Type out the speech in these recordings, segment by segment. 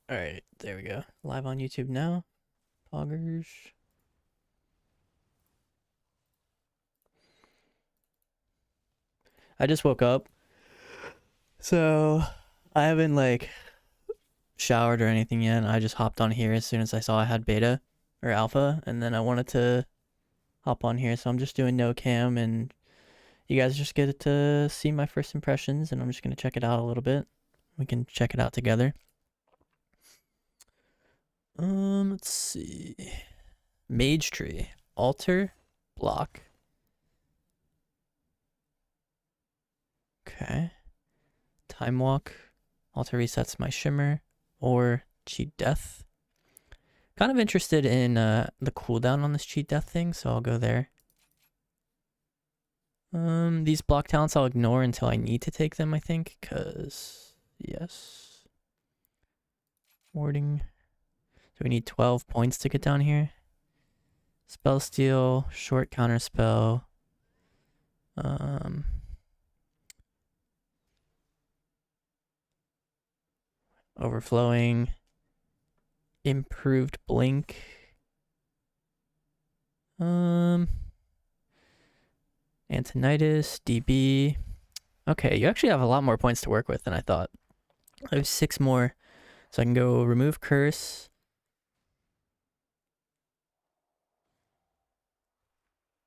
Alright, there we go. Live on YouTube now. Poggers. I just woke up. So I haven't showered or anything yet. I just hopped on here as soon as I saw I had beta or alpha, and then I wanted to hop on here. So I'm just doing no cam, and you guys just get to see my first impressions, and I'm just gonna check it out a little bit. We can check it out together. Let's see. Mage tree. Altar. Block. Okay. Time walk. Altar resets my shimmer. Or cheat death. Kind of interested in the cooldown on this cheat death thing, so I'll go there. These block talents I'll ignore until I need to take them, I think, because yes. Warding. So we need 12 points to get down here. Spell steal, short counter spell. Overflowing. Improved blink. Antonitis, DB. Okay, you actually have a lot more points to work with than I thought. I have 6 more. So I can go remove curse.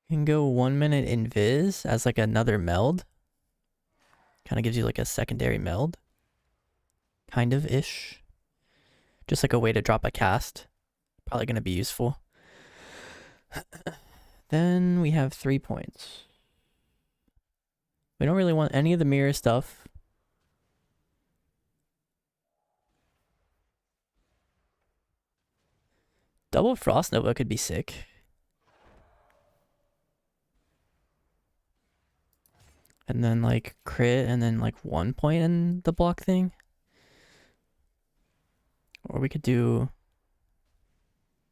You can go 1 minute invis as like another meld. Kind of gives you like a secondary meld. Kind of ish. Just like a way to drop a cast. Probably going to be useful. Then we have 3 points. We don't really want any of the mirror stuff. Double Frost Nova could be sick. And then like crit and then like 1 point in the block thing. Or we could do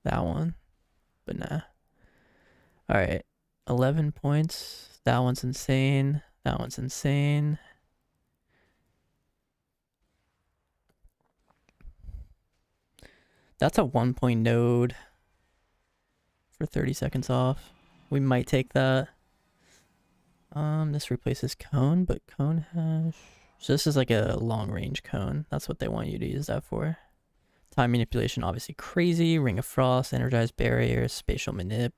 that one. But nah. Alright. 11 points. That one's insane. That one's insane. That's a 1 point node for 30 seconds off. We might take that. This replaces cone, but cone hash. So this is like a long range cone. That's what they want you to use that for. Time manipulation, obviously crazy. Ring of Frost, energized barrier, spatial manip.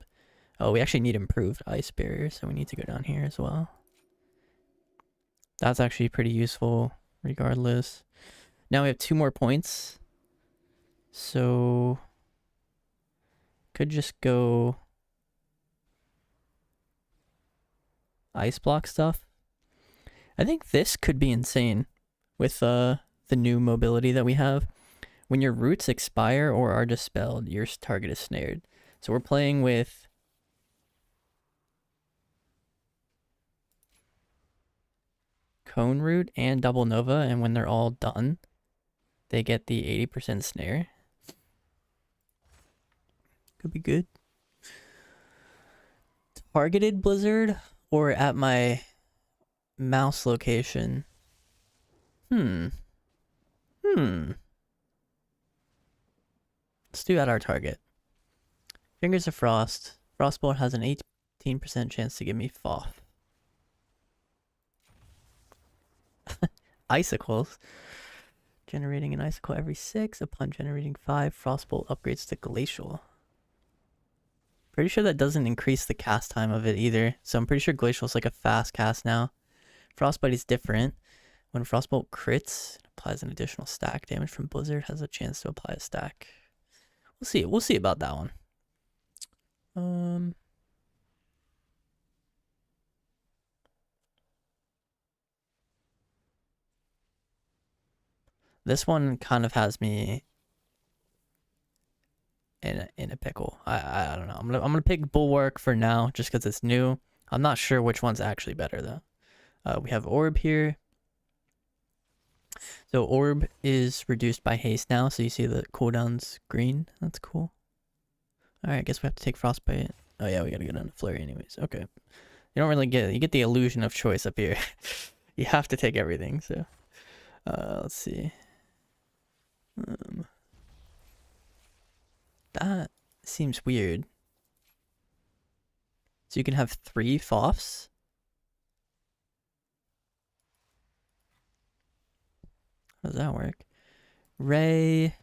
Oh, we actually need improved ice barrier, so we need to go down here as well. That's actually pretty useful regardless. Now we have 2 more points. So could just go ice block stuff. I think this could be insane with the new mobility that we have. When your roots expire or are dispelled, your target is snared. So we're playing with Cone Root and Double Nova, and when they're all done, they get the 80% snare. Could be good. Targeted Blizzard or at my mouse location. Let's do at our target. Fingers of Frost. Frostbolt has an 18% chance to give me FOF. Icicles. Generating an icicle every 6. Upon generating 5, Frostbolt upgrades to Glacial. Pretty sure that doesn't increase the cast time of it either. So I'm pretty sure Glacial is like a fast cast now. Frostbite is different. When Frostbolt crits, it applies an additional stack. Damage from Blizzard has a chance to apply a stack. We'll see. We'll see about that one. This one kind of has me in a pickle. I don't know. I'm gonna pick Bulwark for now, just because it's new. I'm not sure which one's actually better though. We have Orb here. So Orb is reduced by haste now, so you see the cooldown's green. That's cool. Alright, I guess we have to take Frostbite. Oh yeah, we gotta go down to Flurry anyways. Okay. You don't really get it. You get the illusion of choice up here. You have to take everything, so. Let's see. That seems weird. So you can have 3 FOFs? How does that work? Ray.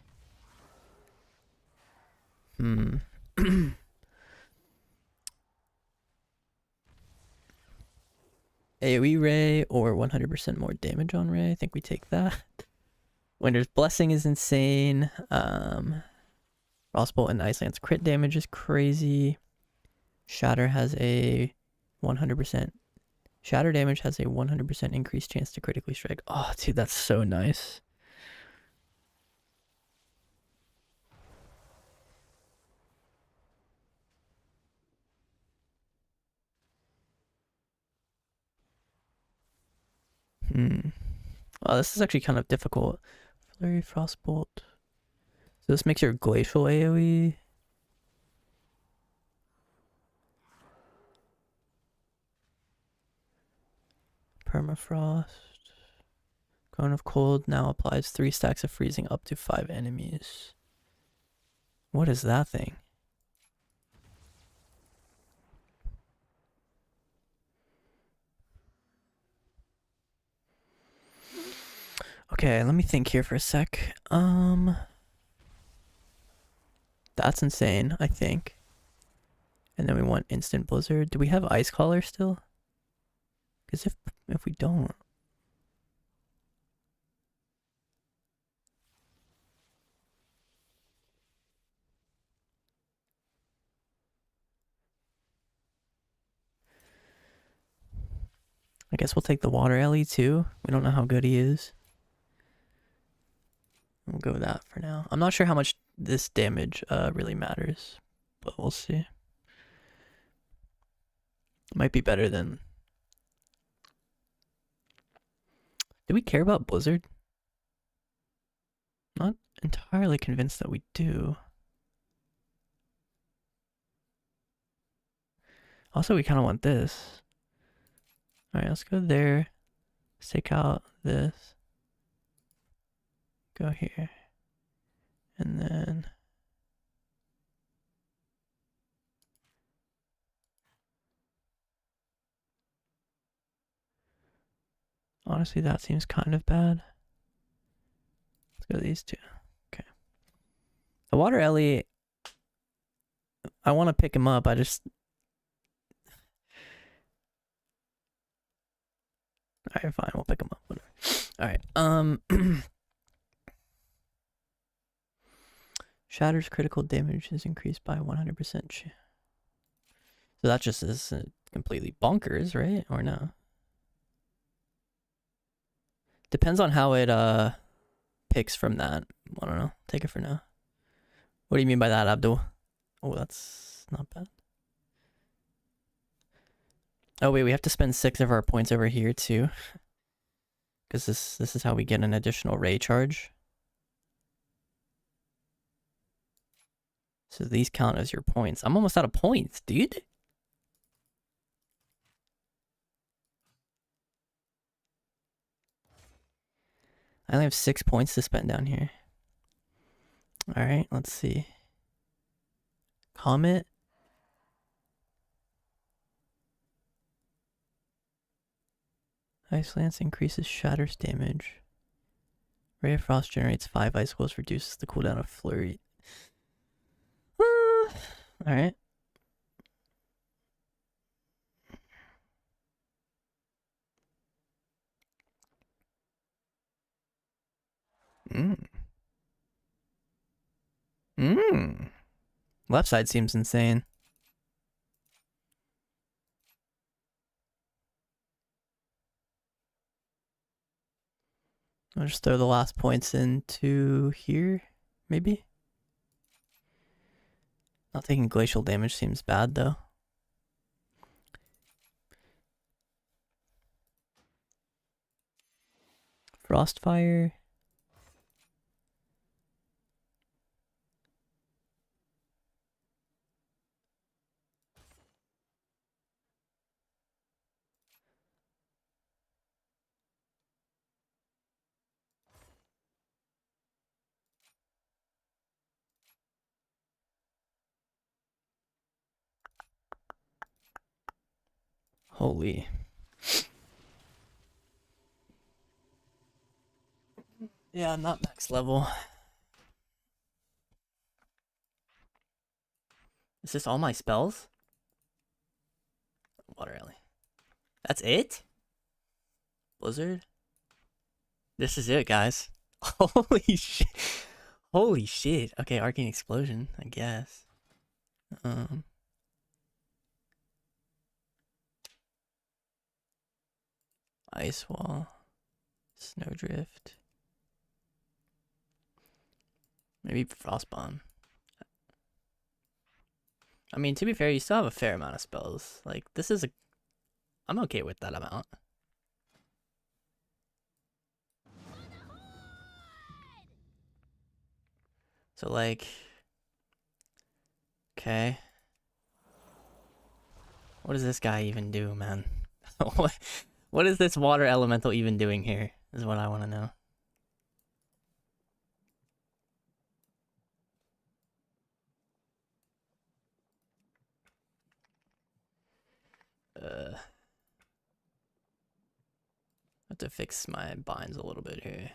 AoE Ray or 100% more damage on Ray. I think we take that. Winter's Blessing is insane. Frostbolt and Iceland's crit damage is crazy. Shatter has a 100%. Shatter damage has a 100% increased chance to critically strike. Oh, dude, that's so nice. Oh, this is actually kind of difficult. Flurry, Frostbolt. So this makes your Glacial AoE. Permafrost. Cone of Cold now applies 3 stacks of freezing up to 5 enemies. What is that thing? Okay, let me think here for a sec. That's insane, I think. And then we want Instant Blizzard. Do we have Ice Collar still? Because if we don't... I guess we'll take the Water Ellie too. We don't know how good he is. We'll go with that for now. I'm not sure how much this damage really matters, but we'll see. Might be better than... Do we care about Blizzard? Not entirely convinced that we do. Also, we kind of want this. Alright, let's go there. Let's take out this. Go here. And then... Honestly, that seems kind of bad. Let's go these two. Okay. The Water Ellie... I want to pick him up, I just... Alright, fine, we'll pick him up, whatever. Alright, Shatter's critical damage is increased by 100%. So that just is completely bonkers, right? Or no? Depends on how it picks from that. I don't know. Take it for now. What do you mean by that, Abdul? Oh, that's not bad. Oh wait, we have to spend 6 of our points over here too. Because this is how we get an additional ray charge. So these count as your points. I'm almost out of points, dude. I only have 6 points to spend down here. Alright, let's see. Comet. Ice Lance increases Shatter's damage. Ray of Frost generates 5 icicles, reduces the cooldown of Flurry. Alright. Left side seems insane. I'll just throw the last points into here, maybe? Not taking glacial damage seems bad, though. Frostfire. Holy. Yeah, not max level. Is this all my spells? Water alley. That's it? Blizzard? This is it, guys. Holy shit. Holy shit. Okay, Arcane Explosion, I guess. Ice Wall. Snowdrift. Maybe Frostbomb. I mean, to be fair, you still have a fair amount of spells. Like, this is a... I'm okay with that amount. So, like... Okay. What does this guy even do, man? What is this water elemental even doing here? Is what I want to know. I have to fix my binds a little bit here.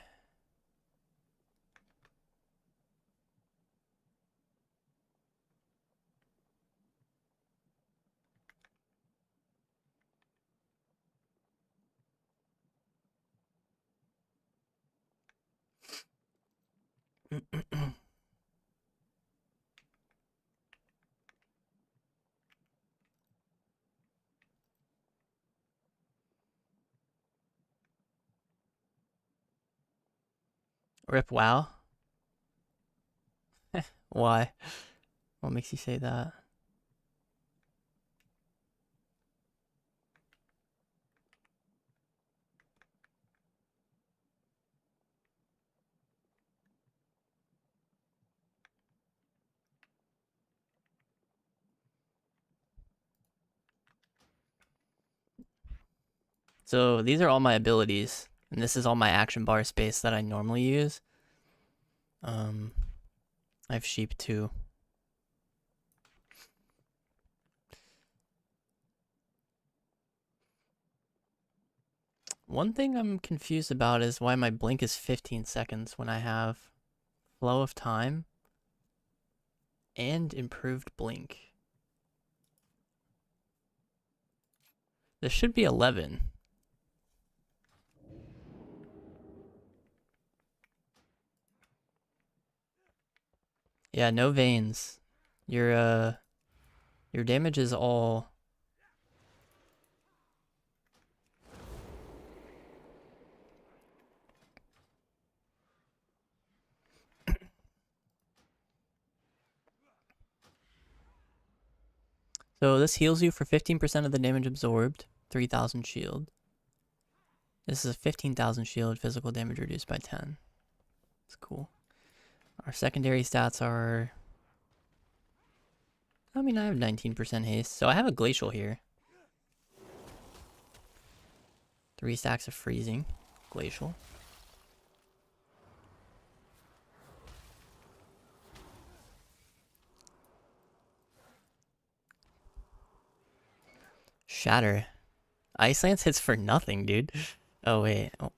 Rip WoW? Why? What makes you say that? So these are all my abilities, and this is all my action bar space that I normally use. I have sheep too. One thing I'm confused about is why my blink is 15 seconds when I have flow of time and improved blink. This should be 11. Yeah, no veins. Your damage is all... So this heals you for 15% of the damage absorbed, 3,000 shield. This is a 15,000 shield, physical damage reduced by 10. It's cool. Our secondary stats are... I mean, I have 19% haste, so I have a glacial here. 3 stacks of freezing. Glacial. Shatter. Ice Lance hits for nothing, dude. Oh, wait. Oh.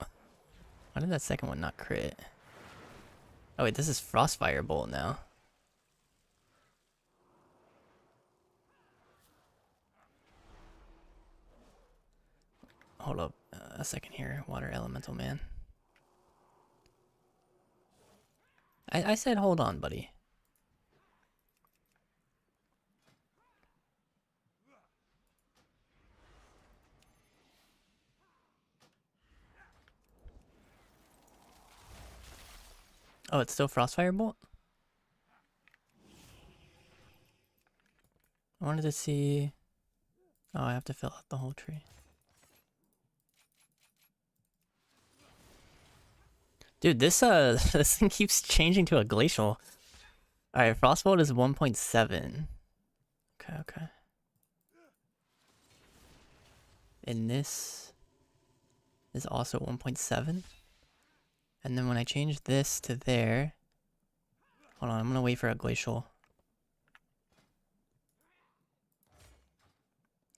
Why did that second one not crit? Oh, wait, this is Frostfire Bolt now. Hold up a second here, Water Elemental Man. I said hold on, buddy. Oh, it's still Frostfire Bolt? I wanted to see... Oh, I have to fill out the whole tree. Dude, this this thing keeps changing to a glacial. Alright, Frostbolt is 1.7. Okay. And this is also 1.7. And then when I change this to there... Hold on, I'm gonna wait for a glacial.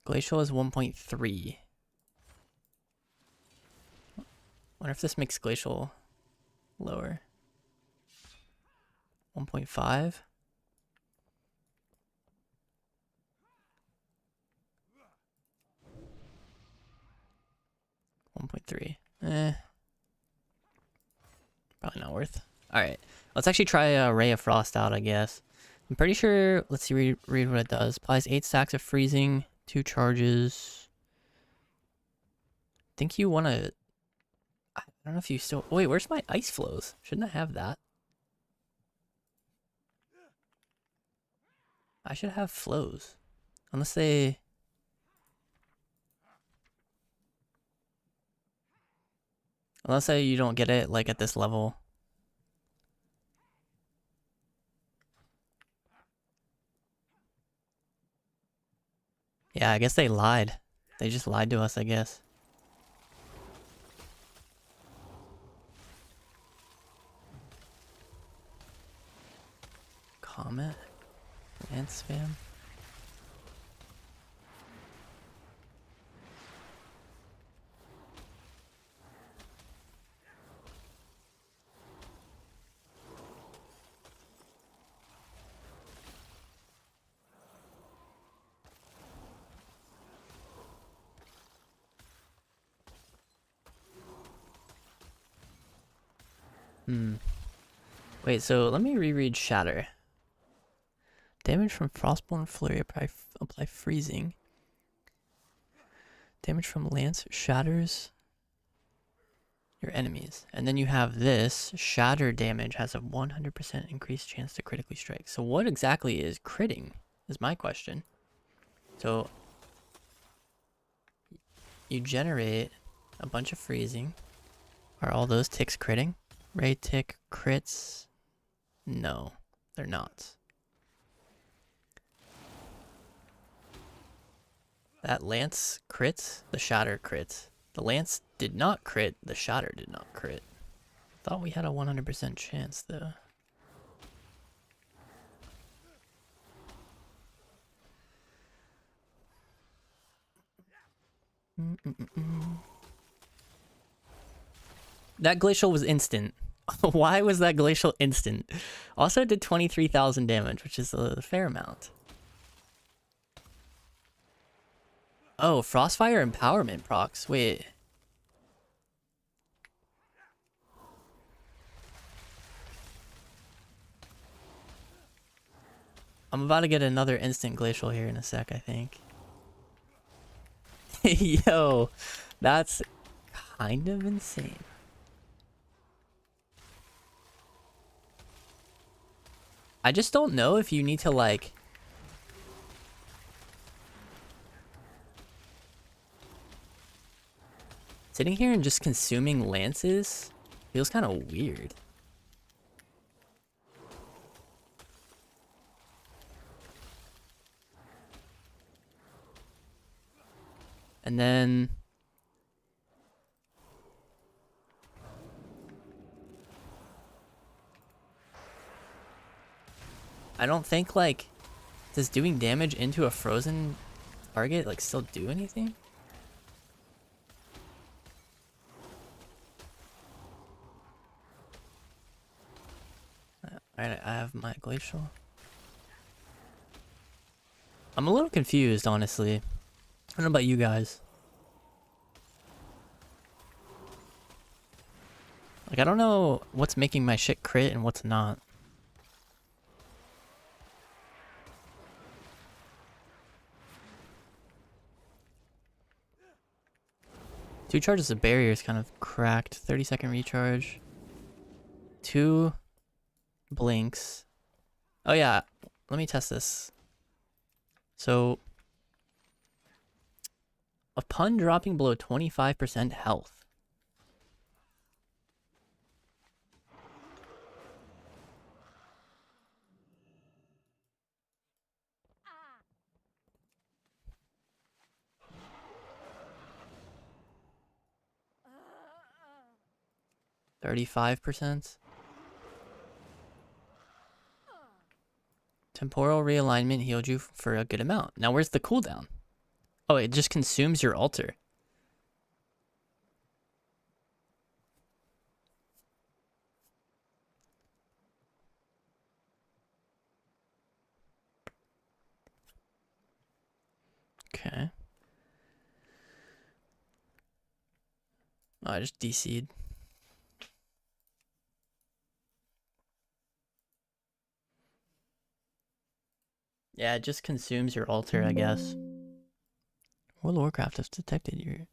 Glacial is 1.3. Wonder if this makes Glacial lower. 1.5? 1.3. Probably not worth. Alright. Let's actually try a Ray of Frost out, I guess. I'm pretty sure... Let's see, read what it does. Applies 8 stacks of freezing, 2 charges. I think you want to... I don't know if you still... Wait, where's my ice flows? Shouldn't I have that? I should have flows. Unless they... Unless you don't get it, like, at this level. Yeah, I guess they lied. They just lied to us, I guess. Comet? Lance spam? Wait, so let me reread Shatter. Damage from Frostborn Flurry, apply freezing. Damage from Lance shatters your enemies. And then you have this. Shatter damage has a 100% increased chance to critically strike. So what exactly is critting is my question. So you generate a bunch of freezing. Are all those ticks critting? Ray tick crits? No, they're not. That Lance crits, the Shatter crits. The Lance did not crit, the Shatter did not crit. Thought we had a 100% chance though. That Glacial was instant. Why was that Glacial instant? Also did 23,000 damage, which is a fair amount. Oh, Frostfire Empowerment procs. Wait. I'm about to get another instant Glacial here in a sec, I think. Yo, that's kind of insane. I just don't know if you need to, like... Sitting here and just consuming lances feels kind of weird. And then... I don't think, like, does doing damage into a frozen target, like, still do anything? Alright, I have my Glacial. I'm a little confused, honestly. I don't know about you guys. Like, I don't know what's making my shit crit and what's not. Two charges of barrier is kind of cracked. 30-second recharge. 2 blinks. Oh yeah, let me test this. So, upon dropping below 25% health. %. Temporal realignment healed you for a good amount. Now where's the cooldown? Oh, it just consumes your altar. Okay. Oh, I just DC'd. Yeah, it just consumes your altar, I guess. World of Warcraft has detected your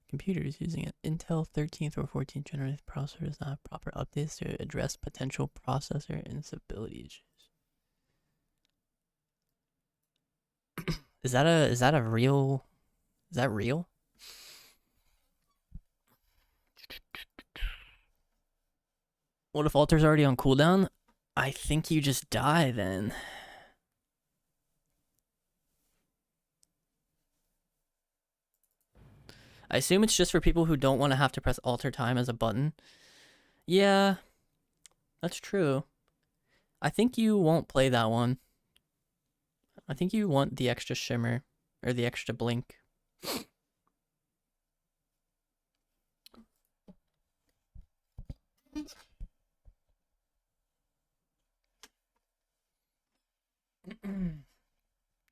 computer is using an Intel 13th or 14th generation processor does not have proper updates to address potential processor instability issues. Is that a real? Is that real? What if altar's already on cooldown? I think you just die then. I assume it's just for people who don't want to have to press altar time as a button. Yeah, that's true. I think you won't play that one. I think you want the extra shimmer or the extra blink.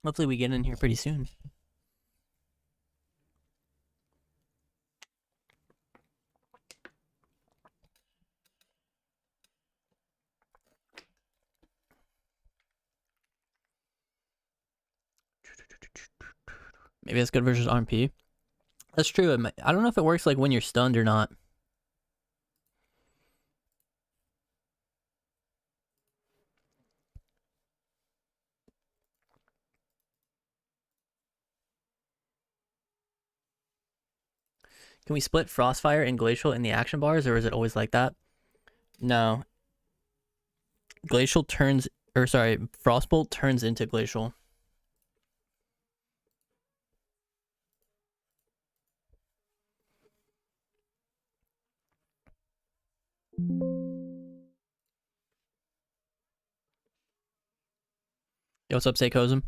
Hopefully we get in here pretty soon. Maybe that's good versus RMP. That's true. I don't know if it works like when you're stunned or not. Can we split Frostfire and Glacial in the action bars, or is it always like that? No. Glacial turns, or sorry, Frostbolt turns into Glacial. Yo, what's up, Seikosm?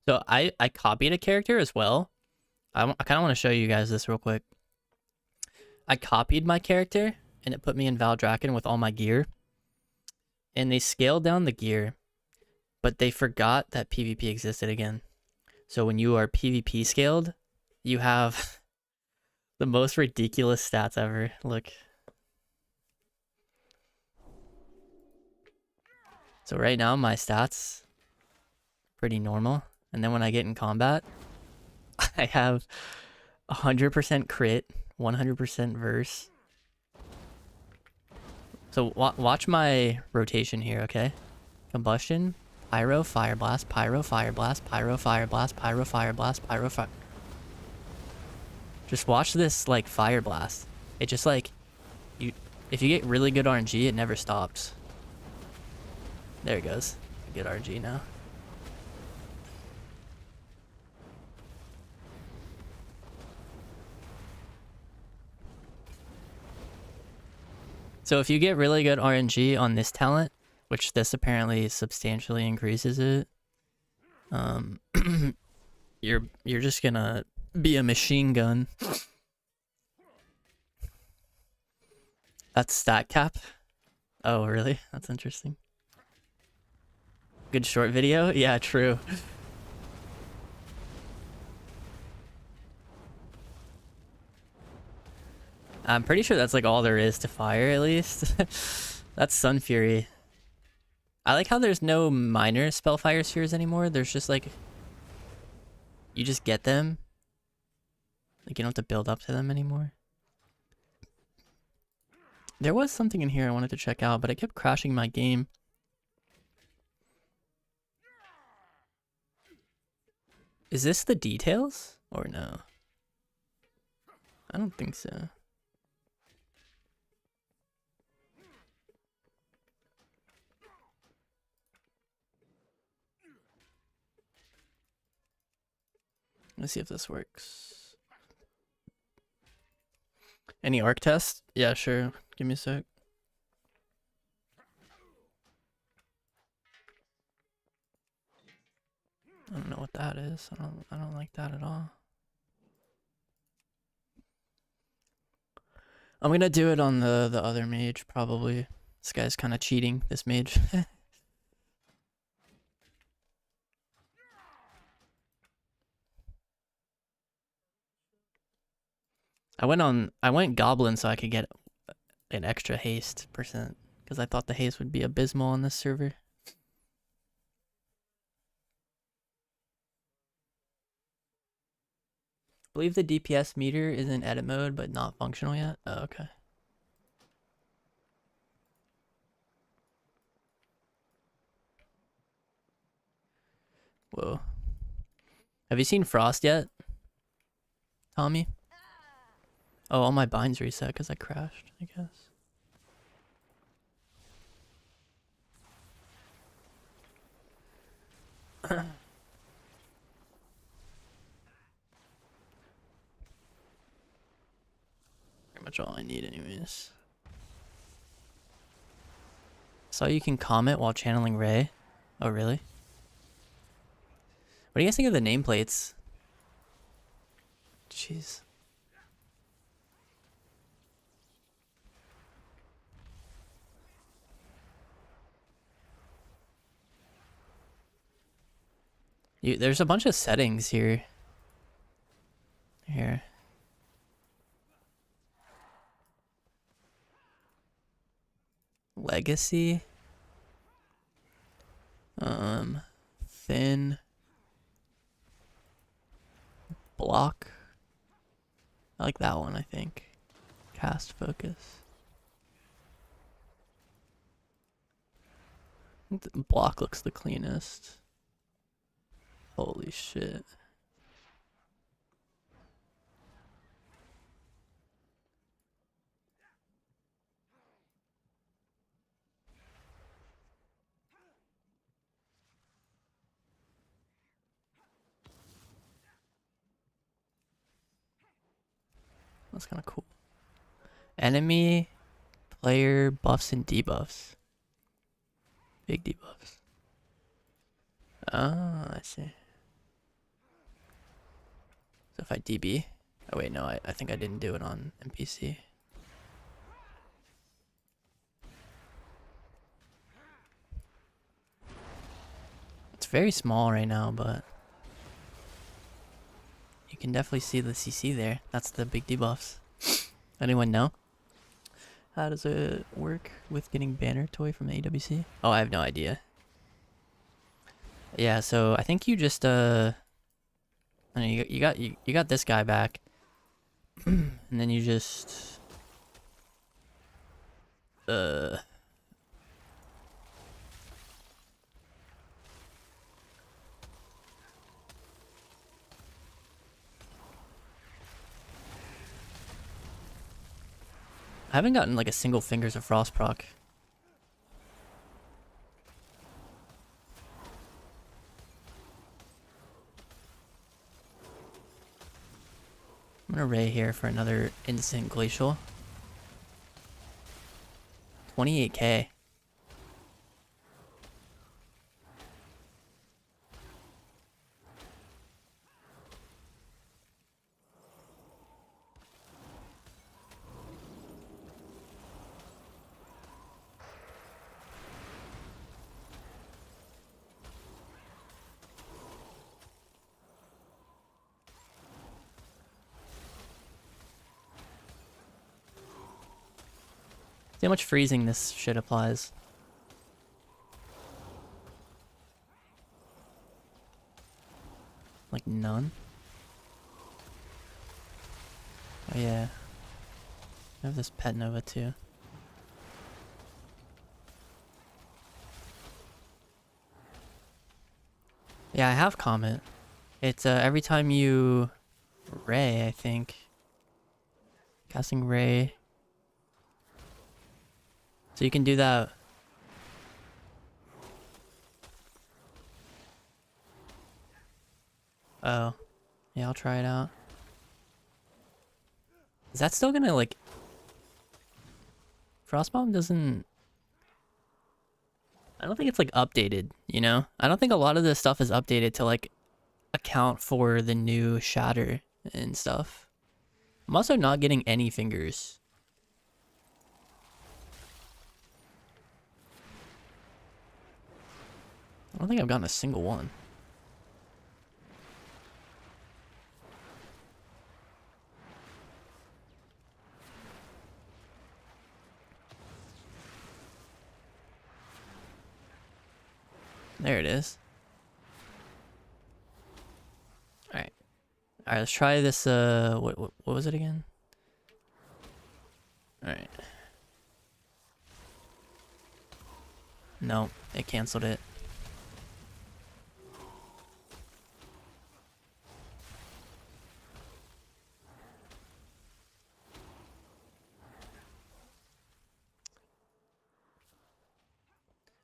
So I copied a character as well. I kind of want to show you guys this real quick. I copied my character, and it put me in Valdrakken with all my gear. And they scaled down the gear, but they forgot that PvP existed again. So when you are PvP scaled, you have the most ridiculous stats ever. Look. So right now, my stats, pretty normal. And then when I get in combat, I have 100% crit, 100% verse. So watch my rotation here, okay? Combustion, pyro, fire blast, pyro, fire blast, pyro, fire blast, pyro, fire blast, pyro, fire. Just watch this like fire blast. It just like if you get really good RNG, it never stops. There it goes. Good RNG now. So if you get really good RNG on this talent, which this apparently substantially increases it, you're just gonna be a machine gun. That's stat cap? Oh, really? That's interesting. Good short video? Yeah, true. I'm pretty sure that's like all there is to fire, at least. That's Sun Fury. I like how there's no minor Spellfire spheres anymore. There's just like... You just get them. Like, you don't have to build up to them anymore. There was something in here I wanted to check out, but it kept crashing my game. Is this the details? Or no? I don't think so. Let's see if this works. Any arc test? Yeah, sure. Give me a sec. I don't know what that is. I don't like that at all. I'm gonna do it on the other mage probably. This guy's kind of cheating. This mage. I went goblin so I could get an extra haste percent because I thought the haste would be abysmal on this server. I believe the DPS meter is in edit mode but not functional yet. Oh, okay. Whoa. Have you seen Frost yet, Tommy? Oh, all my binds reset because I crashed, I guess. Pretty much all I need anyways. So you can comment while channeling Ray. Oh, really? What do you guys think of the nameplates? Jeez. There's a bunch of settings here. Here. Legacy. Thin. Block. I like that one, I think. Cast focus. I think the block looks the cleanest. Holy shit. That's kind of cool. Enemy, player, buffs and debuffs. Big debuffs. Ah, I see. So if I DB... Oh wait, no, I think I didn't do it on NPC. It's very small right now, but... You can definitely see the CC there. That's the big debuffs. Anyone know? How does it work with getting banner toy from the AWC? Oh, I have no idea. Yeah, so I think you just I mean, you got this guy back, and then you just I haven't gotten like a single Fingers of Frost proc. I'm gonna Ray here for another instant glacial. 28k. See how much freezing this shit applies. Like none. Oh yeah. I have this Pet Nova too. Yeah, I have Comet. It's every time you Ray, I think. Casting Ray. So you can do that. Oh. Yeah, I'll try it out. Is that still gonna like... Frostbomb doesn't... I don't think it's like updated, you know? I don't think a lot of this stuff is updated to like account for the new shatter and stuff. I'm also not getting any fingers. I don't think I've gotten a single one. There it is. Alright. Alright, let's try this, what was it again? Alright. Nope, it canceled it.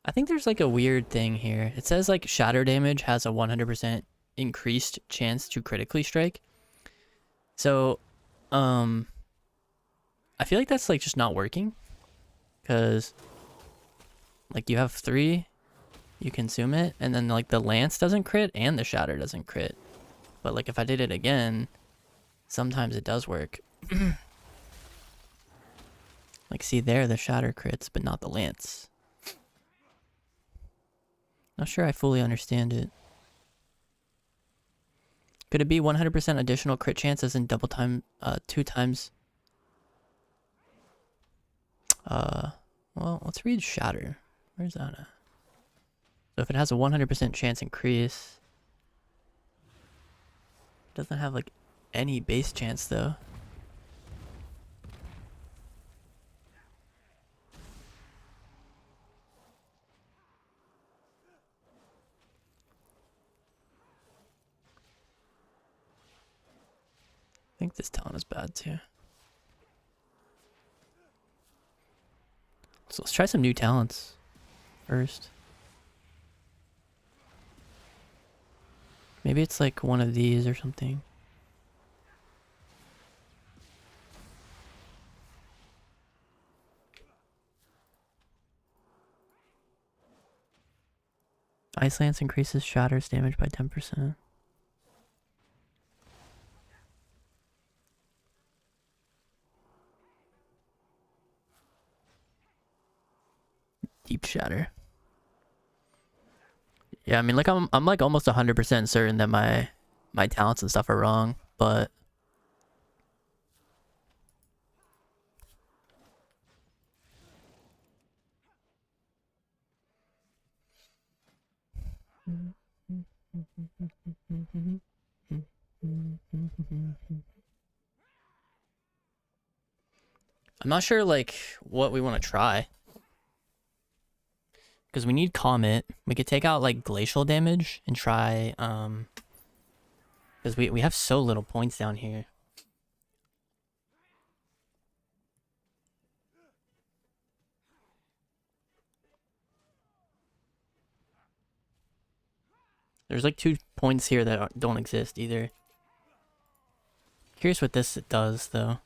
I think there's like a weird thing here. It says like shatter damage has a 100% increased chance to critically strike. So, I feel like that's like just not working. Because, like you have 3, you consume it, and then like the lance doesn't crit and the shatter doesn't crit. But like if I did it again, sometimes it does work. Like see there, the shatter crits, but not the lance. Not sure I fully understand it. Could it be 100% additional crit chances and double time, 2 times? Well, let's read shatter. Where's that at? So if it has a 100% chance increase, it doesn't have like any base chance though. I think this talent is bad too. So let's try some new talents first. Maybe it's like one of these or something. Ice Lance increases Shatter's damage by 10%. Deep Shatter. Yeah, I mean, like I'm like almost 100% certain that my talents and stuff are wrong, but I'm not sure like what we want to try. Because we need Comet. We could take out like glacial damage and try because we have so little points down here. There's like 2 points here that don't exist either. Curious what this does though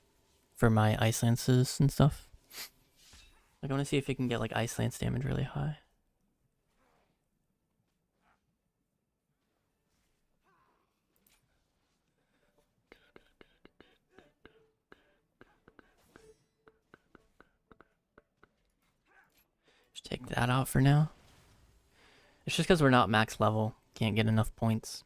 for my Ice Lances and stuff. Like I want to see if it can get like Ice Lance damage really high. Just take that out for now. It's just because we're not max level. Can't get enough points.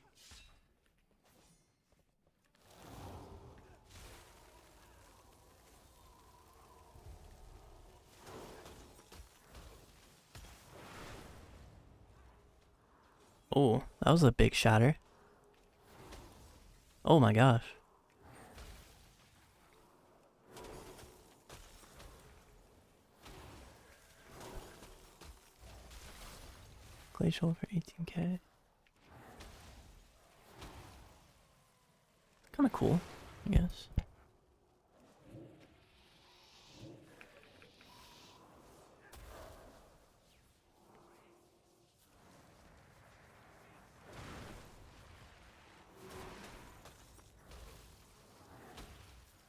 Oh, that was a big shatter. Oh my gosh. Glacial for 18k. Kind of cool, I guess.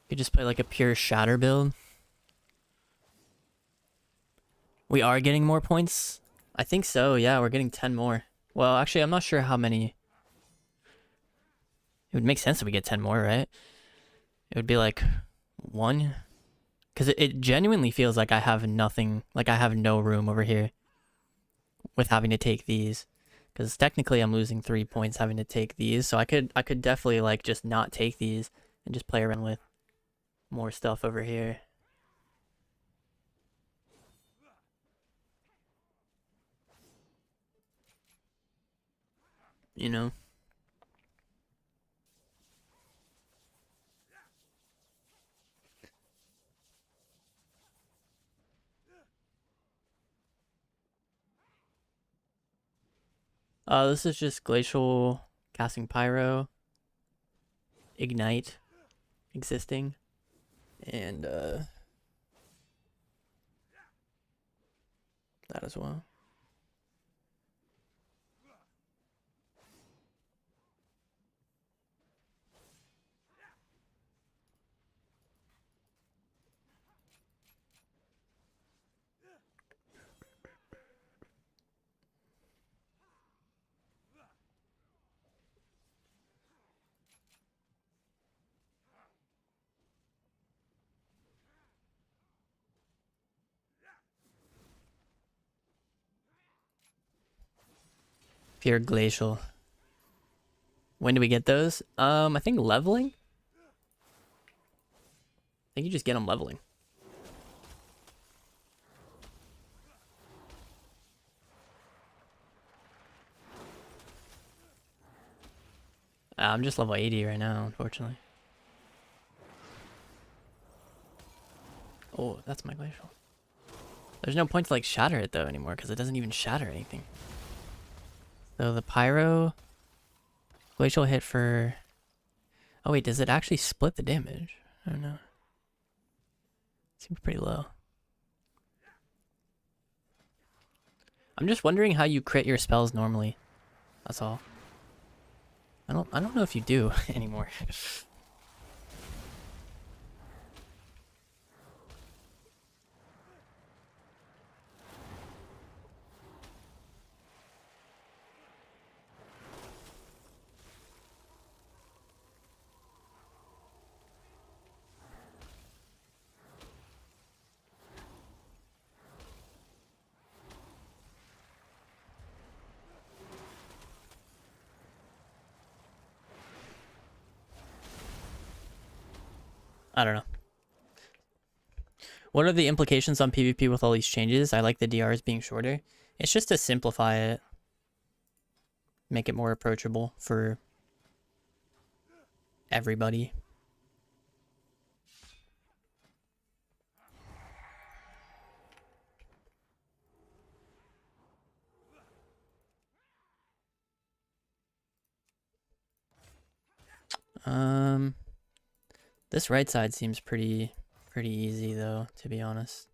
You just play like a pure shatter build. We are getting more points? I think so, yeah, we're getting 10 more. Well, actually, I'm not sure how many. It would make sense that we get 10 more, right? It would be like 1. Because it genuinely feels like I have nothing, like I have no room over here with having to take these. Because technically I'm losing 3 points having to take these, so I could definitely like just not take these and just play around with more stuff over here. You know? This is just Glacial, casting Pyro, Ignite, existing, and that as well. Pure Glacial. When do we get those? I think leveling? I think you just get them leveling. I'm just level 80 right now, unfortunately. Oh, that's my Glacial. There's no point to like shatter it though anymore because it doesn't even shatter anything. So the Pyro, Glacial hit for... Oh wait, does it actually split the damage? I don't know. Seems pretty low. I'm just wondering how you crit your spells normally. That's all. I don't know if you do anymore. I don't know. What are the implications on PvP with all these changes? I like the DRs being shorter. It's just to simplify it. Make it more approachable for everybody. This right side seems pretty easy though, to be honest.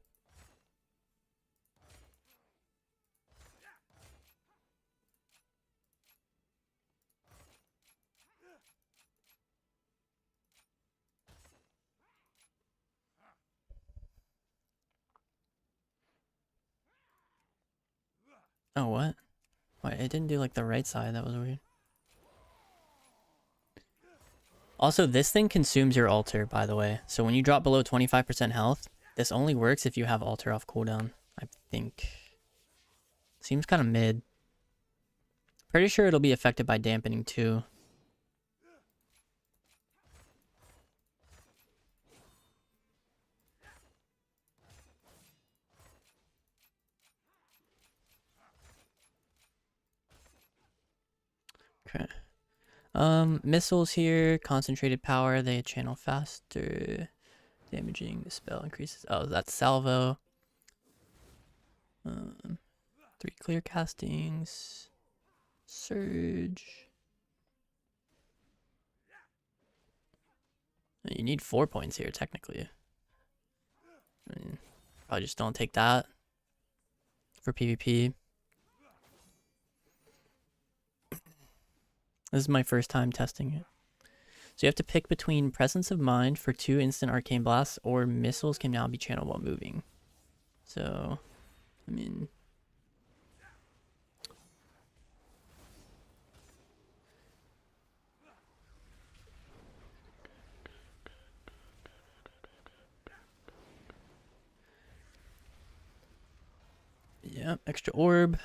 Oh, what? Wait, it didn't do like the right side, that was weird. Also, this thing consumes your altar, by the way. So when you drop below 25% health, this only works if you have altar off cooldown, I think. Seems kind of mid. Pretty sure it'll be affected by dampening too. Okay. Missiles here, concentrated power, they channel faster. Damaging, the spell increases. Oh, that's salvo. 3 clear castings. Surge. You need 4 points here, technically. I mean, probably just don't take that for PvP. This is my first time testing it. So you have to pick between Presence of Mind for 2 instant Arcane Blasts, or missiles can now be channeled while moving. So I mean... Yeah, extra orb.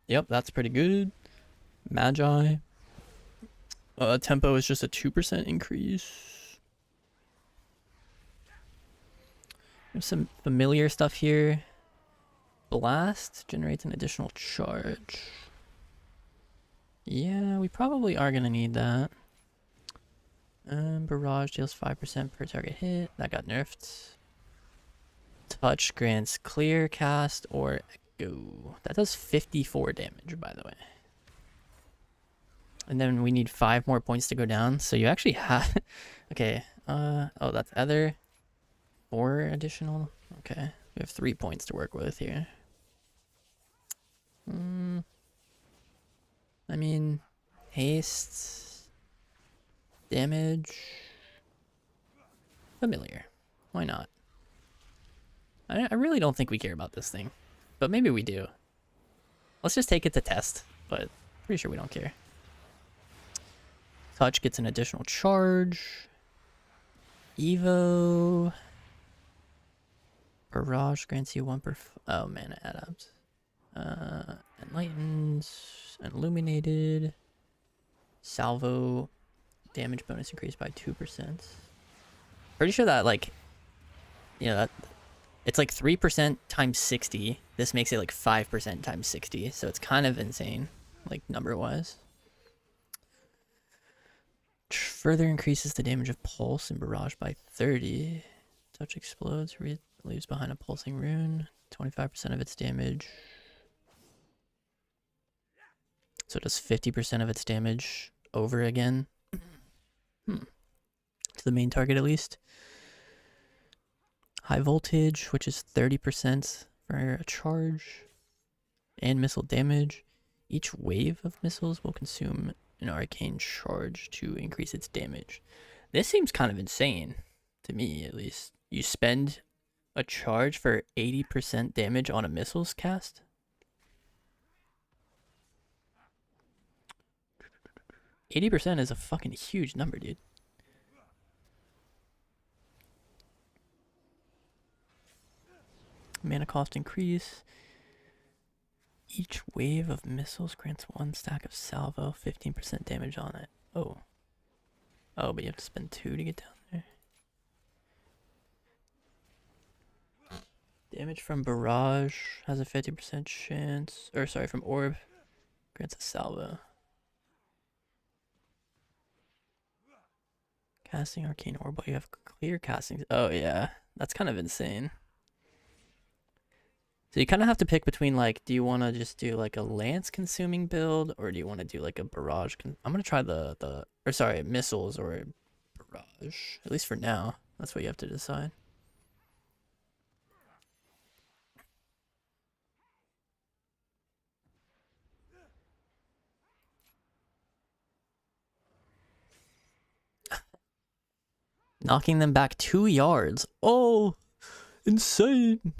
Yep, that's pretty good. Magi. Tempo is just a 2% increase. There's some familiar stuff here. Blast generates an additional charge. Yeah, we probably are gonna need that. Barrage deals 5% per target hit. That got nerfed. Touch grants clear, cast, or echo. That does 54 damage, by the way. And then we need 5 more points to go down. So you actually have... Okay. Oh, that's other. 4 additional. Okay. We have 3 points to work with here. I mean... Haste. Damage. Familiar. Why not? I really don't think we care about this thing. But maybe we do. Let's just take it to test. But pretty sure we don't care. Touch gets an additional charge. Evo. Barrage grants you 1 per... Oh, mana adapt. Enlightens. Illuminated. Salvo. Damage bonus increased by 2%. Pretty sure that, like... Yeah, that... It's like 3% times 60. This makes it like 5% times 60. So it's kind of insane, like number-wise. Further increases the damage of Pulse and Barrage by 30. Touch explodes, leaves behind a pulsing rune. 25% of its damage. So it does 50% of its damage over again. To the main target at least. High voltage, which is 30% for a charge. And missile damage. Each wave of missiles will consume an arcane charge to increase its damage. This seems kind of insane, to me at least. You spend a charge for 80% damage on a missiles cast? %80 is a fucking huge number, dude. Mana cost increase. Each wave of missiles grants 1 stack of salvo, 15% damage on it. Oh. Oh, but you have to spend 2 to get down there. Damage from Barrage has a 50% chance. Or sorry, from Orb. Grants a salvo. Casting Arcane Orb while you have clear castings. Oh yeah, that's kind of insane. So you kind of have to pick between, like, do you want to just do like a lance consuming build, or do you want to do like a barrage? I'm gonna try missiles or barrage. At least for now, that's what you have to decide. Knocking them back 2 yards. Oh, insane.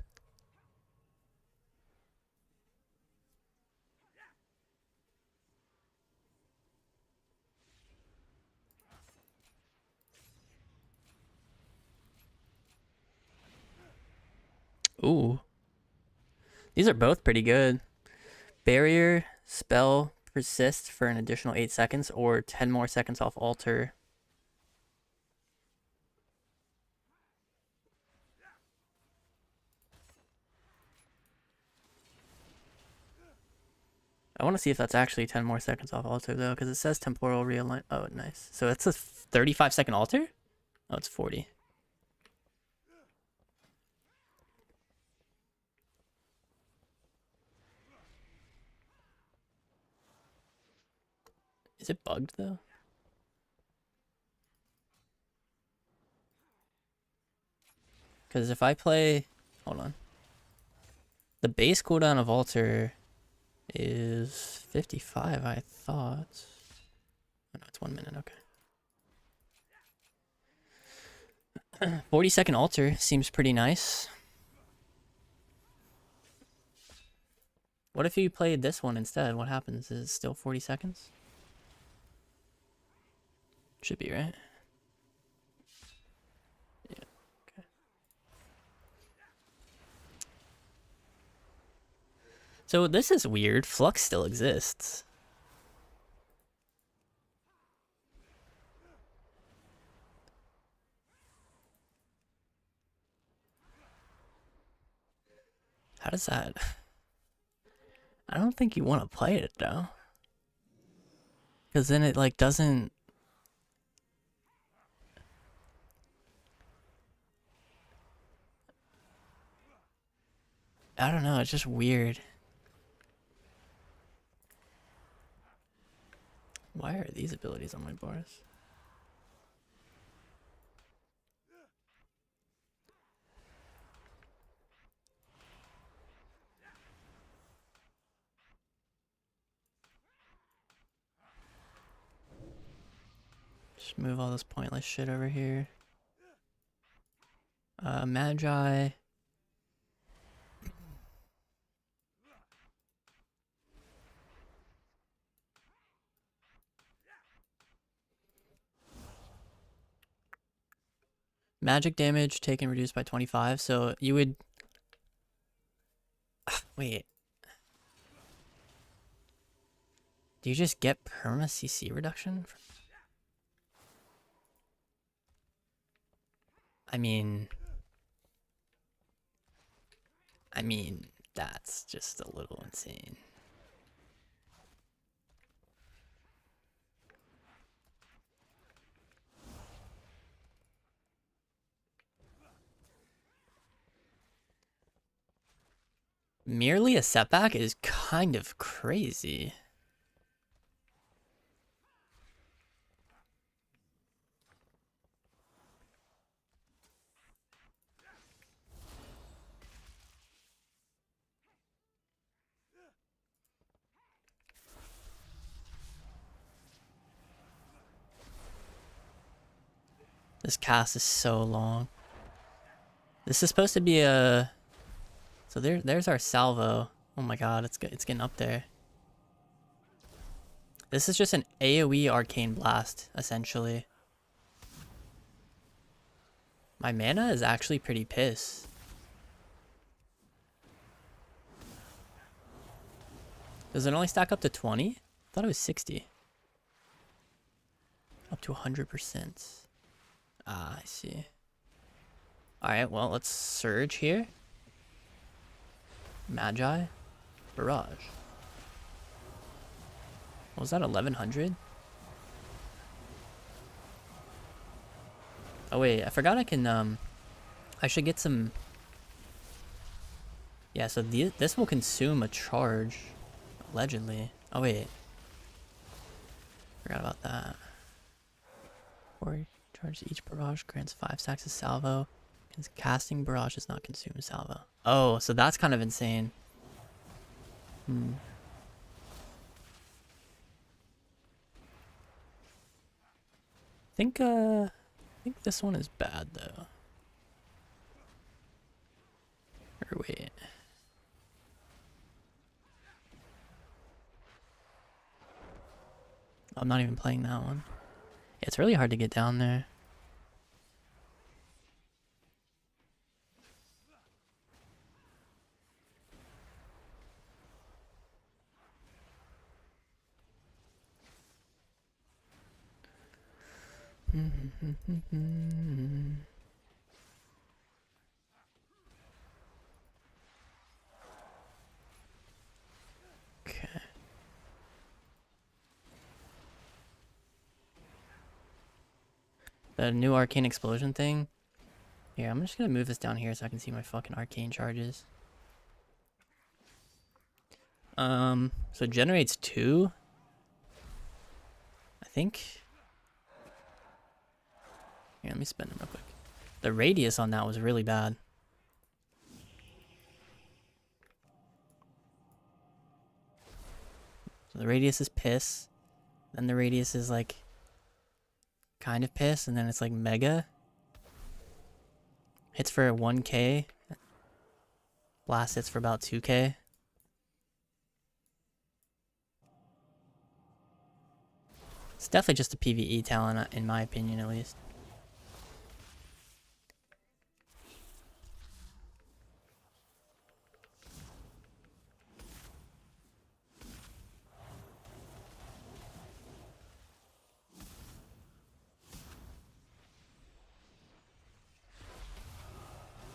Ooh. These are both pretty good. Barrier, spell, persist for an additional 8 seconds, or 10 more seconds off altar. I want to see if that's actually 10 more seconds off altar, though, because it says temporal realign. Oh, nice. So it's a 35-second altar? Oh, it's 40. Is it bugged, though? Because if I play... Hold on. The base cooldown of altar is 55, I thought. Oh, no, it's 1 minute, okay. 40-second altar seems pretty nice. What if you played this one instead? What happens? Is it still 40 seconds? Should be, right? Yeah, okay. So this is weird. Flux still exists. How does that... I don't think you want to play it, though. Because then it, like, doesn't... I don't know, it's just weird. Why are these abilities on my bars? Just move all this pointless shit over here. Magi. Magic damage taken reduced by 25, so you would... Wait. Do you just get perma CC reduction? I mean, that's just a little insane. Merely a setback is kind of crazy. This cast is so long. This is supposed to be a... So there's our salvo. Oh my god, it's getting up there. This is just an AoE arcane blast, essentially. My mana is actually pretty pissed. Does it only stack up to 20? I thought it was 60. Up to 100%. Ah, I see. Alright, well, let's surge here. Magi. Barrage. What was that, 1100? Oh wait, I forgot I can, I should get some... Yeah, so this will consume a charge. Allegedly. Oh wait. Forgot about that. Or charge each barrage grants 5 stacks of salvo. Casting barrage does not consume salvo. Oh, so that's kind of insane. I think this one is bad though. Or wait. I'm not even playing that one. Yeah, it's really hard to get down there. Okay. The new arcane explosion thing. Here, I'm just gonna move this down here so I can see my fucking arcane charges. So it generates 2. I think. Here, let me spin them real quick. The radius on that was really bad. So the radius is piss. Then the radius is like kind of piss, and then it's like mega. Hits for 1k. Blast hits for about 2k. It's definitely just a PvE talent, in my opinion, at least.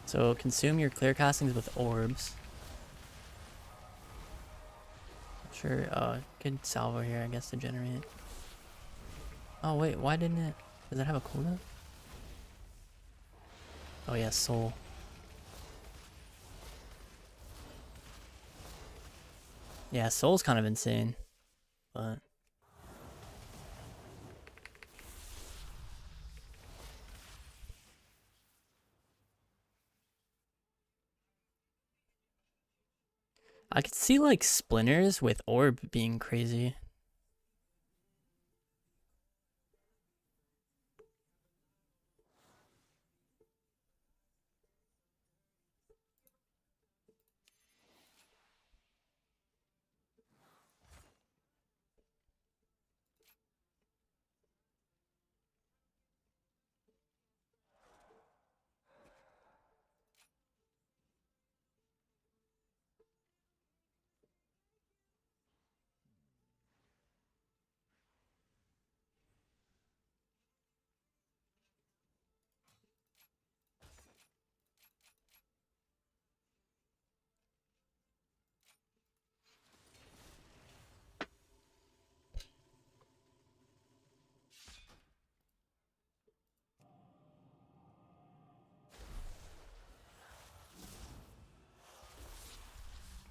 So consume your clear castings with orbs. Sure, good salvo here, I guess, to generate. Oh wait, why didn't it? Does it have a cooldown? Oh yeah, soul. Yeah, soul's kind of insane, but I could see like splinters with orb being crazy.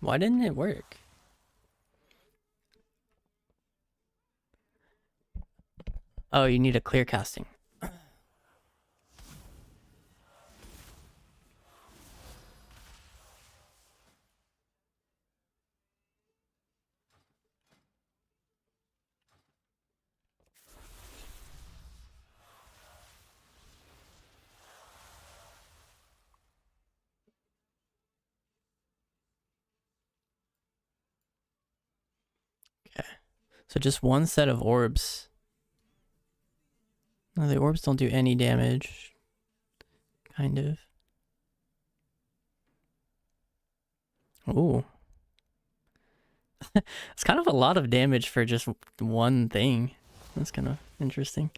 Why didn't it work? Oh, you need a clear casting. Okay. So just one set of orbs. No, the orbs don't do any damage. Kind of. Ooh. It's kind of a lot of damage for just one thing. That's kind of interesting.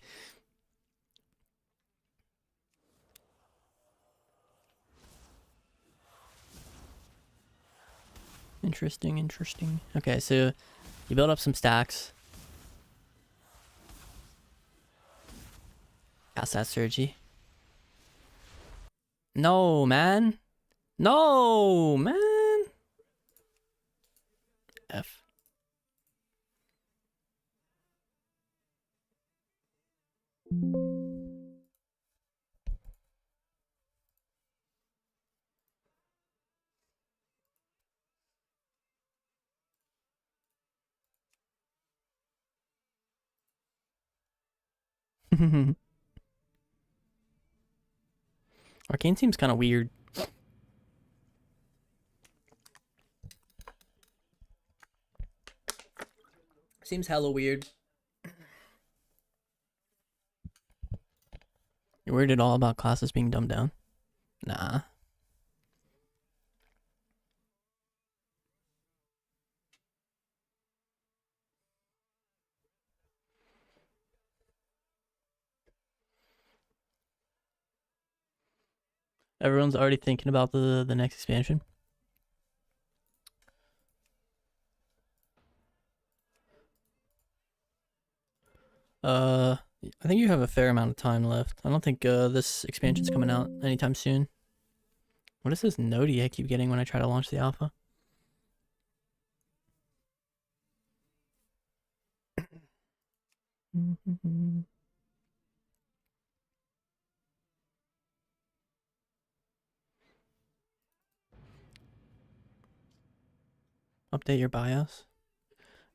Interesting. Okay, so you build up some stacks. Cast that Surgy. No, man. No, man. F. Arcane seems kind of weird. Seems hella weird. You're worried at all about classes being dumbed down? Nah. Everyone's already thinking about the next expansion. I think you have a fair amount of time left. I don't think this expansion's coming out anytime soon. What is this nodie I keep getting when I try to launch the alpha? Update your BIOS?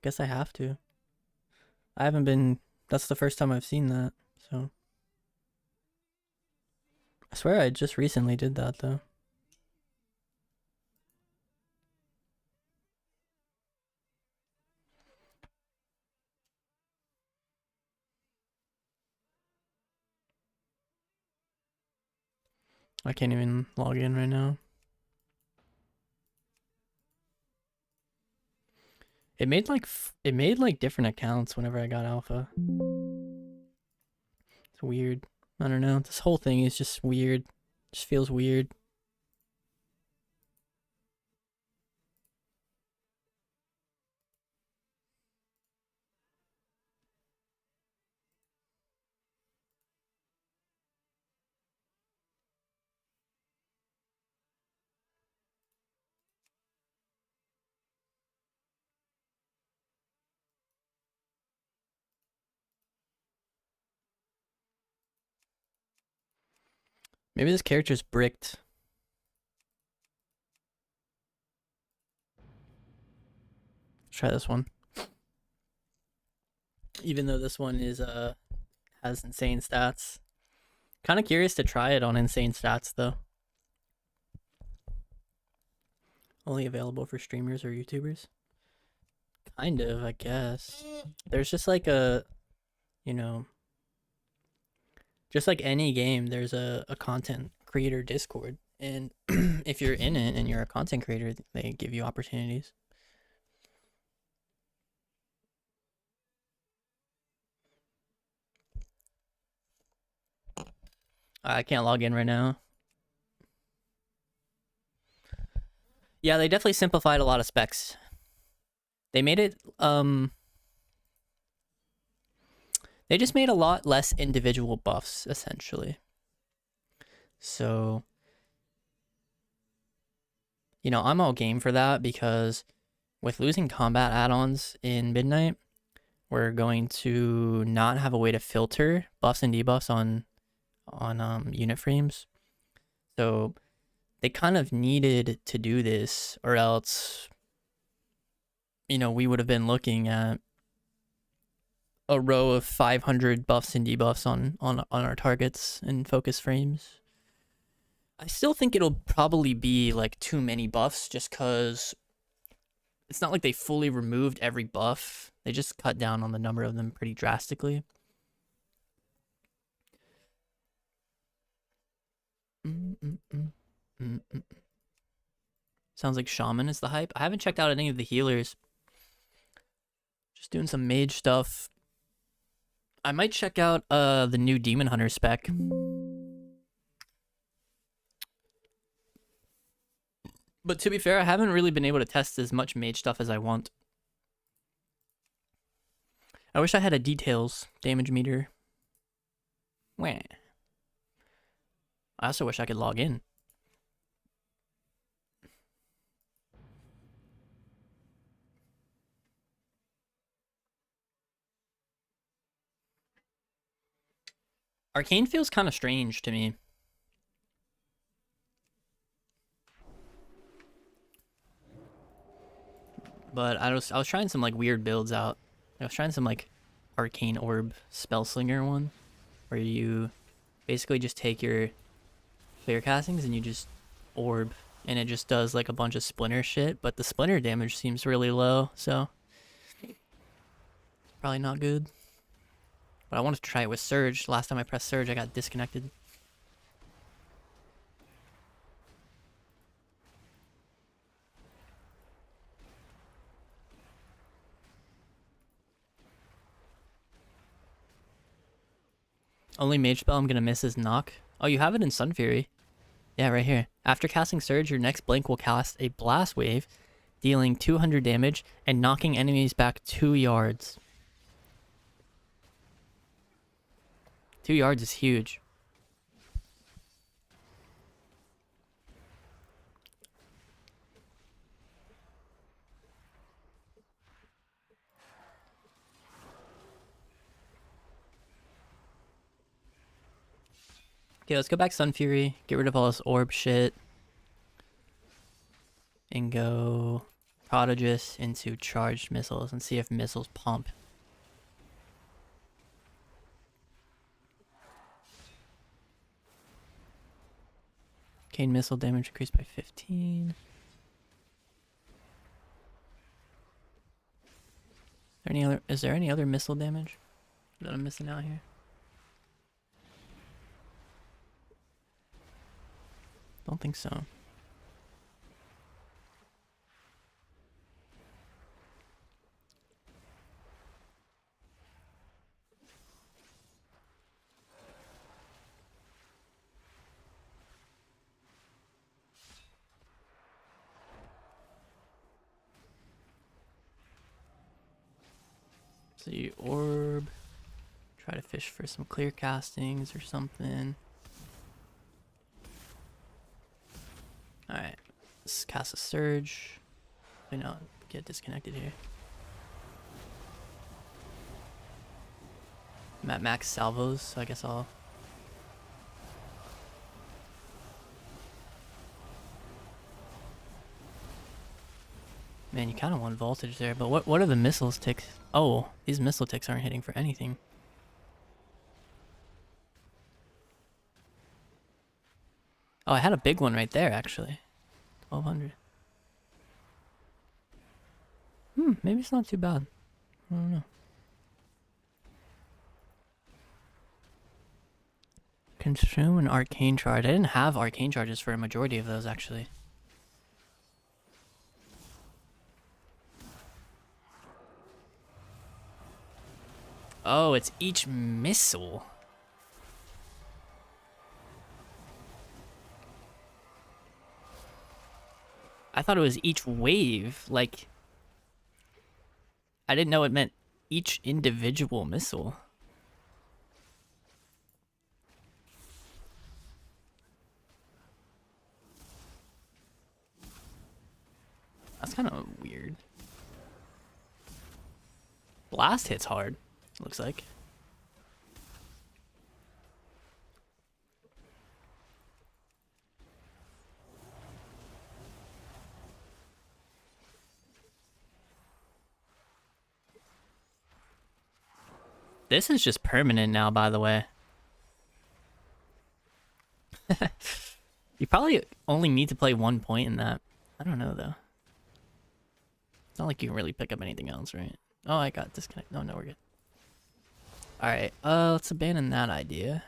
Guess I have to. I haven't been... That's the first time I've seen that, so... I swear I just recently did that, though. I can't even log in right now. It made like different accounts whenever I got alpha. It's weird. I don't know. This whole thing is just weird. Just feels weird. Maybe this character's bricked. Let's try this one. Even though this one is has insane stats. Kind of curious to try it on insane stats though. Only available for streamers or YouTubers? Kind of, I guess. There's just like a, you know, just like any game, there's a content creator Discord. And if you're in it and you're a content creator, they give you opportunities. I can't log in right now. Yeah, they definitely simplified a lot of specs. They made it, they just made a lot less individual buffs, essentially. So, you know, I'm all game for that because with losing combat add-ons in Midnight, we're going to not have a way to filter buffs and debuffs on unit frames. So they kind of needed to do this, or else, you know, we would have been looking at a row of 500 buffs and debuffs on our targets and focus frames. I still think it'll probably be like too many buffs just because it's not like they fully removed every buff. They just cut down on the number of them pretty drastically. Sounds like Shaman is the hype. I haven't checked out any of the healers. Just doing some mage stuff. I might check out the new Demon Hunter spec. But to be fair, I haven't really been able to test as much mage stuff as I want. I wish I had a details damage meter. Wah. I also wish I could log in. Arcane feels kind of strange to me. But I was trying some like weird builds out. I was trying some like Arcane Orb Spellslinger one, where you basically just take your clear castings and you just orb, and it just does like a bunch of splinter shit. But the splinter damage seems really low, so probably not good. But I wanted to try it with Surge. Last time I pressed Surge, I got disconnected. Only mage spell I'm gonna miss is Knock. Oh, you have it in Sun Fury. Yeah, right here. After casting Surge, your next blink will cast a Blast Wave, dealing 200 damage and knocking enemies back 2 yards. 2 yards is huge. Okay, let's go back Sun Fury, get rid of all this orb shit, and go Prodigious into charged missiles and see if missiles pump. Cane missile damage increased by 15. Is there any other missile damage that I'm missing out here? Don't think so. See, orb. Try to fish for some clear castings or something. Alright. Let's cast a surge. Wait, no, get disconnected here. I'm at max salvos, so I guess I'll... Man, you kind of want voltage there, but what are the missiles ticks? Oh, these missile ticks aren't hitting for anything. Oh, I had a big one right there, actually. 1200. Maybe it's not too bad. I don't know. Consume an arcane charge. I didn't have arcane charges for a majority of those, actually. Oh, it's each missile. I thought it was each wave. Like, I didn't know it meant each individual missile. That's kind of weird. Blast hits hard, looks like. This is just permanent now, by the way. You probably only need to play 1 point in that. I don't know, though. It's not like you can really pick up anything else, right? Oh, I got disconnected. No, we're good. Alright, let's abandon that idea.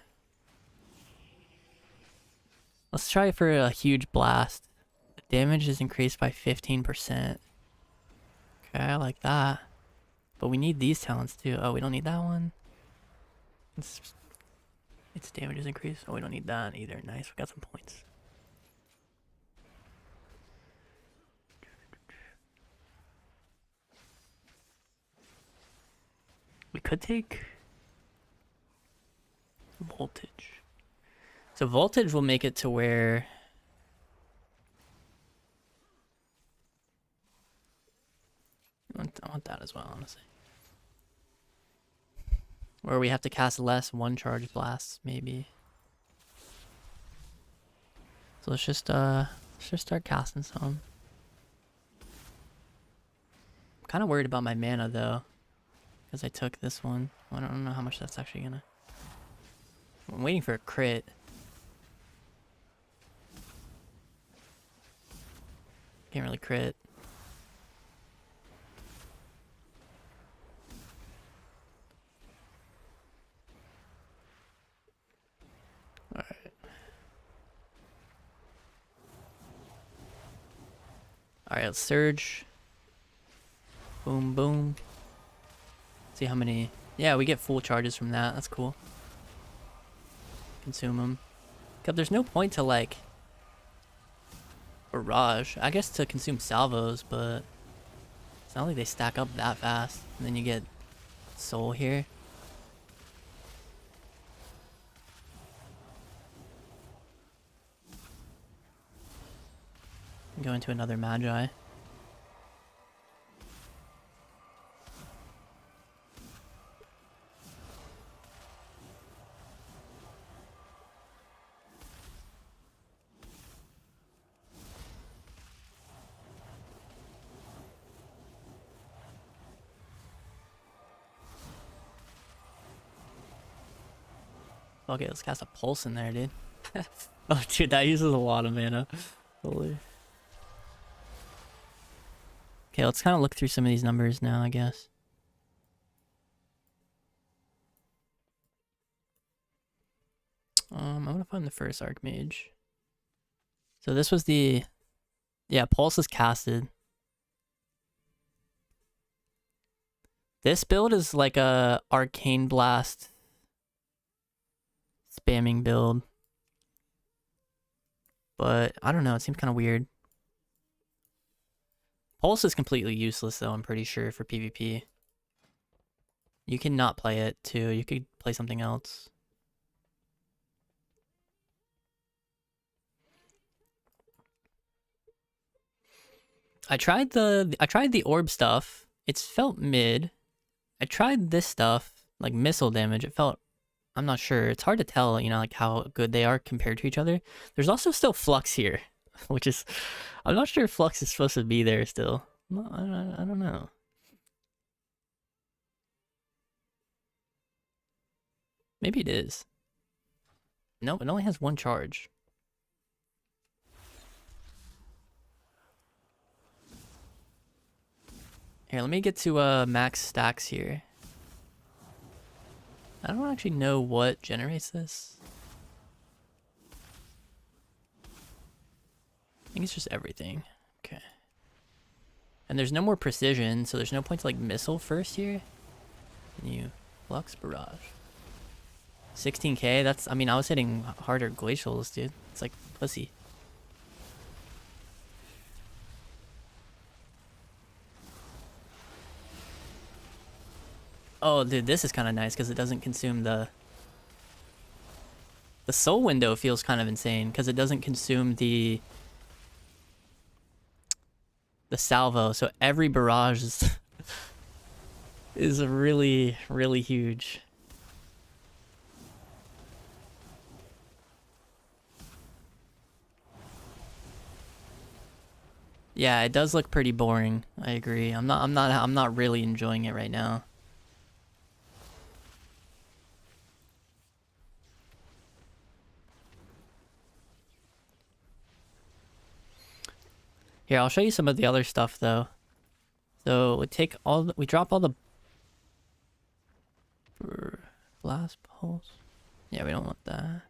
Let's try for a huge blast. The damage is increased by 15%. Okay, I like that. But we need these talents too. Oh, we don't need that one. Its damage is increased. Oh, we don't need that either. Nice, we got some points. We could take voltage. So voltage will make it to where I want that as well, honestly. Where we have to cast less one charge blasts, maybe. So let's just start casting some. I'm kind of worried about my mana though, because I took this one. I don't know how much that's actually gonna. I'm waiting for a crit. Can't really crit. Alright. Alright, let's surge. Boom, boom. See how many. Yeah, we get full charges from that. That's cool. Consume them. Because there's no point to, like, barrage. I guess to consume salvos, but it's not like they stack up that fast. And then you get soul here. Go into another magi. Okay, let's cast a pulse in there, dude. Oh, dude, that uses a lot of mana. Holy. Okay, let's kind of look through some of these numbers now, I guess. I'm gonna find the first Archmage. So this was the... Yeah, Pulse is casted. This build is like a Arcane Blast spamming build. But I don't know, it seems kind of weird. Pulse is completely useless though, I'm pretty sure, for PvP. You can not play it too, you could play something else. I tried the orb stuff. It's felt mid. I tried this stuff, like missile damage. It felt, I'm not sure. It's hard to tell, you know, like how good they are compared to each other. There's also still Flux here, which is, I'm not sure if Flux is supposed to be there still. I don't know. Maybe it is. Nope, it only has one charge. Here, let me get to max stacks here. I don't actually know what generates this. I think it's just everything. Okay. And there's no more precision, so there's no point to like missile first here. New Flux Barrage. 16k, that's, I mean, I was hitting harder glacials, dude. It's like pussy. Oh, dude, this is kind of nice because it doesn't consume the soul window feels kind of insane because it doesn't consume the salvo. So every barrage is really, really huge. Yeah, it does look pretty boring. I agree. I'm not really enjoying it right now. Here, I'll show you some of the other stuff though. So we drop all the blast pulse. Yeah, we don't want that.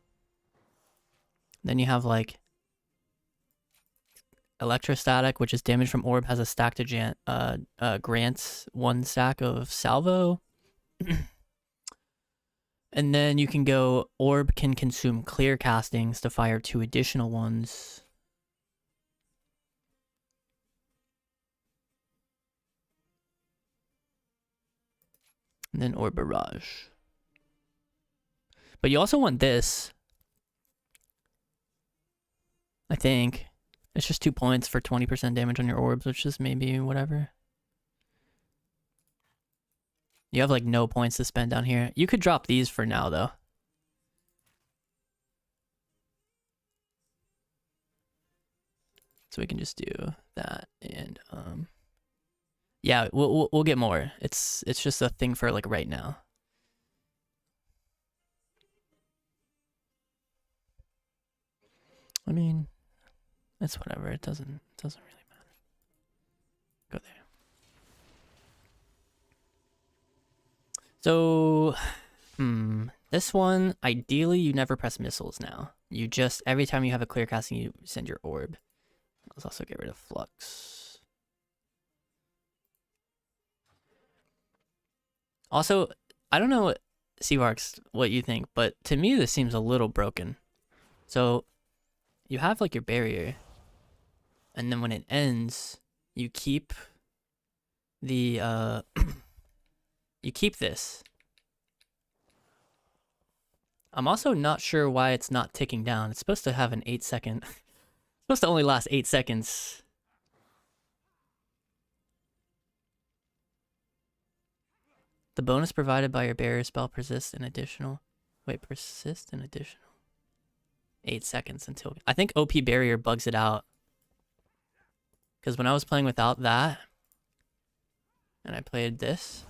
Then you have like electrostatic, which is damage from orb, has a stack to grants 1 stack of salvo. And then you can go orb can consume clear castings to fire 2 additional ones. And then orb barrage. But you also want this. I think. It's just 2 points for 20% damage on your orbs, which is maybe whatever. You have like no points to spend down here. You could drop these for now though. So we can just do that and yeah, we'll get more. It's just a thing for like right now. I mean, it's whatever. It doesn't really matter. Go there. So, this one, ideally you never press missiles now. You just, every time you have a clear casting, you send your orb. Let's also get rid of Flux. Also, I don't know, Seawarks, what you think, but to me this seems a little broken. So, you have like your barrier, and then when it ends, you keep the you keep this. I'm also not sure why it's not ticking down. It's supposed to have an 8-second. It's supposed to only last 8 seconds. The bonus provided by your barrier spell persists an additional. Wait, persist an additional 8 seconds until. I think OP barrier bugs it out. Because when I was playing without that, and I played this,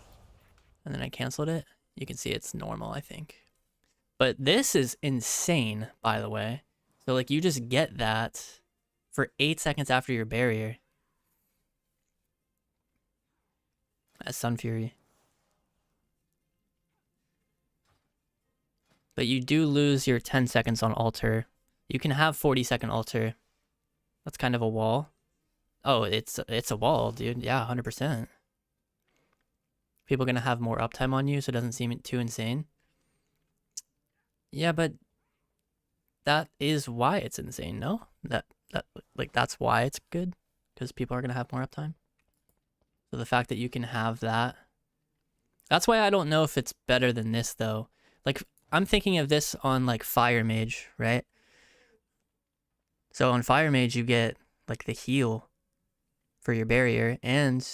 and then I canceled it, you can see it's normal, I think. But this is insane, by the way. So, like, you just get that for 8 seconds after your barrier. As Sun Fury. But you do lose your 10 seconds on alter. You can have 40-second alter. That's kind of a wall. Oh, it's a wall, dude. Yeah, 100%. People gonna have more uptime on you, so it doesn't seem too insane. Yeah, but that is why it's insane, no? That like that's why it's good, because people are gonna have more uptime. So the fact that you can have that, that's why I don't know if it's better than this though. Like I'm thinking of this on like Fire Mage, right? So on Fire Mage you get like the heal for your barrier, and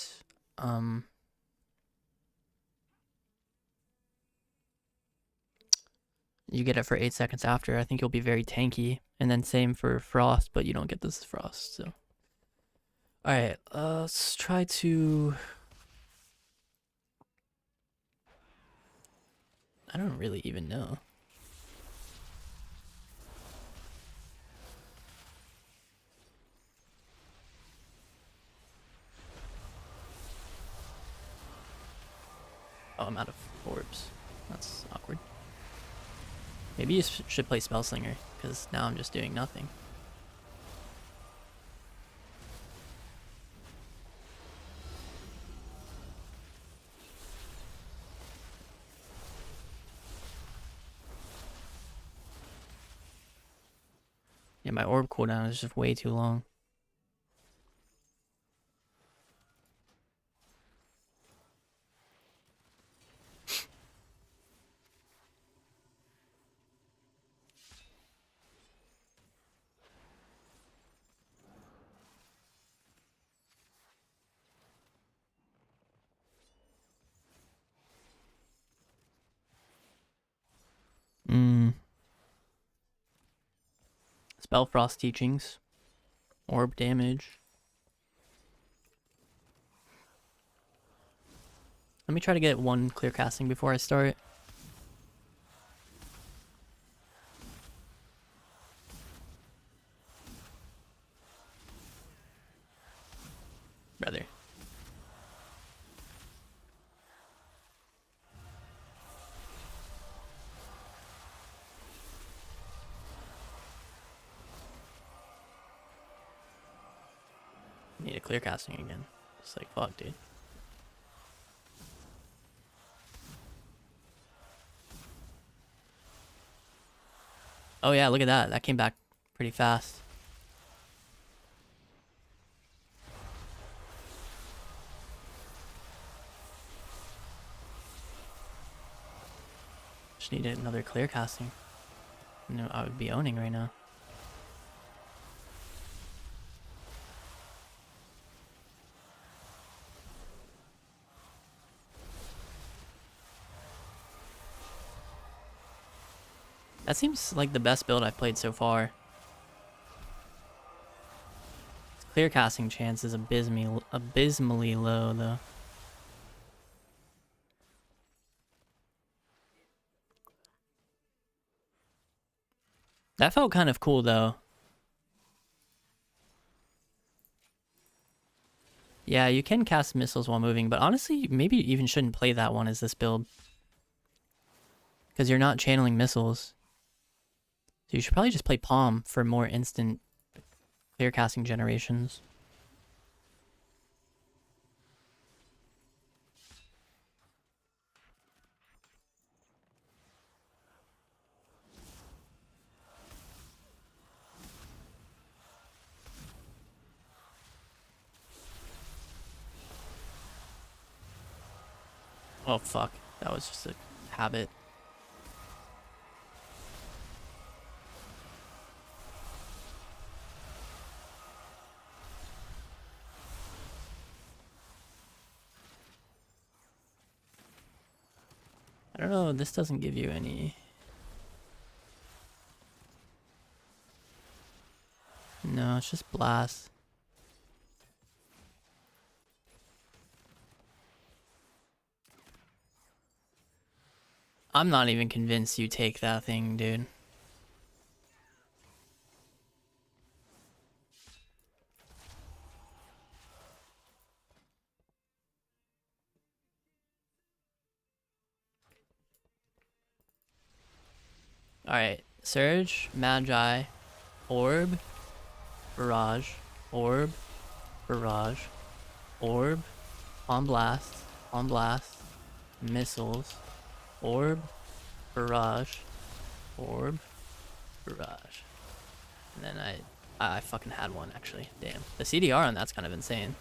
you get it for 8 seconds after. I think you'll be very tanky. And then same for Frost, but you don't get this Frost, so. Alright, let's try to... I don't really even know. Oh, I'm out of orbs. That's awkward. Maybe you should play Spellslinger, because now I'm just doing nothing. Yeah, my orb cooldown is just way too long. Spell Frost teachings. Orb damage. Let me try to get one clear casting before I start. Brother. Need a clear casting again. It's like, fuck, dude. Oh yeah, look at that. That came back pretty fast. Just needed another clear casting. No, I would be owning right now. That seems like the best build I've played so far. Clear casting chance is abysmally low, though. That felt kind of cool, though. Yeah, you can cast missiles while moving, but honestly, maybe you even shouldn't play that one as this build. Because you're not channeling missiles. So you should probably just play Palm for more instant clear casting generations. Oh fuck, that was just a habit. I don't know, this doesn't give you any... No, it's just blast. I'm not even convinced you take that thing, dude. Alright, Surge, Magi, Orb, Barrage. Orb, barrage, orb, on blast, missiles, orb, barrage, orb, barrage. And then I fucking had one actually. Damn. The CDR on that's kind of insane.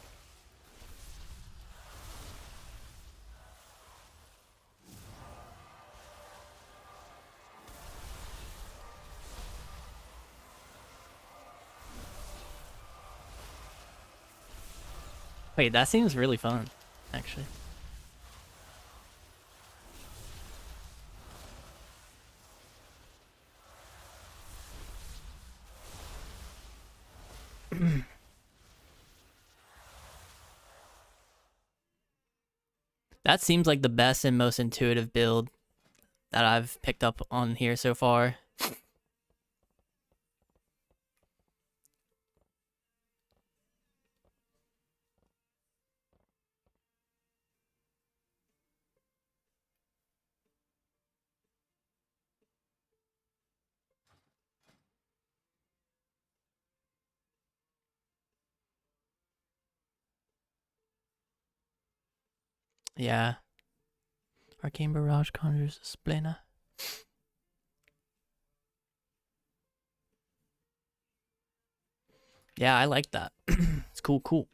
Wait, that seems really fun, actually. That seems like the best and most intuitive build that I've picked up on here so far. Yeah. Arcane Barrage conjures a Splena. Yeah, I like that. It's cool.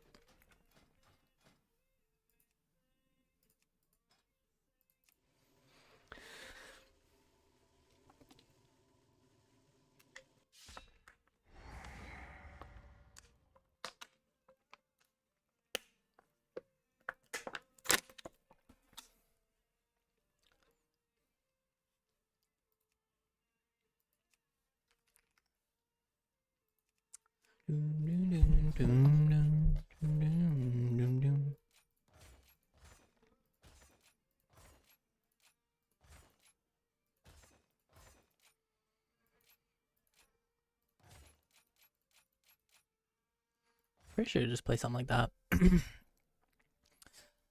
Pretty sure just play something like that. I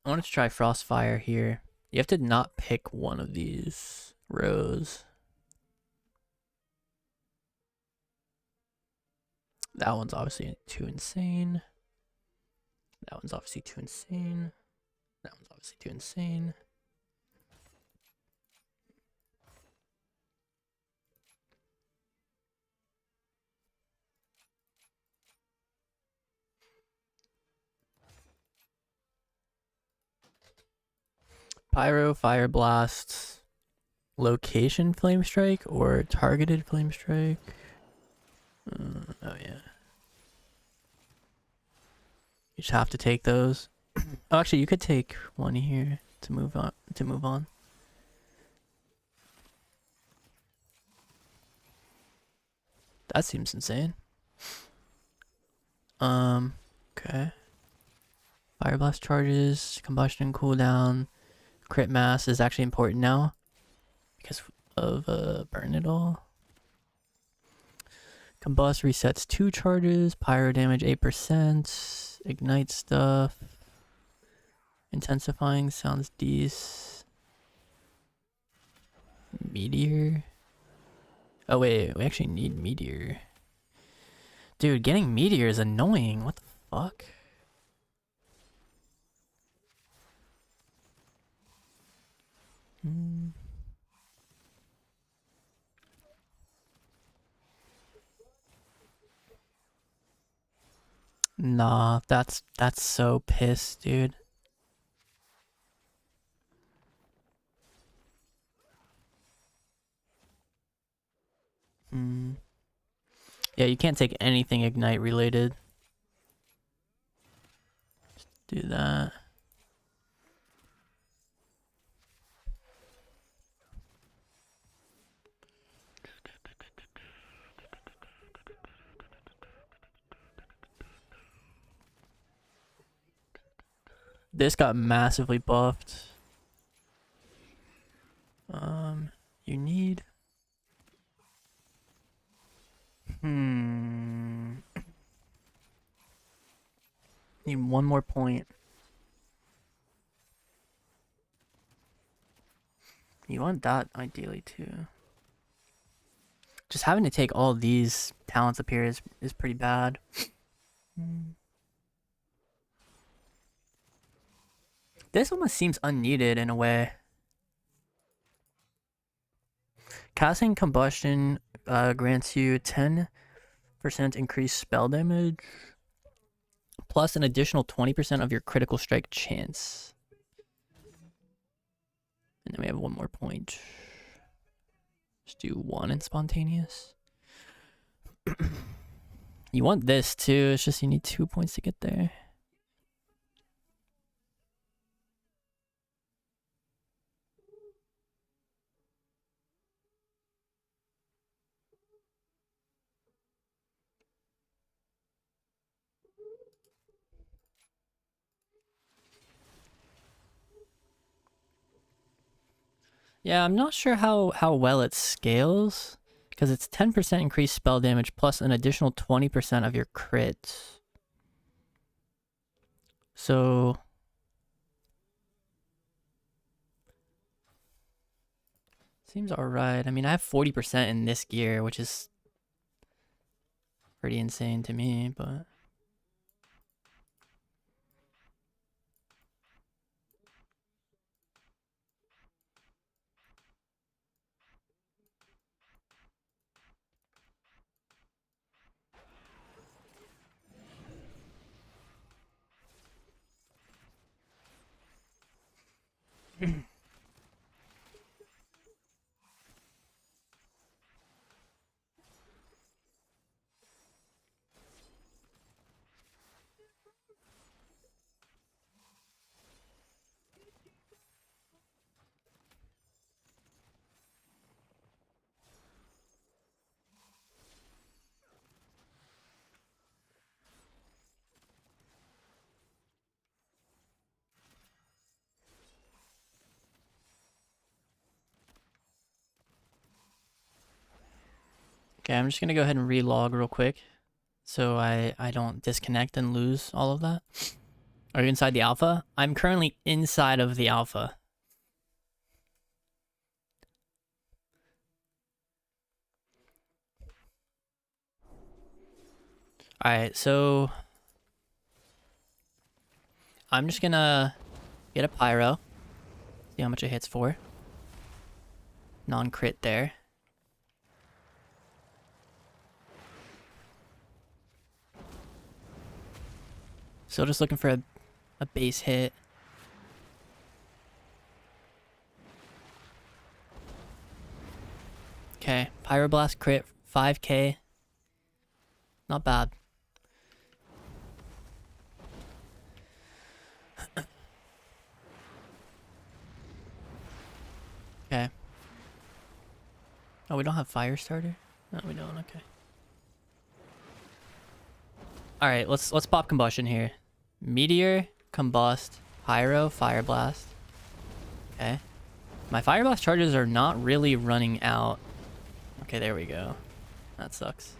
wanted to try Frostfire here. You have to not pick one of these rows. That one's obviously too insane. That one's obviously too insane. That one's obviously too insane. Pyro, Fire Blast, Location Flame Strike, or Targeted Flame Strike. Oh yeah. You just have to take those. Oh, actually, you could take one here to move on. That seems insane. Okay. Fire Blast charges, combustion cooldown, crit mass is actually important now because of burn it all. Combust resets 2 charges, pyro damage 8%, ignite stuff, intensifying sounds decent. Meteor. Oh wait, we actually need meteor. Dude, getting meteor is annoying. What the fuck? Nah, that's so pissed, dude. Yeah, you can't take anything ignite related. Just do that. This got massively buffed. You need... Need one more point. You want that ideally too. Just having to take all these talents up here is pretty bad. This almost seems unneeded in a way. Casting Combustion grants you 10% increased spell damage, plus an additional 20% of your critical strike chance. And then we have one more point. Just do one in Spontaneous. You want this too, it's just you need 2 points to get there. Yeah, I'm not sure how well it scales, because it's 10% increased spell damage plus an additional 20% of your crit. So seems alright. I mean, I have 40% in this gear, which is pretty insane to me, but okay, I'm just gonna go ahead and relog real quick so I don't disconnect and lose all of that. Are you inside the alpha? I'm currently inside of the alpha. Alright, so I'm just gonna get a pyro. See how much it hits for. Non-crit there. Still just looking for a base hit. Okay, Pyroblast crit, 5k. Not bad. Okay. Oh, we don't have fire starter? No, we don't. Okay. All right, let's pop combustion here. Meteor, combust, pyro, fire blast. Okay. My fire blast charges are not really running out. Okay, there we go. That sucks.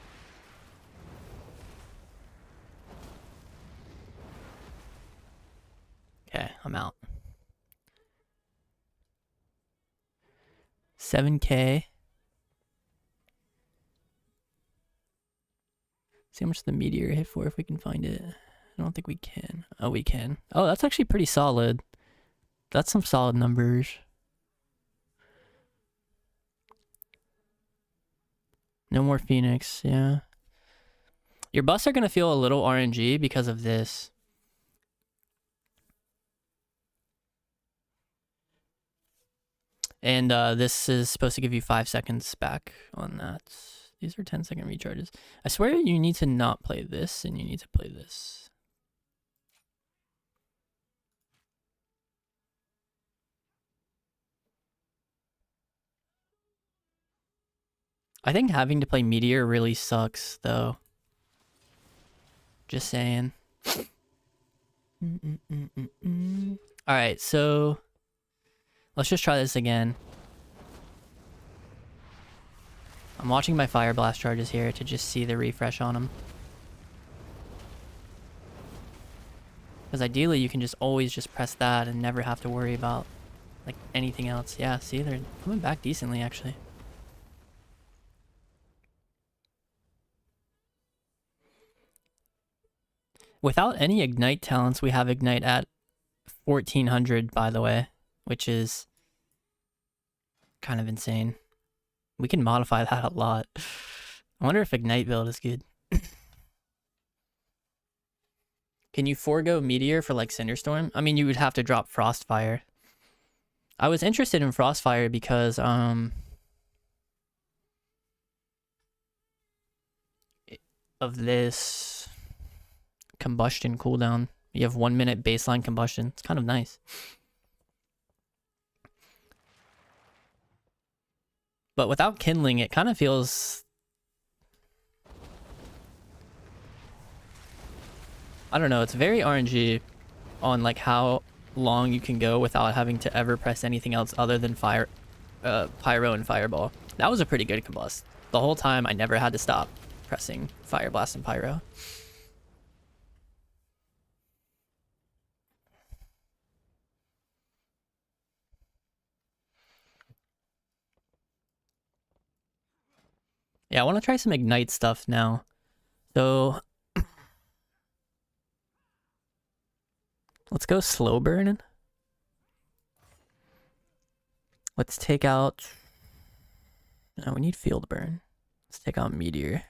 Okay, I'm out. 7k. See how much the meteor hit for if we can find it. I don't think we can. Oh, we can. Oh, that's actually pretty solid. That's some solid numbers. No more Phoenix, yeah. Your busts are going to feel a little RNG because of this. And this is supposed to give you 5 seconds back on that. These are 10-second recharges. I swear you need to not play this and you need to play this. I think having to play Meteor really sucks, though. Just saying. Alright, so let's just try this again. I'm watching my Fire Blast charges here to just see the refresh on them. Because ideally you can just always just press that and never have to worry about like anything else. Yeah, see, they're coming back decently actually. Without any Ignite talents, we have Ignite at 1400, by the way, which is kind of insane. We can modify that a lot. I wonder if Ignite build is good. Can you forego Meteor for like Cinderstorm? I mean, you would have to drop Frostfire. I was interested in Frostfire because of this combustion cooldown. You have 1 minute baseline combustion. It's kind of nice. But without kindling, it kind of feels... I don't know, it's very RNG on like how long you can go without having to ever press anything else other than Pyro and Fireball. That was a pretty good combust. The whole time I never had to stop pressing Fire Blast and Pyro. Yeah, I want to try some Ignite stuff now. So let's go slow burn. Let's take out... No, we need field burn. Let's take out Meteor.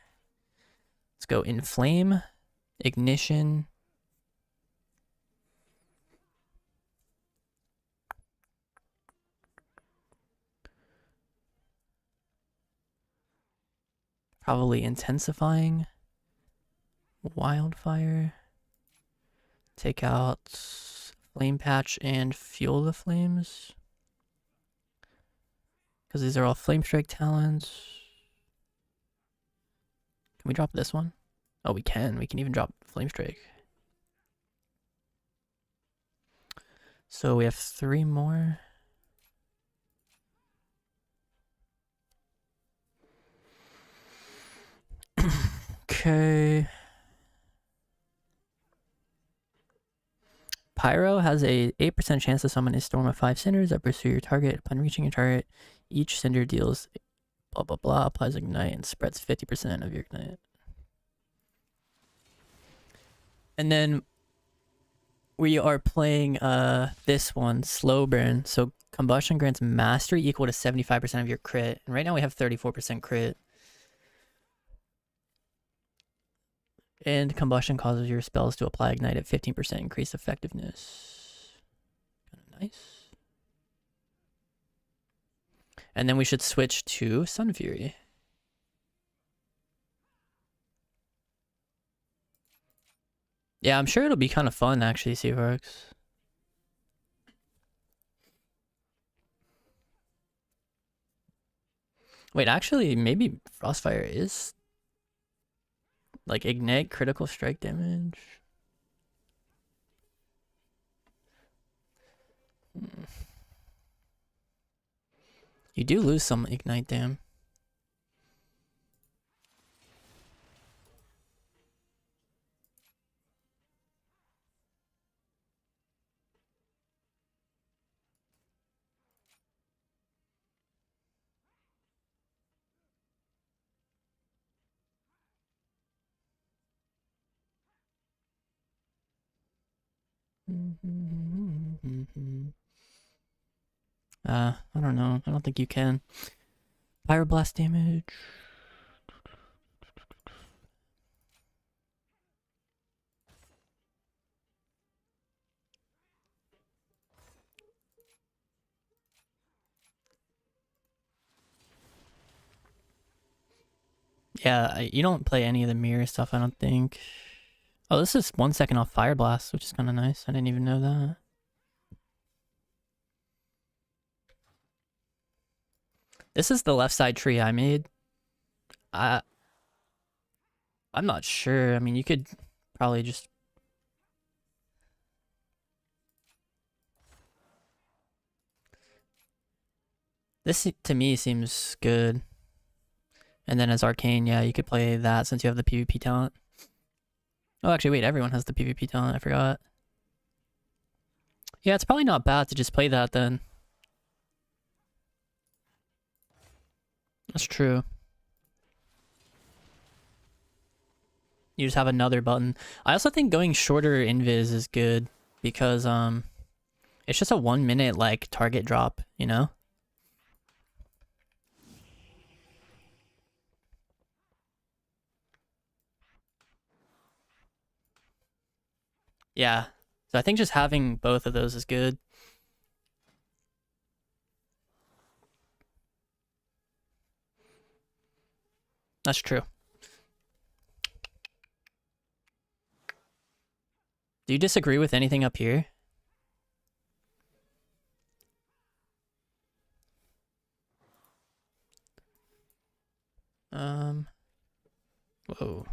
Let's go Inflame, Ignition. Probably Intensifying. Wildfire. Take out Flame Patch and Fuel the Flames. Because these are all Flame Strike talents. Can we drop this one? Oh, we can. We can even drop Flame Strike. So we have 3 more. Okay. Pyro has a 8% chance to summon a storm of 5 cinders that pursue your target. Upon reaching your target, each cinder deals blah blah blah, applies Ignite, and spreads 50% of your Ignite. And then we are playing this one, Slow Burn. So Combustion grants Mastery equal to 75% of your crit. And right now we have 34% crit. And Combustion causes your spells to apply Ignite at 15% increased effectiveness. Kind of nice. And then we should switch to Sun Fury. Yeah, I'm sure it'll be kind of fun, actually, Seavarks. Wait, actually, maybe Frostfire is... like, Ignite critical strike damage. You do lose some Ignite, damn. I don't know. I don't think you can. Pyroblast damage. Yeah, you don't play any of the mirror stuff, I don't think. Oh, this is 1 second off Fire Blast, which is kind of nice. I didn't even know that. This is the left side tree I made. I'm not sure. I mean, you could probably just... This, to me, seems good. And then as Arcane, yeah, you could play that since you have the PvP talent. Oh, actually, wait, everyone has the PvP talent. I forgot. Yeah, it's probably not bad to just play that then. That's true. You just have another button. I also think going shorter invis is good because it's just a 1 minute like target drop, you know? Yeah. So I think just having both of those is good. That's true. Do you disagree with anything up here? Whoa.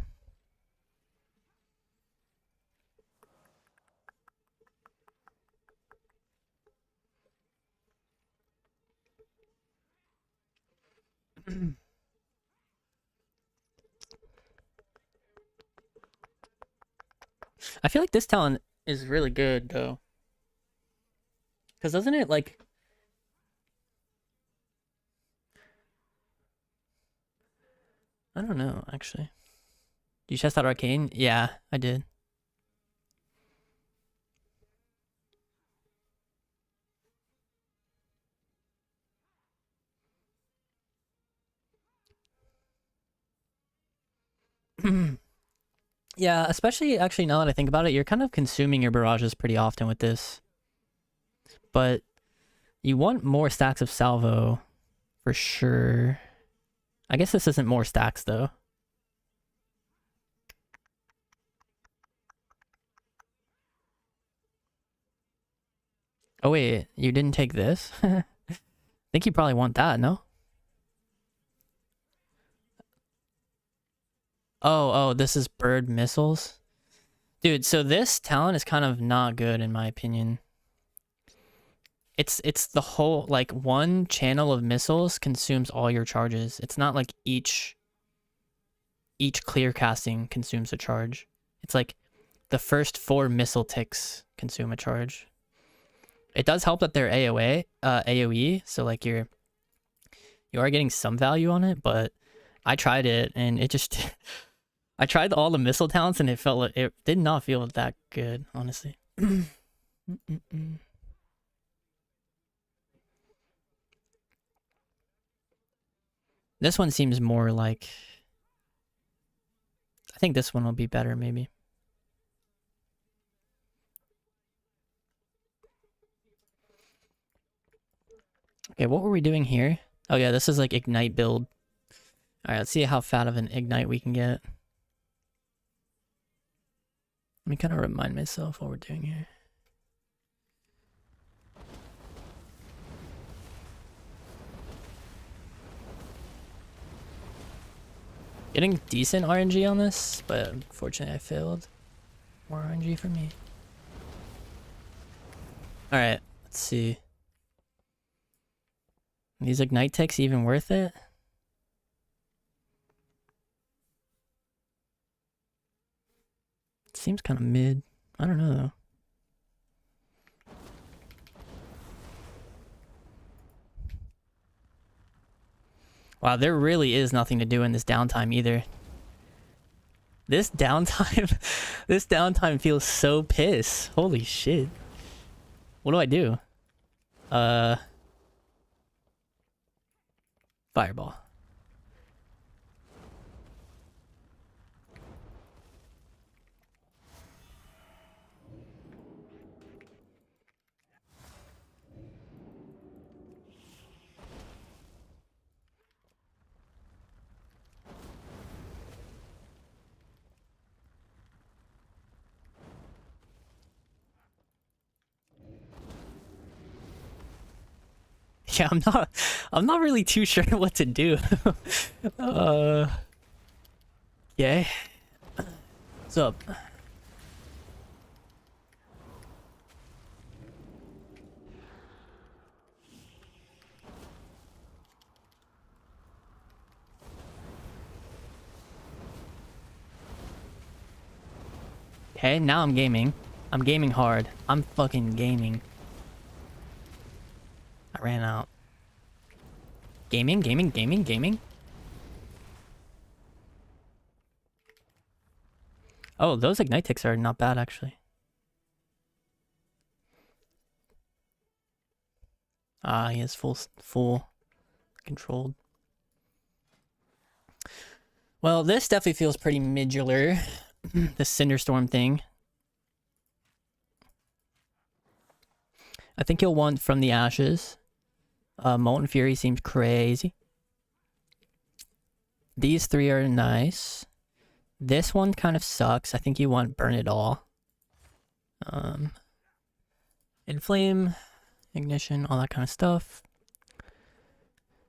I feel like this talent is really good though. Because doesn't it like... I don't know, actually. You test out Arcane? Yeah, I did. Yeah, especially actually now that I think about it, you're kind of consuming your barrages pretty often with this. But you want more stacks of salvo for sure. I guess this isn't more stacks though. Oh wait, you didn't take this? I think you probably want that, no? Oh, this is bird missiles? Dude, so this talent is kind of not good in my opinion. It's the whole, like, one channel of missiles consumes all your charges. It's not like each clear casting consumes a charge. It's like the first 4 missile ticks consume a charge. It does help that they're AoE, so like you are getting some value on it, but I tried it and it just I tried all the missile talents and it did not feel that good, honestly. This one seems more like... I think this one will be better, maybe. Okay, what were we doing here? Oh yeah, this is like Ignite build. Alright, let's see how fat of an Ignite we can get. Let me kind of remind myself what we're doing here. Getting decent RNG on this, but unfortunately I failed. More RNG for me. Alright, let's see. These Ignite ticks even worth it? It seems kind of mid. I don't know though. Wow, there really is nothing to do in this downtime either. This downtime, this downtime feels so piss. Holy shit. What do I do? Fireball. Yeah, I'm not really too sure what to do. Yeah. What's up? Okay, now I'm gaming. I'm gaming hard. I'm fucking gaming. I ran out. Gaming. Oh, those ignite ticks are not bad actually. Ah, he is full controlled. Well, this definitely feels pretty midgular. The Cinderstorm thing. I think he'll want from the ashes. Molten Fury seems crazy. These three are nice. This one kind of sucks. I think you want Burn It All. Inflame, Ignition, all that kind of stuff.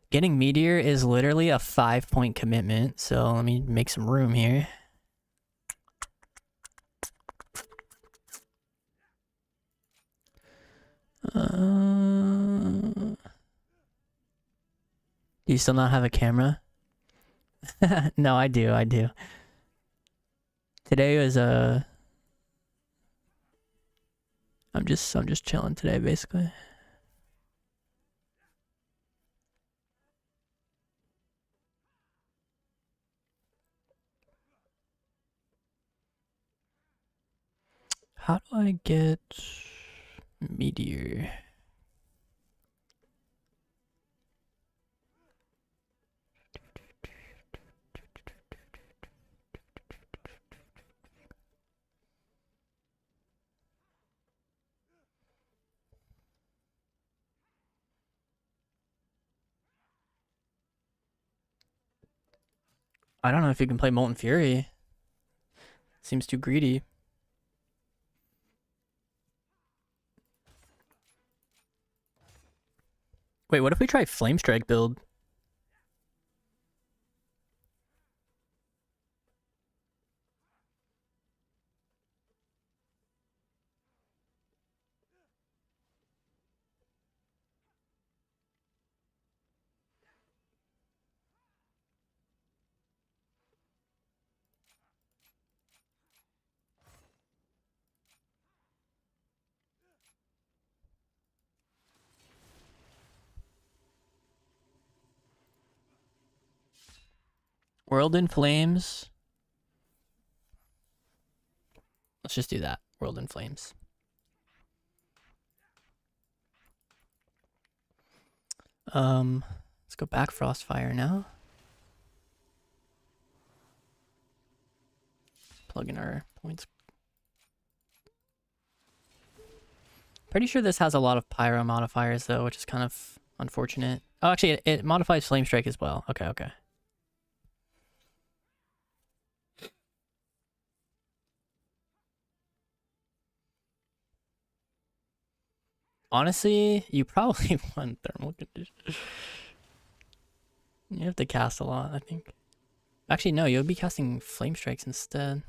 Getting Meteor is literally a 5-point commitment, so let me make some room here. Do you still not have a camera? No, I do. Today was I'm just chilling today, basically. How do I get Meteor? I don't know if you can play Molten Fury. Seems too greedy. Wait, what if we try Flame Strike build? World in Flames. Let's just do that. World in Flames. Let's go back Frostfire now. Plug in our points. Pretty sure this has a lot of pyro modifiers though, which is kind of unfortunate. Oh, actually, it modifies Flame Strike as well. Okay. Honestly, you probably want Thermal Condition. You have to cast a lot, I think. Actually, no, you'll be casting Flame Strikes instead.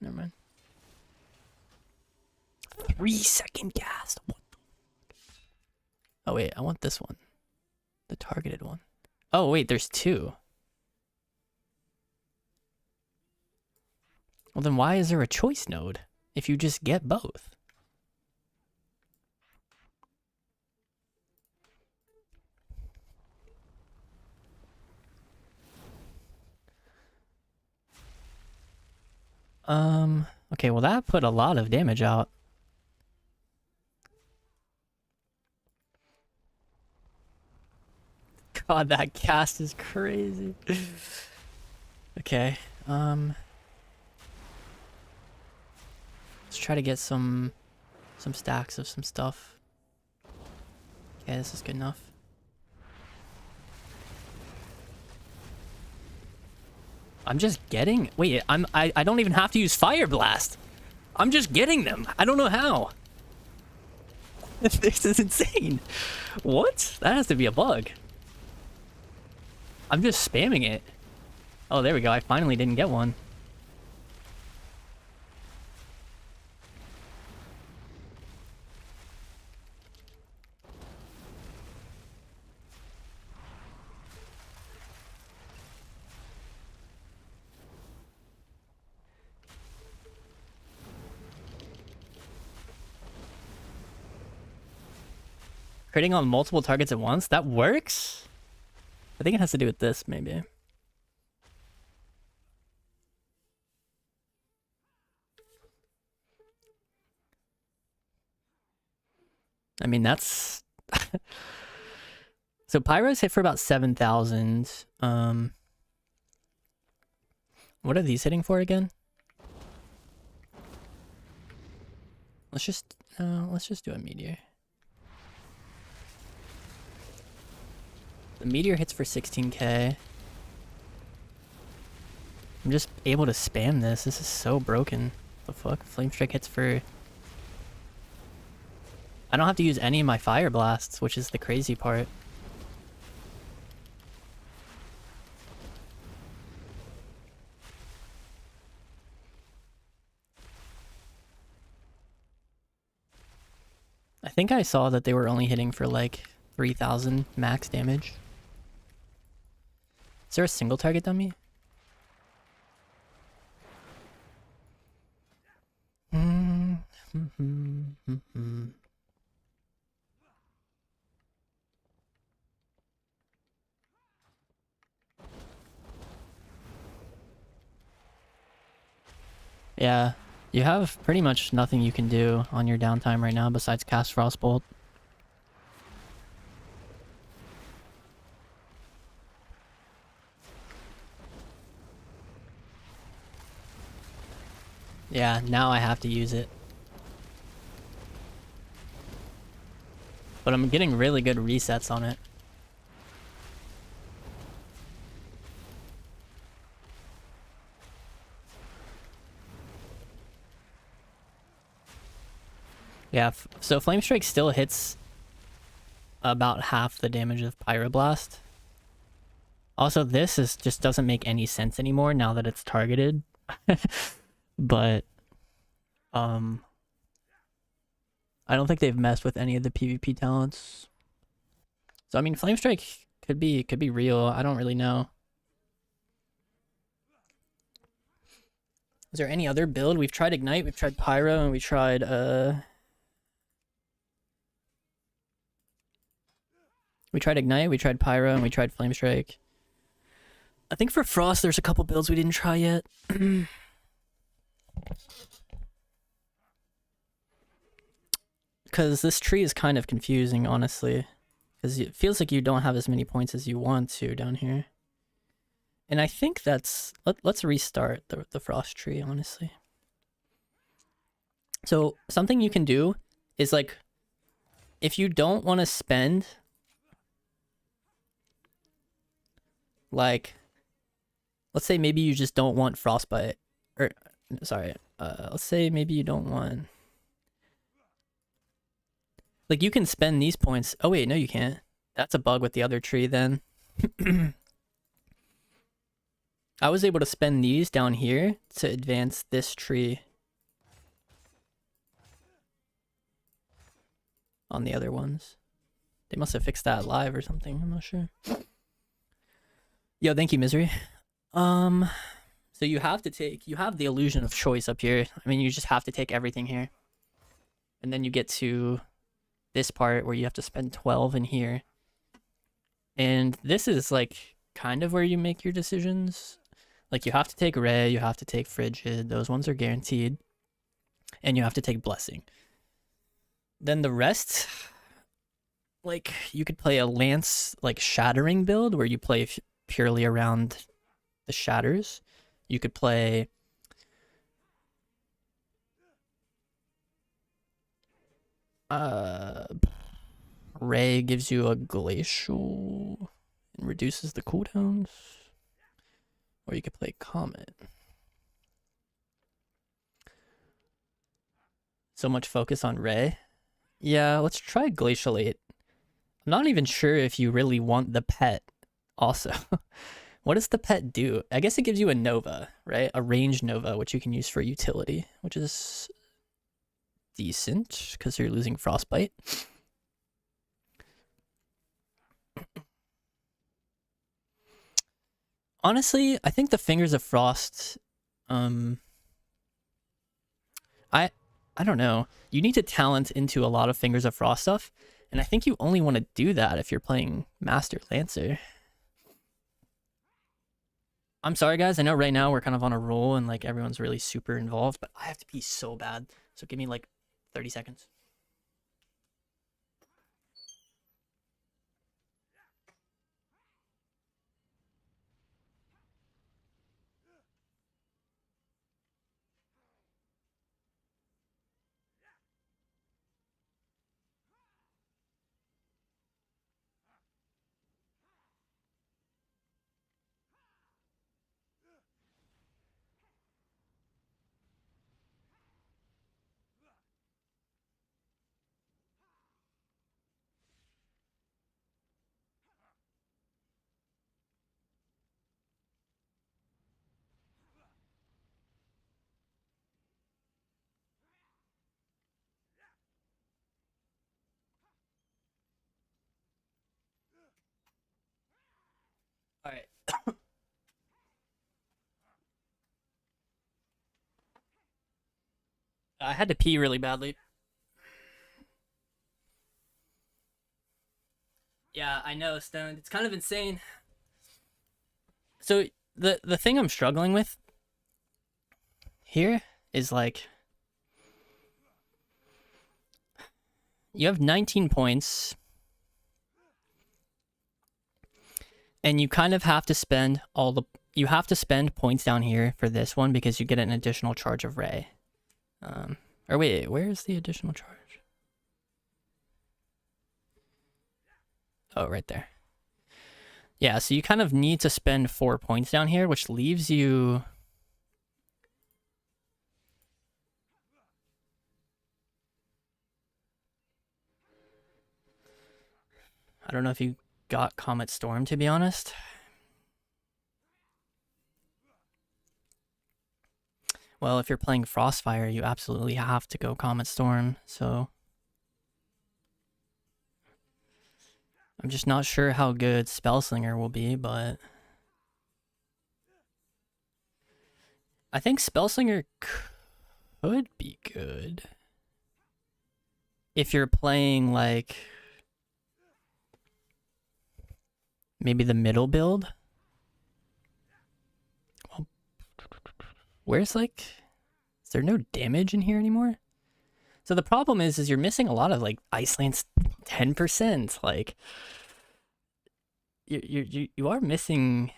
Never mind. 3-second cast. What the fuck? Oh wait, I want this one. The targeted one. Oh wait, there's two. Well then why is there a choice node if you just get both? Okay, well that put a lot of damage out. God, that cast is crazy. Okay, let's try to get some stacks of some stuff. Okay, this is good enough. I'm just getting... Wait, I don't even have to use Fire Blast. I'm just getting them. I don't know how. This is insane. What? That has to be a bug. I'm just spamming it. Oh, there we go. I finally didn't get one. Critting on multiple targets at once? That works? I think it has to do with this, maybe. I mean, that's... So Pyro's hit for about 7,000. What are these hitting for again? Let's just do a meteor. The meteor hits for 16k. I'm just able to spam this. This is so broken. What the fuck? Flame Strike hits for... I don't have to use any of my fire blasts, which is the crazy part. I think I saw that they were only hitting for like 3,000 max damage. Is there a single target dummy? Yeah, you have pretty much nothing you can do on your downtime right now besides cast Frostbolt. Yeah, now I have to use it. But I'm getting really good resets on it. Yeah, so Flame Strike still hits about half the damage of Pyroblast. Also, this just doesn't make any sense anymore now that it's targeted. But I don't think they've messed with any of the PvP talents. So I mean, Flame Strike could be real. I don't really know. Is there any other build? We've tried Ignite, we've tried Pyro, and we tried Ignite, we tried Pyro, and we tried Flame Strike. I think for Frost, there's a couple builds we didn't try yet. Because this tree is kind of confusing, honestly. Because it feels like you don't have as many points as you want to down here. And I think that's... Let's restart the Frost tree, honestly. So, something you can do is, like... If you don't want to spend... Like... Let's say maybe you just don't want Frostbite. Or, sorry. Let's say maybe you don't want... Like, you can spend these points... Oh, wait, no, you can't. That's a bug with the other tree, then. I was able to spend these down here to advance this tree on the other ones. They must have fixed that live or something. I'm not sure. Yo, thank you, Misery. So you have to take... You have the illusion of choice up here. I mean, you just have to take everything here. And then you get to... this part where you have to spend 12 in here. And this is like kind of where you make your decisions. Like you have to take Ray, you have to take Frigid, those ones are guaranteed. And you have to take Blessing. Then the rest, like you could play a Lance like Shattering build where you play purely around the shatters. You could play Ray gives you a glacial and reduces the cooldowns. Or you could play Comet. So much focus on Ray. Yeah, let's try Glacialate. I'm not even sure if you really want the pet also. What does the pet do? I guess it gives you a Nova, right? A range Nova, which you can use for utility, which is decent because you're losing Frostbite. Honestly, I think the Fingers of Frost, I don't know. You need to talent into a lot of Fingers of Frost stuff, and I think you only want to do that if you're playing Master Lancer. I'm sorry, guys. I know right now we're kind of on a roll and like everyone's really super involved, but I have to pee so bad. So give me like 30 seconds. All right. I had to pee really badly. Yeah, I know, Stone. It's kind of insane. So the thing I'm struggling with here is like you have 19 points and you kind of have to spend you have to spend points down here for this one because you get an additional charge of Ray. Or wait, where's the additional charge? Oh, right there. Yeah, so you kind of need to spend 4 points down here, which leaves you... I don't know if you got Comet Storm, to be honest. Well, if you're playing Frostfire, you absolutely have to go Comet Storm, so... I'm just not sure how good Spellslinger will be, but... I think Spellslinger could be good. If you're playing, like... maybe the middle build? Well, where's, like... is there no damage in here anymore? So the problem is you're missing a lot of, like, Iceland's 10%. Like... You are missing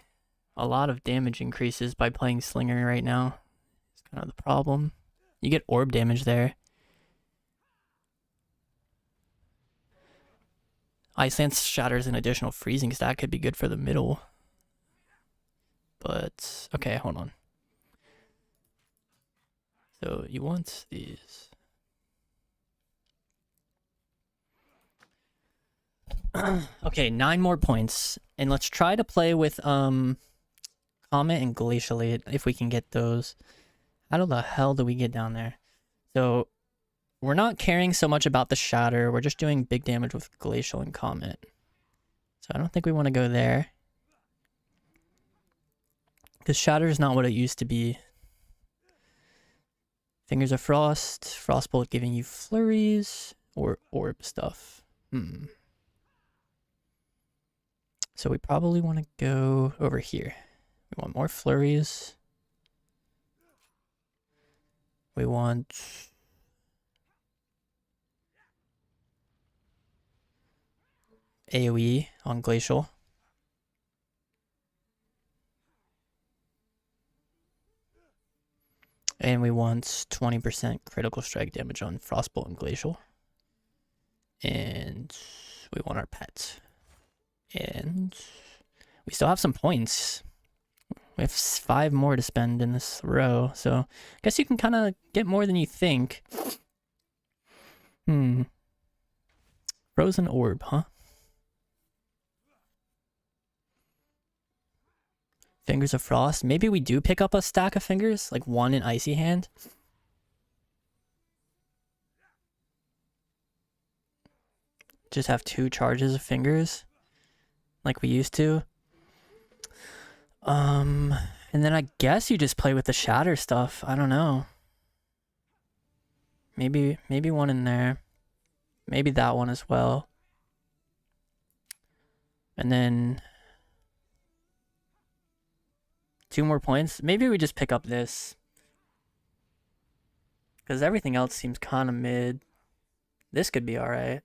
a lot of damage increases by playing Slinger right now. It's kind of the problem. You get orb damage there. Ice Lance shatters an additional freezing stack could be good for the middle. But, okay, hold on. So you want these. Okay, 9 more points. And let's try to play with Comet and Glacialate if we can get those. How the hell do we get down there? So we're not caring so much about the Shatter. We're just doing big damage with Glacial and Comet. So I don't think we want to go there. Because Shatter is not what it used to be. Fingers of Frost. Frostbolt giving you flurries. Or orb stuff. So we probably want to go over here. We want more flurries. We want... AoE on Glacial. And we want 20% critical strike damage on Frostbolt and Glacial. And we want our pet. And we still have some points. We have 5 more to spend in this row, so I guess you can kind of get more than you think. Frozen Orb, huh? Fingers of Frost. Maybe we do pick up a stack of fingers, like 1 in Icy Hand. Just have 2 charges of fingers, like we used to. And then I guess you just play with the Shatter stuff. I don't know. Maybe 1 in there. Maybe that one as well. And then 2 more points. Maybe we just pick up this. Because everything else seems kind of mid. This could be alright.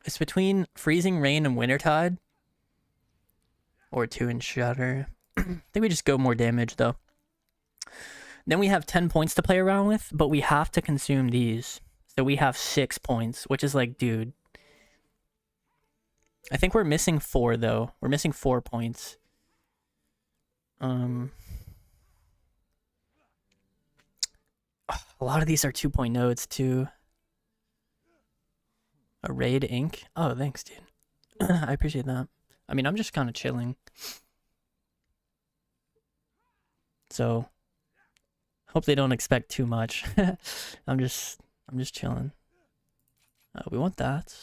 It's between Freezing Rain and Wintertide. Or 2 in Shatter. I think we just go more damage, though. Then we have 10 points to play around with, but we have to consume these. So we have 6 points, which is like, dude. I think we're missing 4, though. We're missing 4 points. A lot of these are 2-point nodes, too. A Raid Ink. Oh, thanks, dude. I appreciate that. I mean, I'm just kind of chilling. So, Hope they don't expect too much. I'm just chilling. We want that.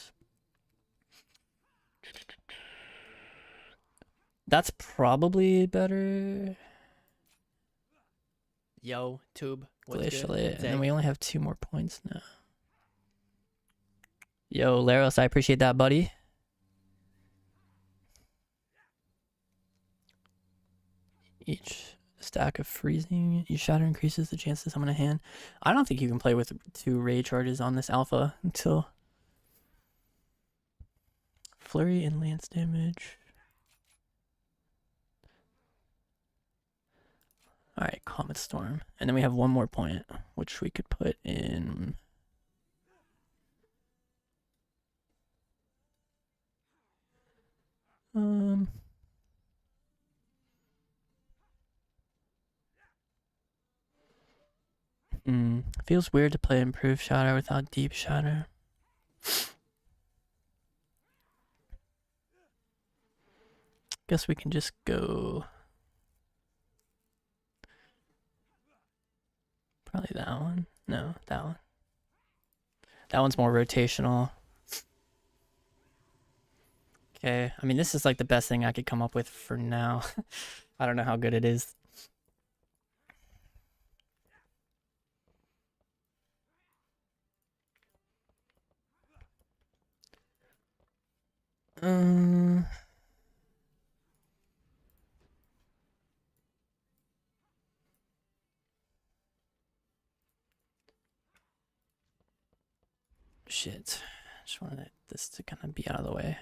That's probably better. Yo, Tube. Glacially, and then we only have 2 more points now. Yo, Laros, I appreciate that, buddy. Each stack of freezing, each shatter increases the chance to summon a hand. I don't think you can play with 2 ray charges on this alpha until flurry and lance damage. Alright, Comet Storm. And then we have 1 more point, which we could put in... Feels weird to play Improved Shatter without Deep Shatter. Guess we can just go... Probably that one. No, that one. That one's more rotational. Okay, I mean, this is like the best thing I could come up with for now. I don't know how good it is. Shit. Just wanted this to kind of be out of the way.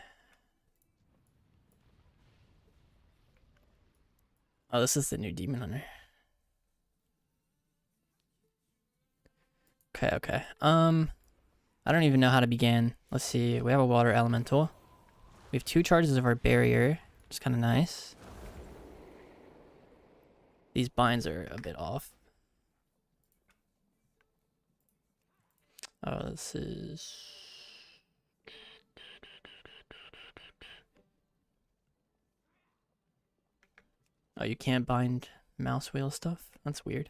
Oh, this is the new Demon Hunter. Okay. I don't even know how to begin. Let's see. We have a water elemental. We have 2 charges of our barrier, which is kind of nice. These binds are a bit off. Oh, this is... Oh, you can't bind mouse wheel stuff? That's weird.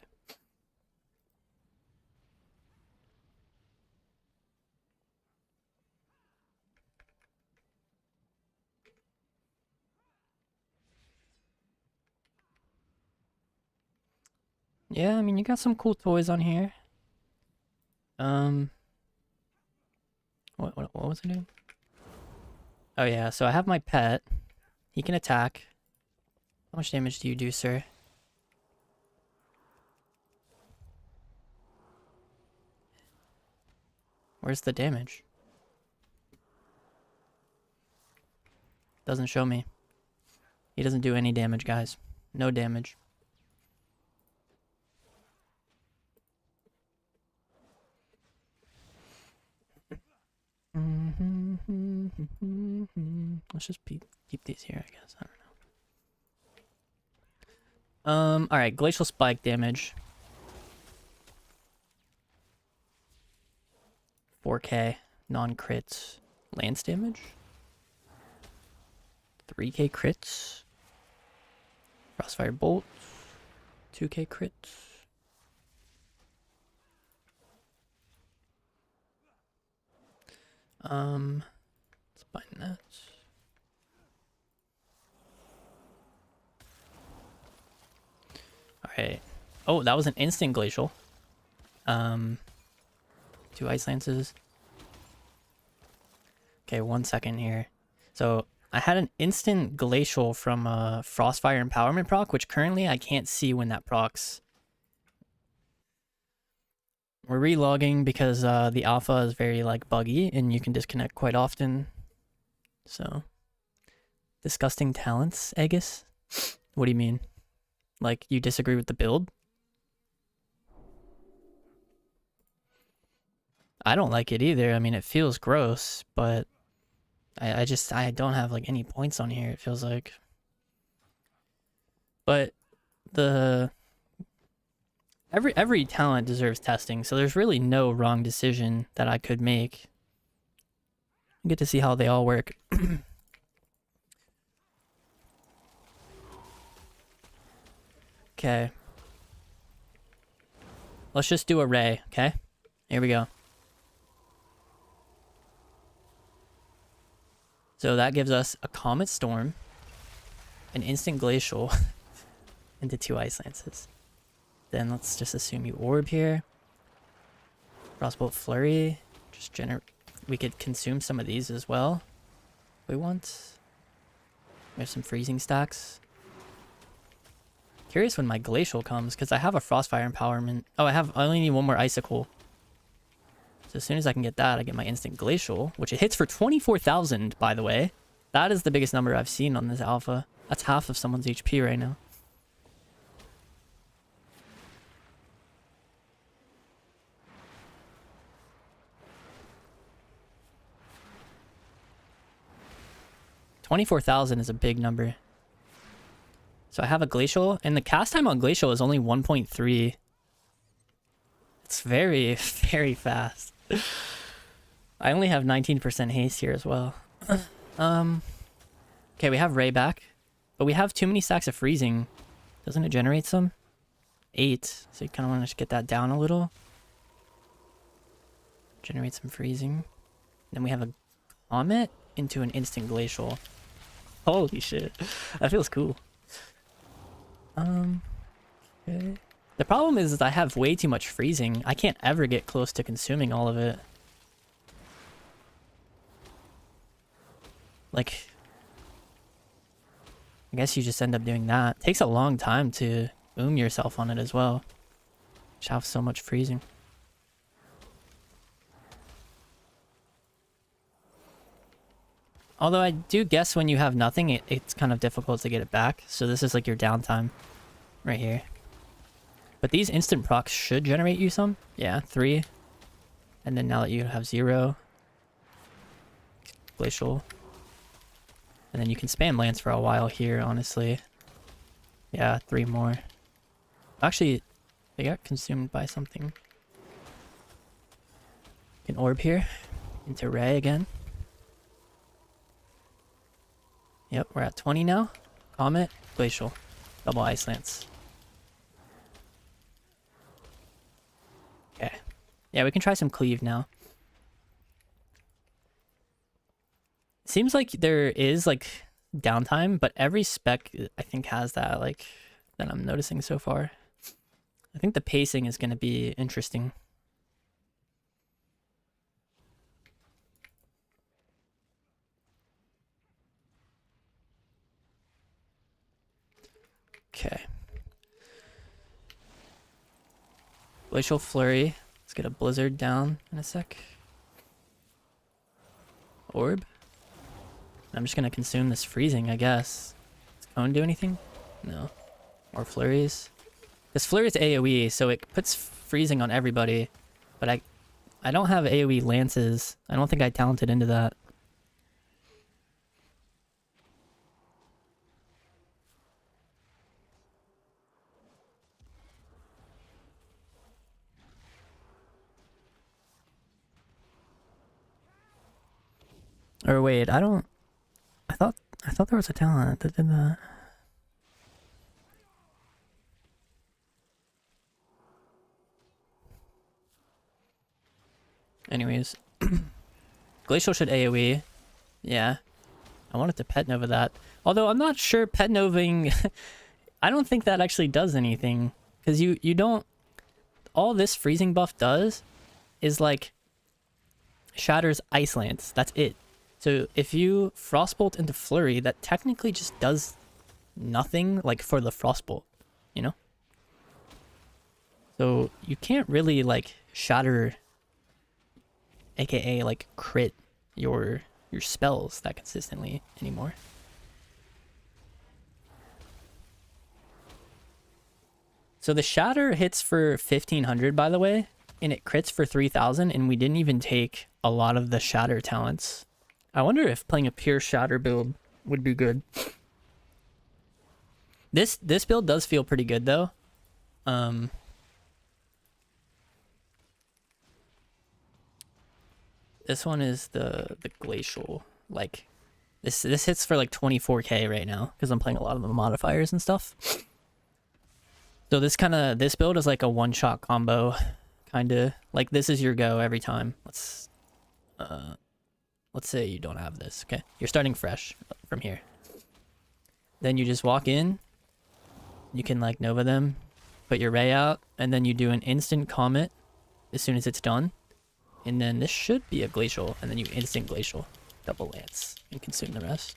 Yeah, I mean, you got some cool toys on here. What was I doing? Oh yeah, so I have my pet. He can attack. How much damage do you do, sir? Where's the damage? Doesn't show me. He doesn't do any damage, guys. No damage. Let's just keep these here, I guess. I don't know. Alright, Glacial Spike damage. 4k, non-crits. Lance damage. 3k crits. Crossfire Bolt. 2k crits. Let's bind that. Alright. Oh, that was an instant glacial. 2 ice lances. Okay, 1 second here. So I had an instant glacial from Frostfire Empowerment proc, which currently I can't see when that procs. We're relogging because the alpha is very like buggy and you can disconnect quite often. So, disgusting talents, Aeghis? What do you mean? Like you disagree with the build? I don't like it either. I mean, it feels gross, but I don't have like any points on here. It feels like, but every talent deserves testing, so there's really no wrong decision that I could make. You get to see how they all work. Okay. Let's just do a ray, okay? Here we go. So that gives us a Comet Storm, an Instant Glacial, into 2 Ice Lances. Then let's just assume you Orb here. Frostbolt Flurry. Just generate. We could consume some of these as well. If we want. We have some freezing stacks. Curious when my Glacial comes, because I have a Frostfire empowerment. Oh, I only need 1 more Icicle. So as soon as I can get that, I get my Instant Glacial, which it hits for 24,000, by the way. That is the biggest number I've seen on this alpha. That's half of someone's HP right now. $24,000 is a big number. So I have a Glacial, and the cast time on Glacial is only 1.3. It's very, very fast. I only have 19% haste here as well. Okay, we have Ray back, but we have too many stacks of freezing. Doesn't it generate some? 8, so you kind of want to just get that down a little. Generate some freezing. Then we have a Comet into an Instant Glacial. Holy shit, that feels cool. Okay. The problem is I have way too much freezing. I can't ever get close to consuming all of it. Like, I guess you just end up doing that. It takes a long time to boom yourself on it as well. Just have so much freezing. Although I do guess when you have nothing, it's kind of difficult to get it back. So this is like your downtime right here. But these instant procs should generate you some. Yeah, 3. And then now that you have 0, Glacial. And then you can spam Lance for a while here, honestly. Yeah, 3 more. Actually, they got consumed by something. An Orb here. Into Ray again. Yep, we're at 20 now. Comet, Glacial. Double Ice Lance. Okay. Yeah, we can try some Cleave now. Seems like there is, like, downtime, but every spec, I think, has that, like, that I'm noticing so far. I think the pacing is going to be interesting. Okay. Glacial Flurry. Let's get a Blizzard down in a sec. Orb. I'm just gonna consume this freezing, I guess. Does Cone do anything? No. More flurries. This flurry is AoE, so it puts freezing on everybody. But I don't have AoE lances. I don't think I talented into that. Or wait, I thought there was a talent that did that. Anyways. Glacial should AoE. Yeah. I wanted to Pet Nova that. Although I'm not sure Pet Noving... I don't think that actually does anything. Because you don't... All this freezing buff does is like... Shatters Ice Lance. That's it. So if you Frostbolt into Flurry, that technically just does nothing, like, for the Frostbolt, you know? So you can't really, like, shatter, aka, like, crit your spells that consistently anymore. So the Shatter hits for 1500, by the way, and it crits for 3000, and we didn't even take a lot of the Shatter talents. I wonder if playing a pure Shatter build would be good. This build does feel pretty good though. This one is the Glacial. Like this hits for like 24k right now because I'm playing a lot of the modifiers and stuff. So this build is like a one-shot combo, kind of. Like this is your go every time. Let's say you don't have this. Okay, you're starting fresh from here. Then you just walk in. You can like Nova them, put your Ray out, and then you do an instant Comet as soon as it's done. And then this should be a Glacial, and then you instant Glacial, double Lance, and consume the rest.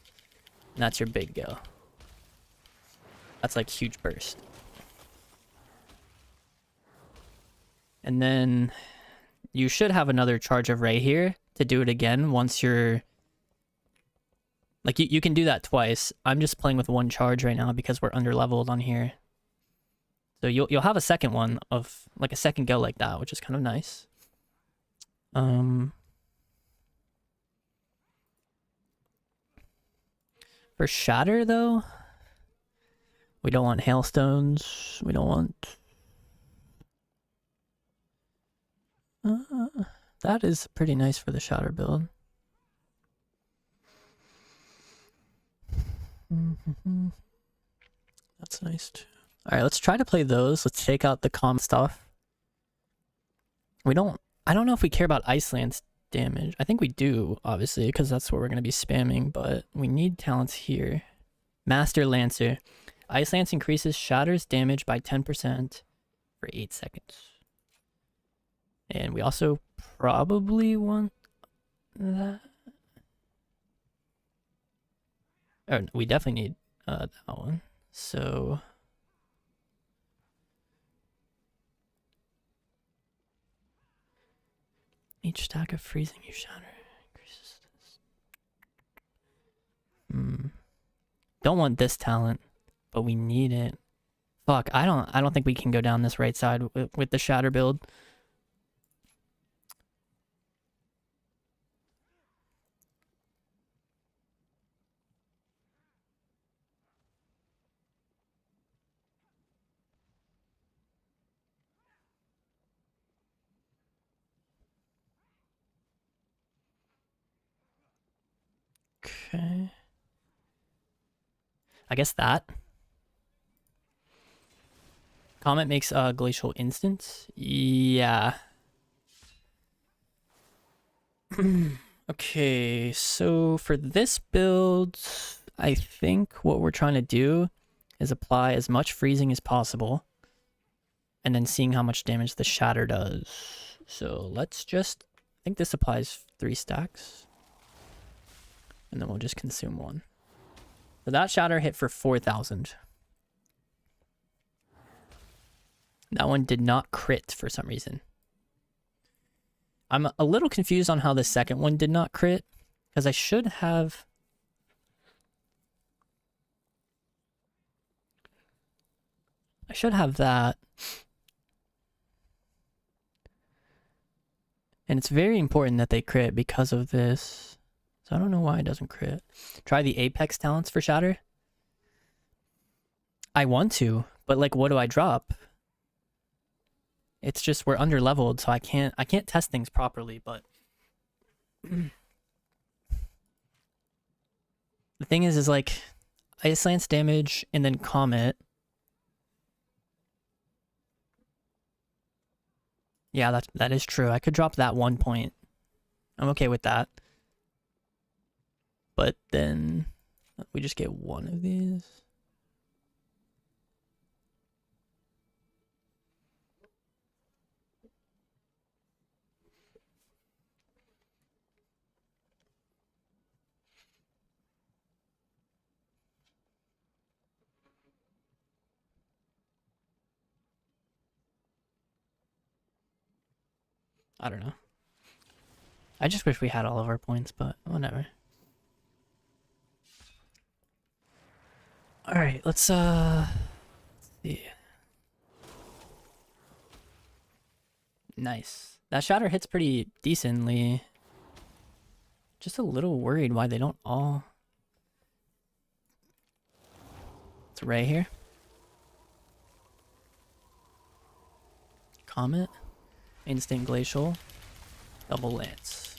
And that's your big go. That's like huge burst. And then you should have another charge of Ray here to do it again once you're... Like, you can do that twice. I'm just playing with one charge right now because we're under-leveled on here. So you'll have a second one of... Like, a second go like that, which is kind of nice. For Shatter, though... We don't want Hailstones. We don't want... that is pretty nice for the Shatter build. That's nice too. Alright, let's try to play those. Let's take out the common stuff. I don't know if we care about Ice Lance damage. I think we do, obviously, because that's what we're going to be spamming, but we need talents here. Master Lancer. Ice Lance increases Shatter's damage by 10% for 8 seconds. And we also probably want that. Oh, we definitely need that one. So each stack of freezing you shatter increases this. Don't want this talent, but we need it. Fuck, I don't think we can go down this right side with the shatter build. Okay. I guess that. Comet makes glacial instants. Yeah. Okay, so for this build, I think what we're trying to do is apply as much freezing as possible and then seeing how much damage the shatter does. So let's just, I think this applies 3 stacks. And then we'll just consume 1. So that shatter hit for 4,000. That one did not crit for some reason. I'm a little confused on how the second one did not crit, because I should have... that. And it's very important that they crit because of this. So I don't know why it doesn't crit. Try the Apex talents for Shatter. I want to, but like, what do I drop? It's just we're under leveled, so I can't test things properly. But the thing is like Ice Lance damage and then Comet. Yeah, that is true. I could drop that 1 point. I'm okay with that. But then we just get 1 of these. I don't know. I just wish we had all of our points, but whatever. Alright, let's see. Nice. That shatter hits pretty decently. Just a little worried why they don't all... It's Ray here. Comet. Instant Glacial. Double Lance.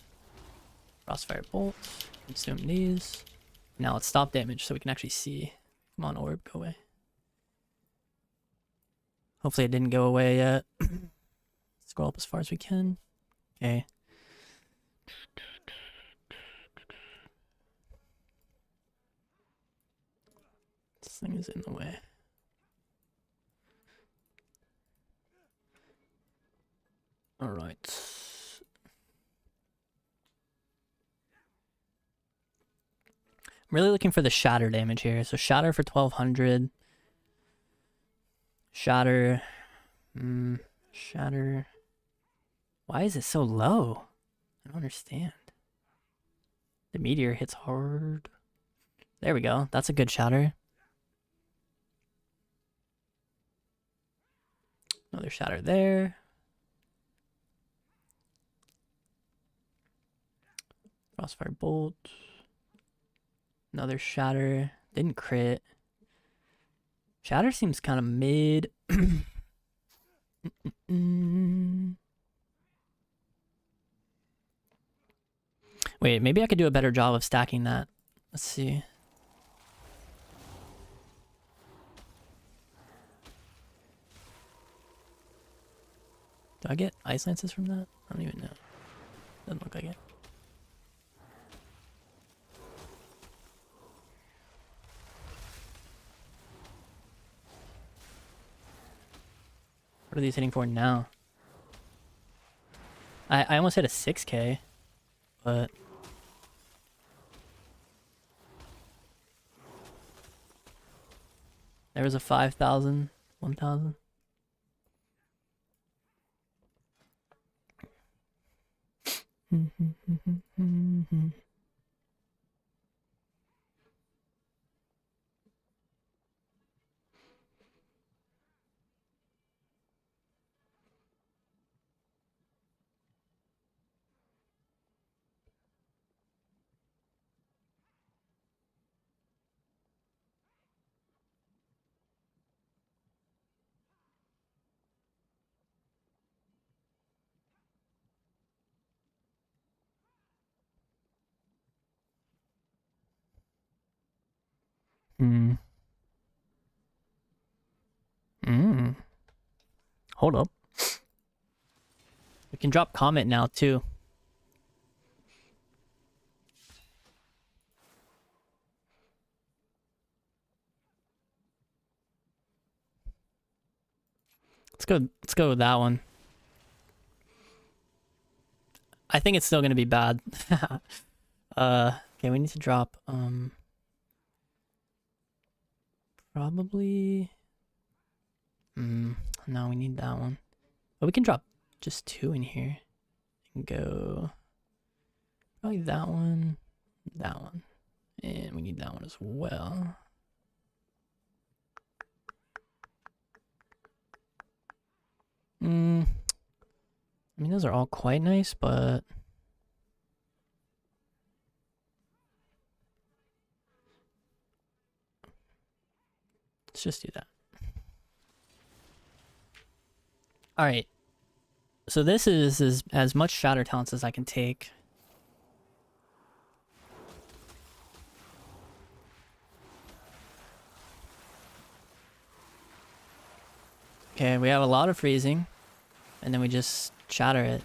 Crossfire Bolt. Consume these. Now let's stop damage so we can actually see. Come on, Orb, go away. Hopefully it didn't go away yet. Scroll up as far as we can. Okay. This thing is in the way. All right. I'm really looking for the shatter damage here. So shatter for 1200. Shatter. Shatter. Why is it so low? I don't understand. The meteor hits hard. There we go. That's a good shatter. Another shatter there. Crossfire bolt. Another shatter. Didn't crit. Shatter seems kind of mid. Wait, maybe I could do a better job of stacking that. Let's see. Do I get ice lances from that? I don't even know. Doesn't look like it. What are these hitting for now? I almost hit a 6k, but there was a 5,000, 1,000. Hold up. We can drop comment now too. Let's go with that one. I think it's still gonna be bad. Okay, we need to drop probably no, we need that one. But we can drop just 2 in here and go probably that one, and we need that one as well. I mean, those are all quite nice, but let's just do that. All right. So this is as much shatter talents as I can take. Okay, we have a lot of freezing, and then we just shatter it.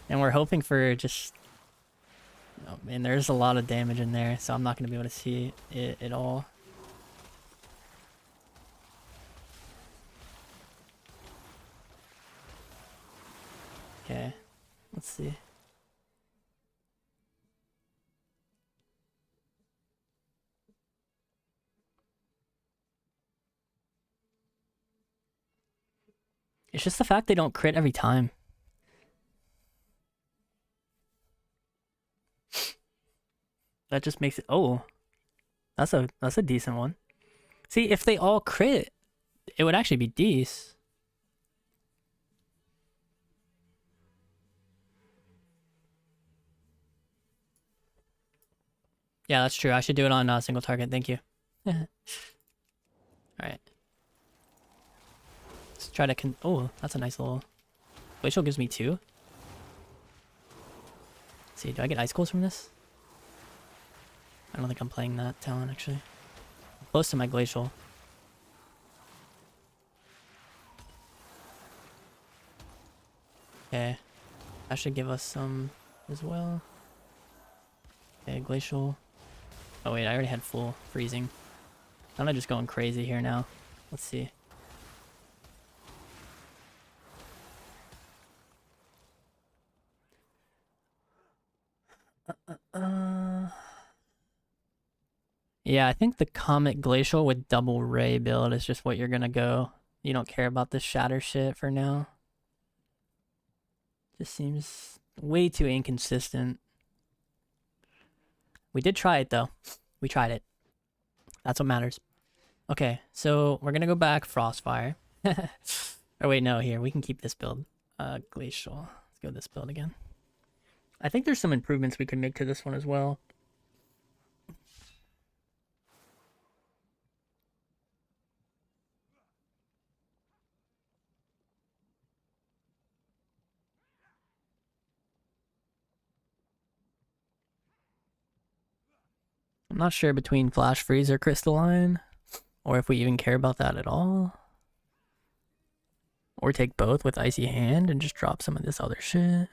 And we're hoping for just... Oh man, there's a lot of damage in there, so I'm not going to be able to see it at all. Okay, let's see. It's just the fact they don't crit every time. That just makes it... Oh, that's a decent one. See, if they all crit, it would actually be decent. Yeah, that's true. I should do it on single target. Thank you. Alright. Let's try to... Oh, that's a nice little... Glacial gives me 2. Let's see, do I get icicles from this? I don't think I'm playing that talent, actually. I'm close to my glacial. Okay. That should give us some as well. Okay, glacial. Oh wait, I already had full freezing. I'm not just going crazy here now. Let's see. Yeah, I think the Comet Glacial with double ray build is just what you're gonna go. You don't care about the shatter shit for now. Just seems way too inconsistent. We did try it though. We tried it. That's what matters. Okay, so we're gonna go back Frostfire. Or wait, no, here, we can keep this build. Glacial. Let's go this build again. I think there's some improvements we could make to this one as well. I'm not sure between Flash Freeze or Crystalline, or if we even care about that at all. Or take both with Icy Hand and just drop some of this other shit.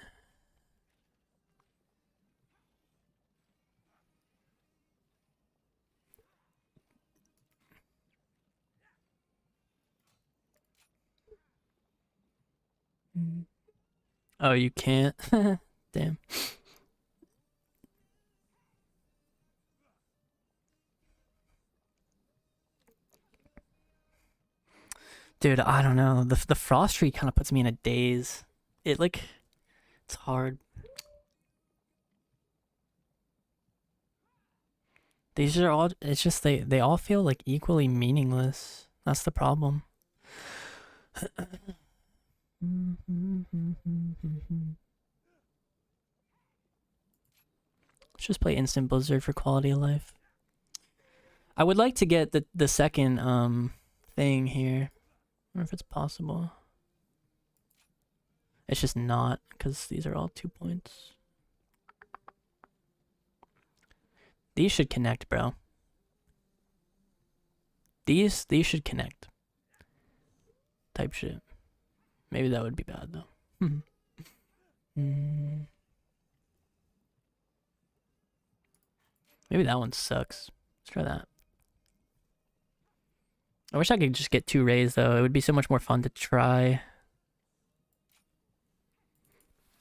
Oh, you can't? Damn. Dude, I don't know. The Frost Tree kind of puts me in a daze. It's hard. These are all, it's just they all feel like equally meaningless. That's the problem. Let's just play Instant Blizzard for quality of life. I would like to get the second thing here. I wonder if it's possible. It's just not, because these are all 2 points. These should connect, bro. These should connect. Type shit. Maybe that would be bad though. Maybe that one sucks. Let's try that. I wish I could just get 2 rays though. It would be so much more fun to try.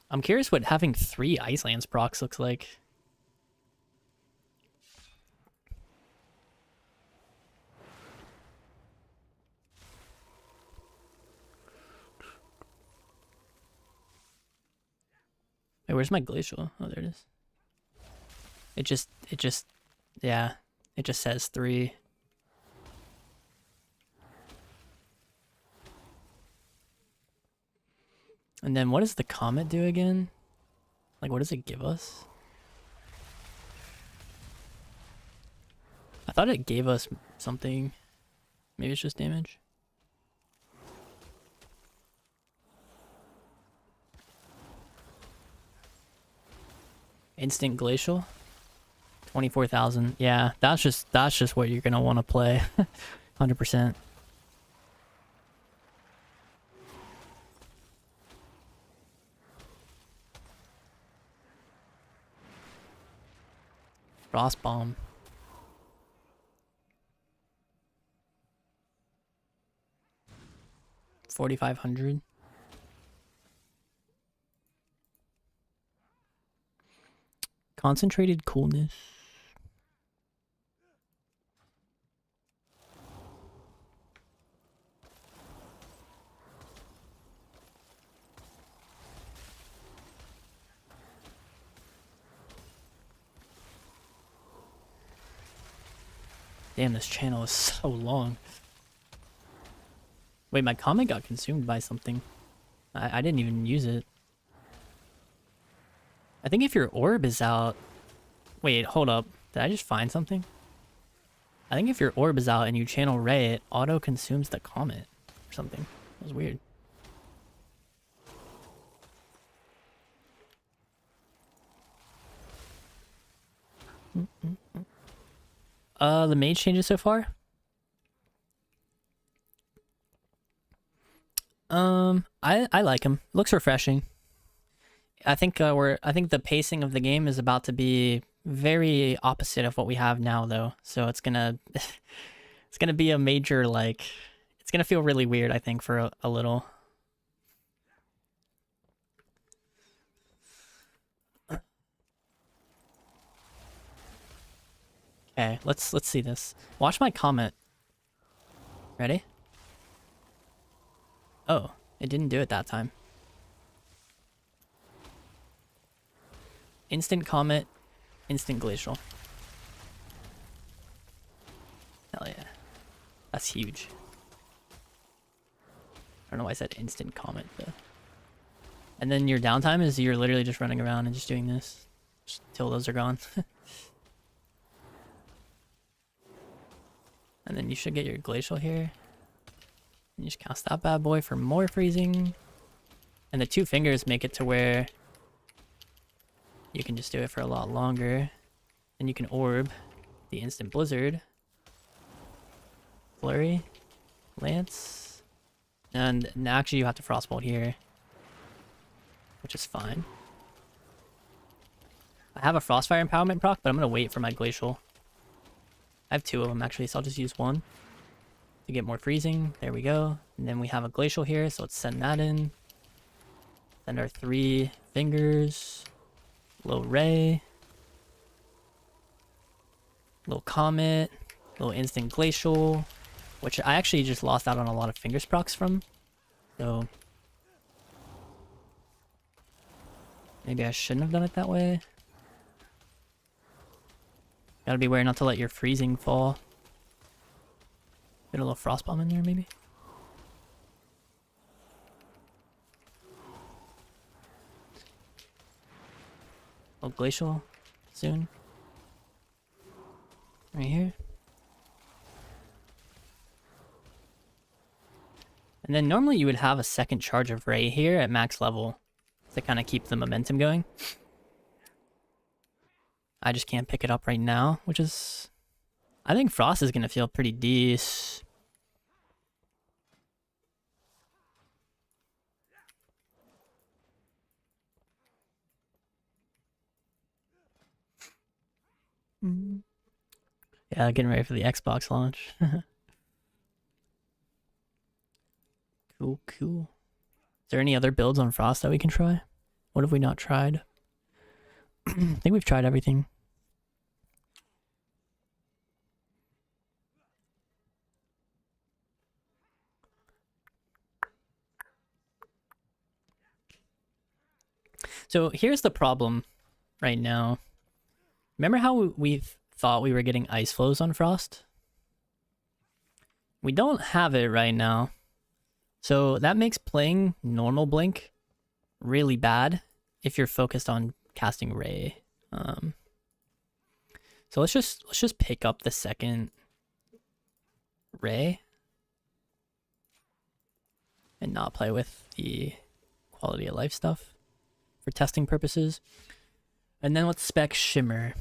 I'm curious what having 3 Icelands procs looks like. Wait, where's my glacial? Oh, there it is. Yeah, it just says 3. And then what does the comet do again? Like, what does it give us? I thought it gave us something. Maybe it's just damage. Instant glacial. 24,000. Yeah, that's just what you're gonna want to play. 100%. Frost bomb. $4,500. Concentrated coolness. Damn, this channel is so long. Wait, my comment got consumed by something. I didn't even use it. I think if your orb is out... Wait, hold up. Did I just find something? I think if your orb is out and you channel Ray, it auto-consumes the comet or something. That was weird. The mage changes so far? I like him. Looks refreshing. I think I think the pacing of the game is about to be very opposite of what we have now, though. So it's gonna it's gonna be a major like it's gonna feel really weird. I think for a little. Okay, let's see this. Watch my comment. Ready? Oh, it didn't do it that time. Instant comet, instant glacial. Hell yeah. That's huge. I don't know why I said instant comet, but... And then your downtime is you're literally just running around and just doing this. Just till those are gone. And then you should get your glacial here. And you just cast that bad boy for more freezing. And the 2 fingers make it to where you can just do it for a lot longer. Then you can orb the instant blizzard. Flurry. Lance. And actually you have to frostbolt here. Which is fine. I have a frostfire empowerment proc, but I'm gonna wait for my glacial. I have 2 of them actually, so I'll just use 1 to get more freezing. There we go. And then we have a glacial here, so let's send that in. Send our 3 fingers. Little ray. Little comet. Little instant glacial. Which I actually just lost out on a lot of fingers procs from. So maybe I shouldn't have done it that way. Gotta be aware not to let your freezing fall. Get a little frost bomb in there, maybe. A little glacial soon. Right here. And then normally you would have a second charge of Ray here at max level to kind of keep the momentum going. I just can't pick it up right now, which is... I think Frost is going to feel pretty decent. Yeah, getting ready for the Xbox launch. Cool, cool. Is there any other builds on Frost that we can try? What have we not tried? I think we've tried everything. So here's the problem right now. Remember how we thought we were getting ice flows on Frost? We don't have it right now. So that makes playing normal Blink really bad if you're focused on casting Ray. So let's just pick up the second Ray and not play with the quality of life stuff for testing purposes. And then let's spec Shimmer.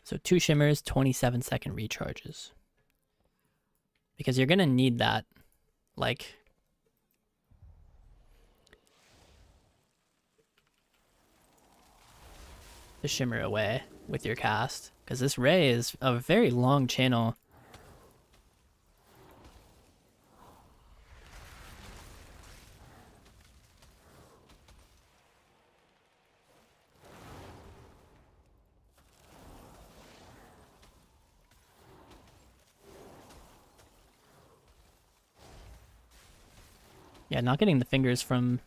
So 2 Shimmers, 27-second recharges. Because you're gonna need that, like... to shimmer away with your cast. Because this Ray is a very long channel. Yeah, not getting the fingers from...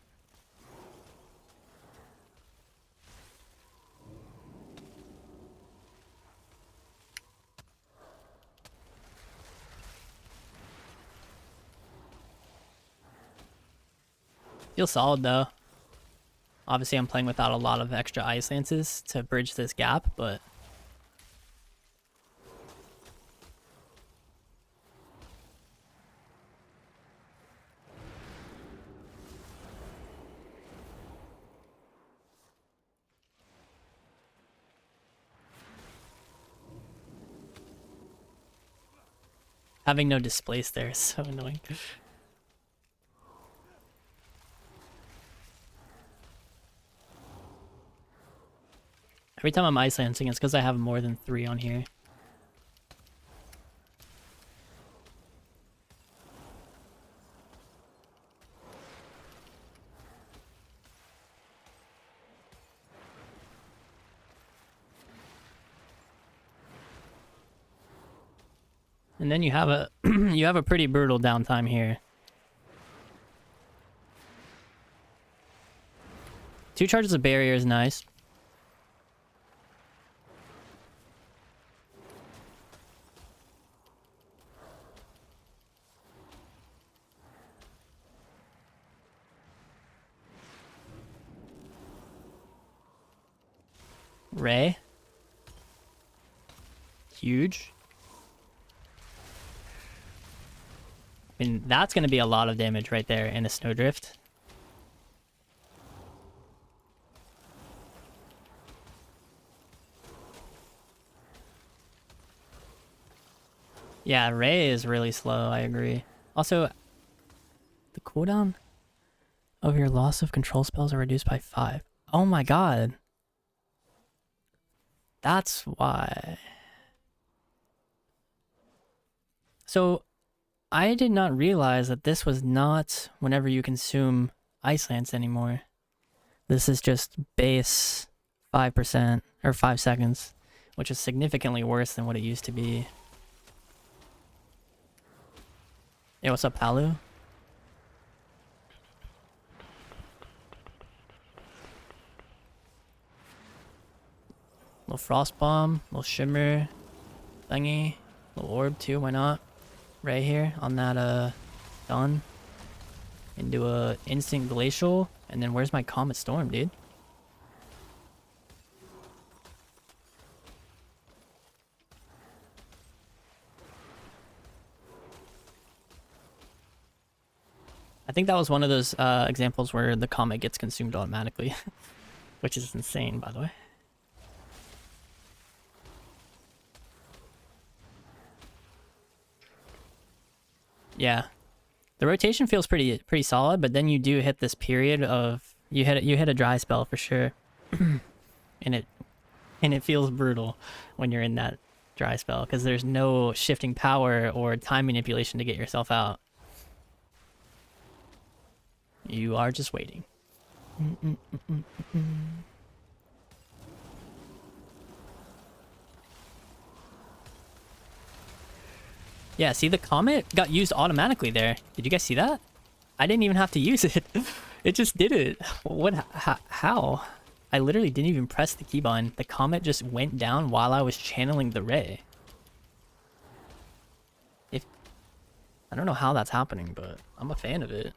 Feels solid though. Obviously I'm playing without a lot of extra ice lances to bridge this gap, but... Having no displace there is so annoying. Every time I'm ice lancing, it's because I have more than 3 on here. And then you have a you have a pretty brutal downtime here. 2 charges of barrier is nice. Ray. Huge. I mean, that's going to be a lot of damage right there in a snowdrift. Yeah, Ray is really slow, I agree. Also, the cooldown of your loss of control spells are reduced by 5. Oh my god. That's why. So, I did not realize that this was not whenever you consume Ice Lance anymore. This is just base 5% or 5 seconds, which is significantly worse than what it used to be. Hey, what's up, Palu? Little Frost Bomb, little Shimmer thingy, little Orb too, why not? Right here on that Done. Into a Instant Glacial, and then where's my Comet Storm, dude? I think that was one of those examples where the Comet gets consumed automatically, which is insane, by the way. Yeah, the rotation feels pretty solid, but then you do hit this period of you hit a dry spell for sure, and it feels brutal when you're in that dry spell because there's no shifting power or time manipulation to get yourself out. You are just waiting. Yeah, see, the Comet got used automatically there. Did you guys see that? I didn't even have to use it. It just did it. What? How? I literally didn't even press the keybind. The Comet just went down while I was channeling the Ray. I don't know how that's happening, but I'm a fan of it.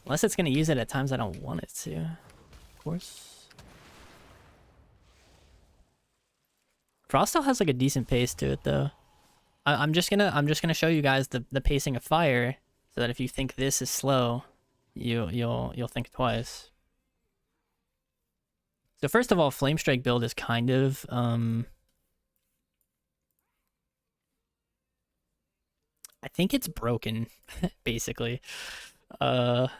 Unless it's going to use it at times I don't want it to. Of course. Frost still has like a decent pace to it though. I'm just gonna show you guys the pacing of fire, so that if you think this is slow, you'll think twice. So first of all, Flame Strike build is kind of I think it's broken, basically. Not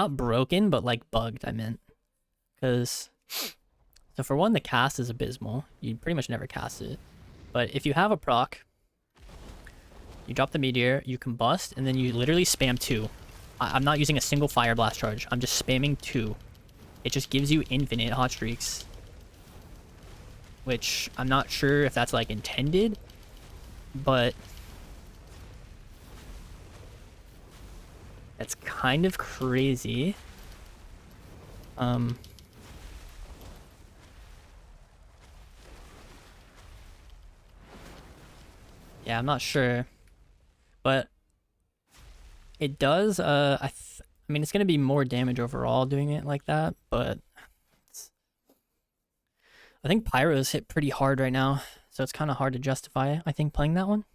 broken, but like bugged, I meant. Because so for one, the cast is abysmal. You pretty much never cast it. But if you have a proc, you drop the meteor, you combust, and then you literally spam 2. I'm not using a single fire blast charge. I'm just spamming 2. It just gives you infinite hot streaks. Which I'm not sure if that's like intended, but that's kind of crazy. Yeah, I'm not sure, but it does. I mean, it's gonna be more damage overall doing it like that, but I think Pyro's hit pretty hard right now, so it's kind of hard to justify, I think, playing that one.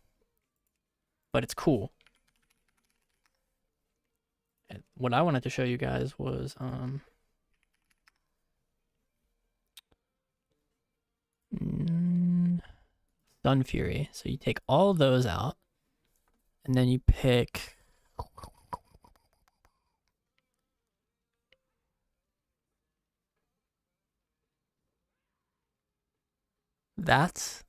But it's cool. And what I wanted to show you guys was Sun Fury. So you take all those out, and then you pick. That's.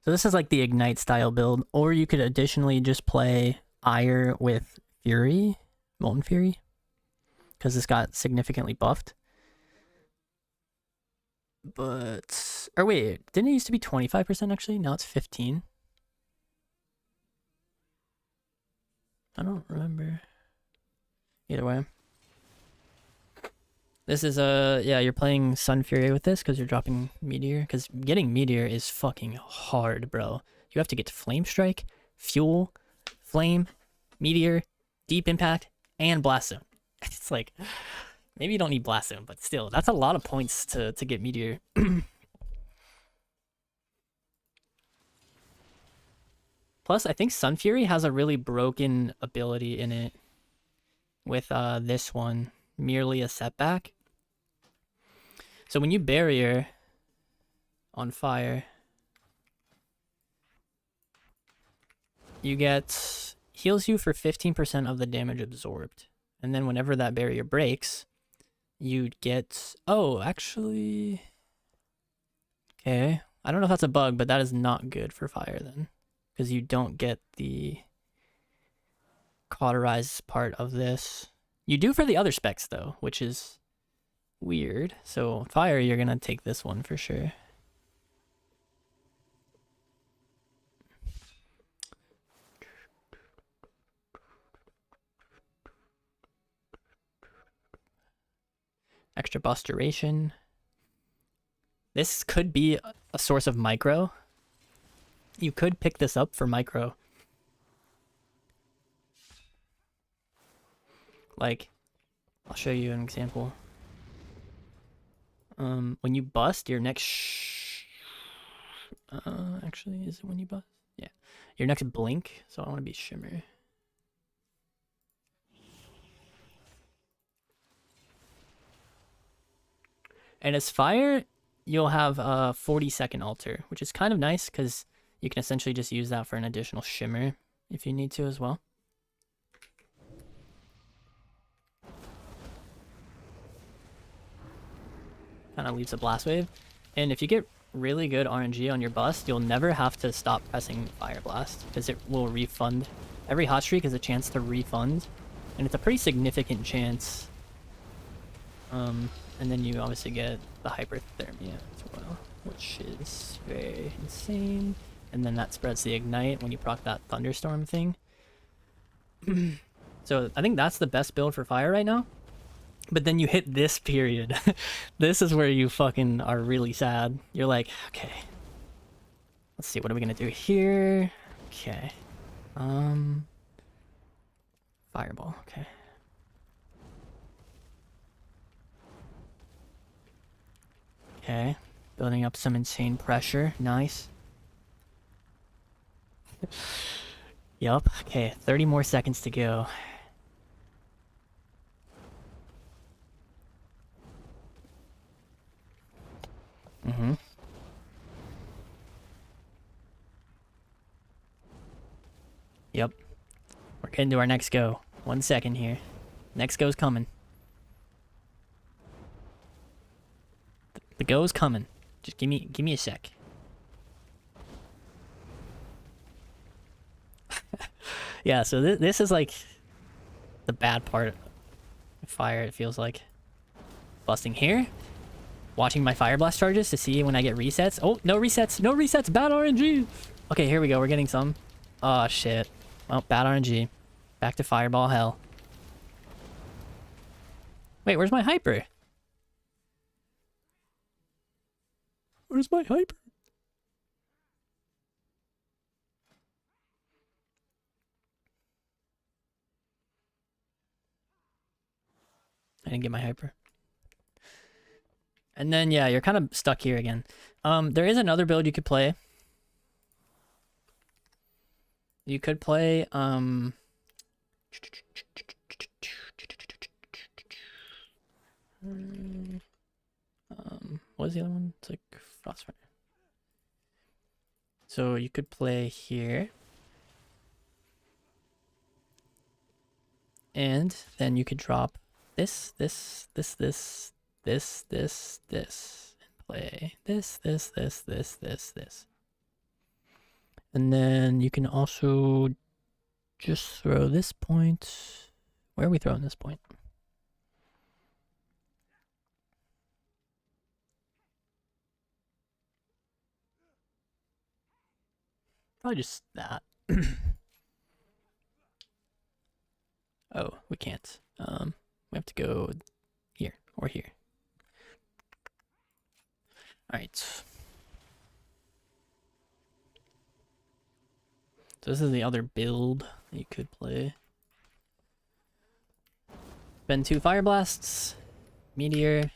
So this is like the Ignite style build, or you could additionally just play Ire with Fury, Molten Fury, because this got significantly buffed. But, or wait, didn't it used to be 25% actually? Now it's 15. I don't remember. Either way. This is yeah, you're playing Sun Fury with this because you're dropping Meteor. Because getting Meteor is fucking hard, bro. You have to get to Flame Strike, Fuel, Flame, Meteor, Deep Impact, and Blast Zone. It's like, maybe you don't need Blast Zone, but still, that's a lot of points to get Meteor. Plus, I think Sun Fury has a really broken ability in it with this one, merely a setback. So when you barrier on fire, you get heals you for 15% of the damage absorbed. And then whenever that barrier breaks, you'd get, oh, actually, okay. I don't know if that's a bug, but that is not good for fire then, because you don't get the cauterized part of this. You do for the other specs though, which is weird. So fire, you're gonna take this one for sure. Extra boss duration. This could be a source of micro. You could pick this up for micro. Like, I'll show you an example. When you bust, your next actually, is it when you bust? Yeah. Your next blink, so I want to be shimmer. And as fire, you'll have a 40-second alter, which is kind of nice because you can essentially just use that for an additional shimmer if you need to as well. Kind of leaves a blast wave. And if you get really good RNG on your bust, you'll never have to stop pressing Fire Blast because it will refund. Every hot streak is a chance to refund, and it's a pretty significant chance. And then you obviously get the hyperthermia as well, which is very insane. And then that spreads the ignite when you proc that thunderstorm thing. So I think that's the best build for fire right now. But then you hit this period. This is where you fucking are really sad. You're like, okay. Let's see, what are we gonna do here? Okay. Fireball, okay. Okay. Building up some insane pressure. Nice. Yup. Okay, 30 more seconds to go. Mm-hmm. Yep. We're getting to our next go. 1 second here. Next go's coming. The go's coming. Just give me a sec. Yeah, so this is like the bad part of fire, it feels like. Busting here. Watching my fire blast charges to see when I get resets. Oh, no resets. No resets. Bad RNG. Okay, here we go. We're getting some. Oh, shit. Well, bad RNG. Back to fireball hell. Wait, where's my hyper? Where's my hyper? I didn't get my hyper. And then, yeah, you're kind of stuck here again. There is another build you could play. You could play, what was the other one? It's like Frostfire. So you could play here. And then you could drop this, and play this. And then you can also just throw this point. Where are we throwing this point? Probably just that. Oh, we can't. We have to go here or here. All right. So this is the other build that you could play. Spend 2 Fire Blasts, Meteor,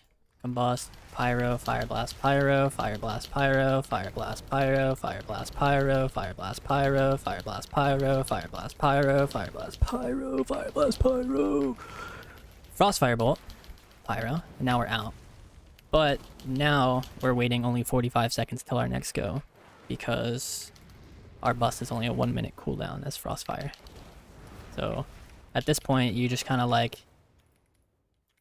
Combust, Pyro, Fire Blast, Pyro, Fire Blast, Pyro, Fire Blast, Pyro, Fire Blast, Pyro, Fire Blast, Pyro, Fire Blast, Pyro, Fire Blast, Pyro, Fire Blast, Pyro, Fire Blast, Pyro. Frost Firebolt, Pyro, and now we're out. But now we're waiting only 45 seconds till our next go because our bust is only a 1 minute cooldown as Frostfire. So at this point, you just kind of like,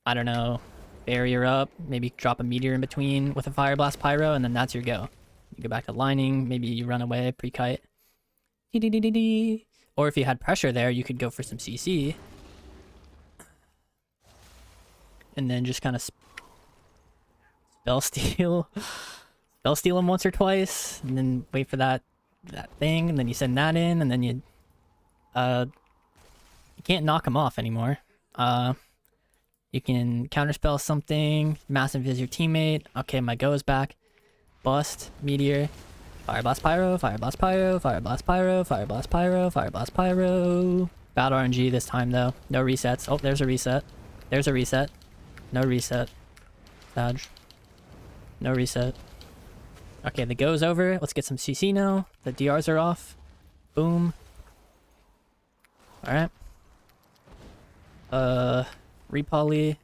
I don't know, barrier up, maybe drop a meteor in between with a Fire Blast Pyro, and then that's your go. You go back to lining, maybe you run away, pre-kite. Or if you had pressure there, you could go for some CC. And then just kind of spell steal him once or twice, and then wait for that thing, and then you send that in, and then you can't knock him off anymore. You can counterspell something, massive is your teammate. Okay, my go is back. Bust, Meteor, Fire Blast Pyro, Fire Blast Pyro, Fire Blast Pyro, Fire Blast Pyro, Fire Blast Pyro. Bad RNG this time though. No resets. Oh, there's a reset. There's a reset. No reset. Dodge. No reset. Okay, the go's over. Let's get some CC now. The DRs are off. Boom. Alright. Repoly.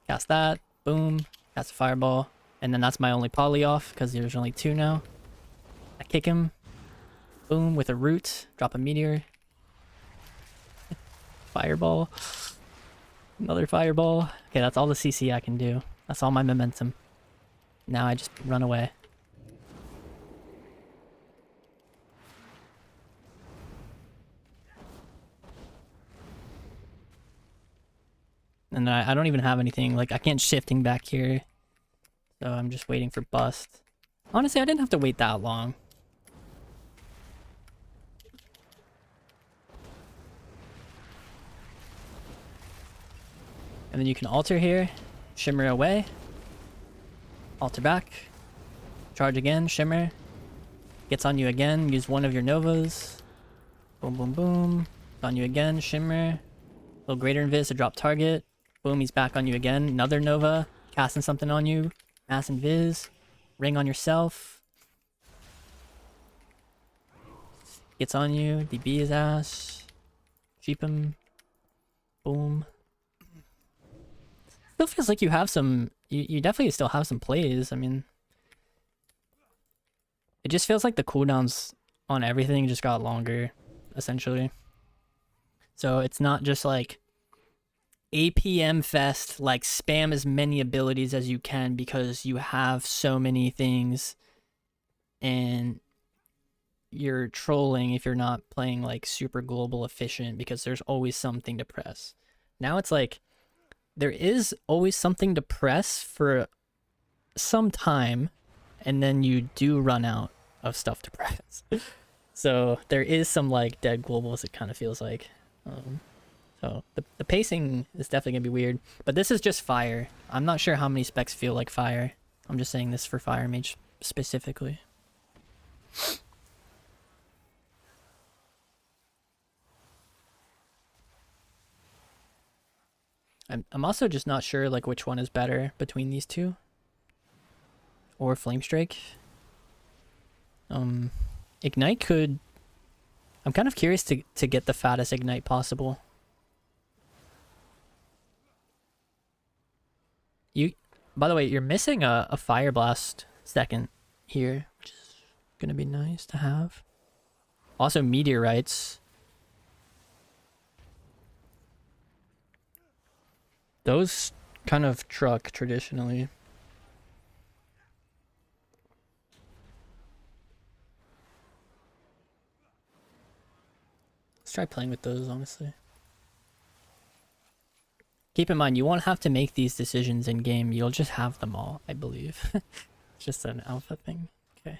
Cast that. Boom. Cast a fireball. And then that's my only poly off, because there's only 2 now. I kick him. Boom, with a root. Drop a meteor. Fireball. Another fireball. Okay, that's all the CC I can do. That's all my momentum. Now I just run away. And I don't even have anything, like I can't shifting back here. So I'm just waiting for bust. Honestly, I didn't have to wait that long. And then you can alter here, shimmer away, alter back, charge again, shimmer, gets on you again, use one of your novas, boom, boom, boom, on you again, shimmer, little greater invis to drop target, boom, he's back on you again, another nova, casting something on you, mass invis, ring on yourself, gets on you, DB his ass, cheap him, boom. Still feels like you have some, you definitely still have some plays. I mean, it just feels like the cooldowns on everything just got longer, essentially. So it's not just like APM fest, like spam as many abilities as you can because you have so many things and you're trolling if you're not playing like super global efficient because there's always something to press. Now it's like, there is always something to press for some time, and then you do run out of stuff to press. So there is some like dead globals, it kind of feels like. So the pacing is definitely going to be weird. But this is just fire. I'm not sure how many specs feel like fire. I'm just saying this for Fire Mage specifically. I'm also just not sure like which one is better between these two. or Flame Strike. Ignite could... I'm kind of curious to get the fattest Ignite possible. By the way, you're missing a Fire Blast second here, which is gonna be nice to have. Also, Meteorites. Those kind of truck traditionally. Let's try playing with those, honestly. Keep in mind, you won't have to make these decisions in game. You'll just have them all, I believe. It's just an alpha thing. Okay.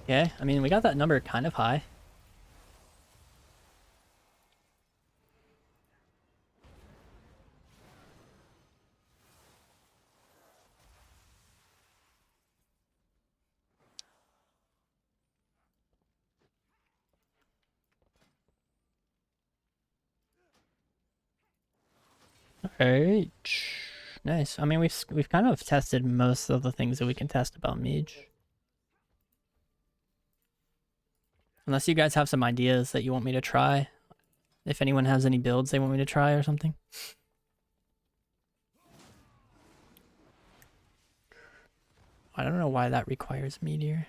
Okay, I mean, we got that number kind of high. Alright. Nice. I mean, we've kind of tested most of the things that we can test about Mage. Unless you guys have some ideas that you want me to try. If anyone has any builds they want me to try or something. I don't know why that requires Meteor.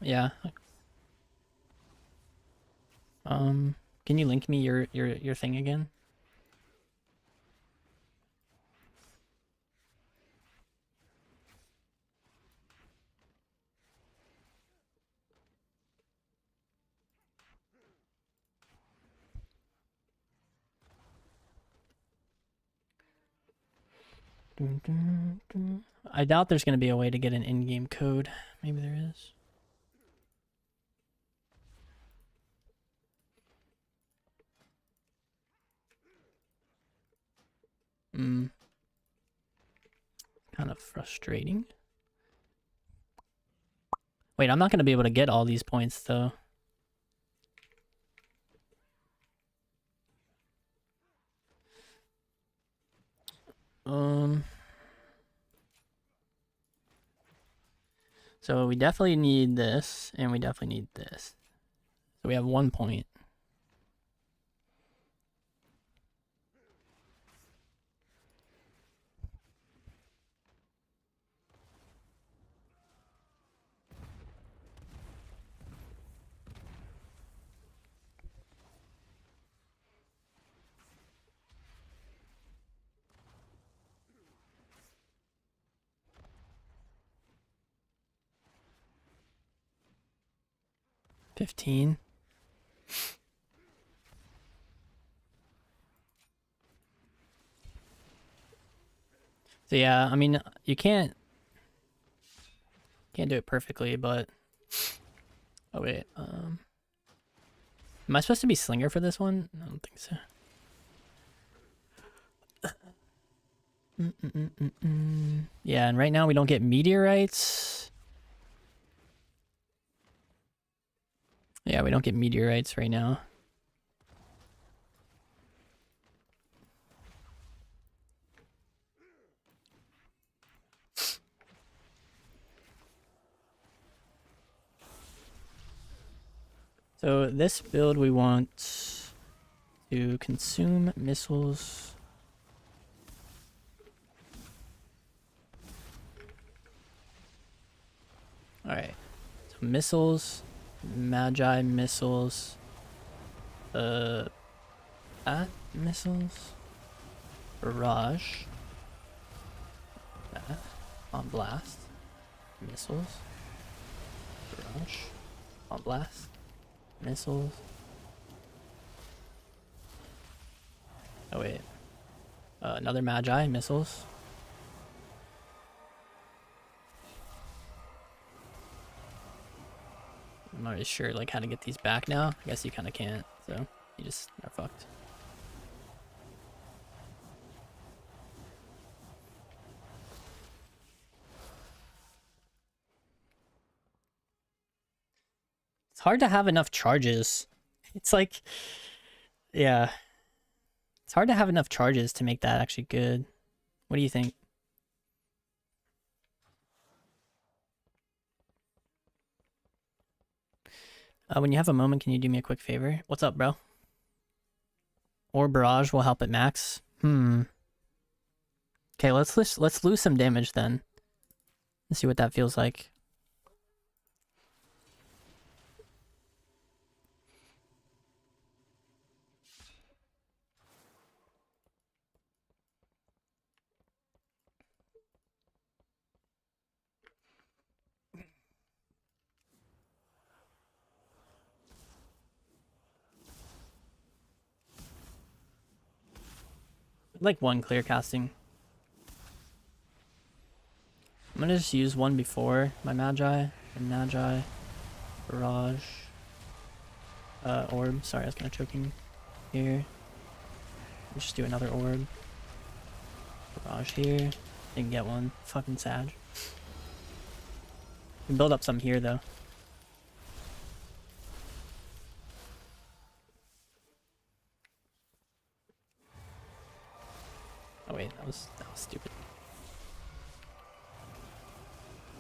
Yeah. Can you link me your thing again? I doubt there's going to be a way to get an in-game code. Maybe there is. Kind of frustrating. Wait, I'm not going to be able to get all these points, though. So we definitely need this, and we definitely need this. So we have 1 point. $15. So yeah, I mean, you can't do it perfectly, but oh wait, am I supposed to be Slinger for this one? I don't think so. Yeah, and right now we don't get meteorites. Yeah, we don't get meteorites right now. So this build we want to consume missiles. Alright, so missiles, Magi missiles, Bat missiles, Barrage, Bat, on blast, missiles, Barrage, on blast, missiles, Oh wait. Another Magi missiles. I'm not really sure like how to get these back now. I guess you kind of can't, so you just are fucked. It's hard to have enough charges. It's like, yeah, it's hard to have enough charges to make that actually good. What do you think? When you have a moment, can you do me a quick favor? What's up, bro? Or barrage will help at max. Okay, let's lose some damage then. Let's see what that feels like. Like one clear casting. I'm gonna just use one before my Magi and Magi, barrage, orb. Sorry, I was kind of choking here. Let's just do another orb. Barrage here. Didn't get one. Fucking sad. We can build up some here though. Oh wait, that was stupid.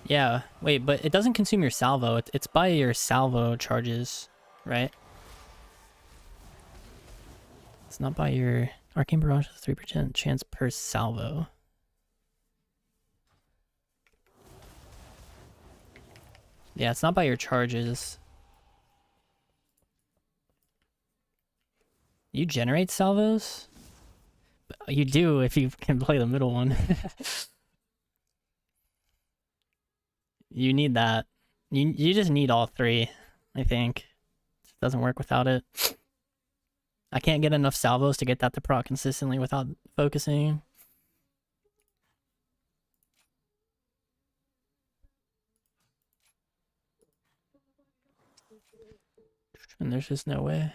Yeah, wait, but it doesn't consume your salvo. It's by your salvo charges, right? It's not by your arcane barrage. Has a 3% chance per salvo. Yeah, it's not by your charges. You generate salvos? You do if you can play the middle one. You need that. You just need all three, I think. It doesn't work without it. I can't get enough salvos to get that to proc consistently without focusing. And there's just no way.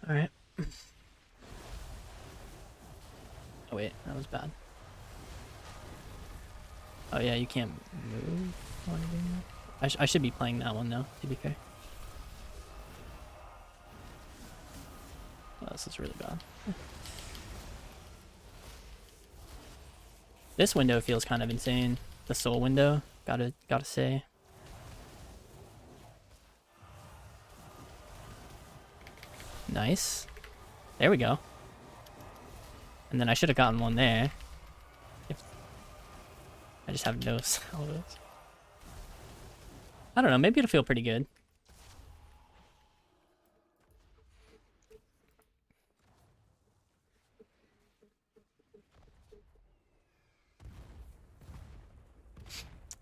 Alright. Oh wait, that was bad. Oh yeah, you can't move. I should be playing that one though, to be fair. Oh, this is really bad. This window feels kind of insane. The soul window, gotta say. Nice. There we go. And then I should have gotten one there. I just have no salvos. I don't know, maybe it'll feel pretty good.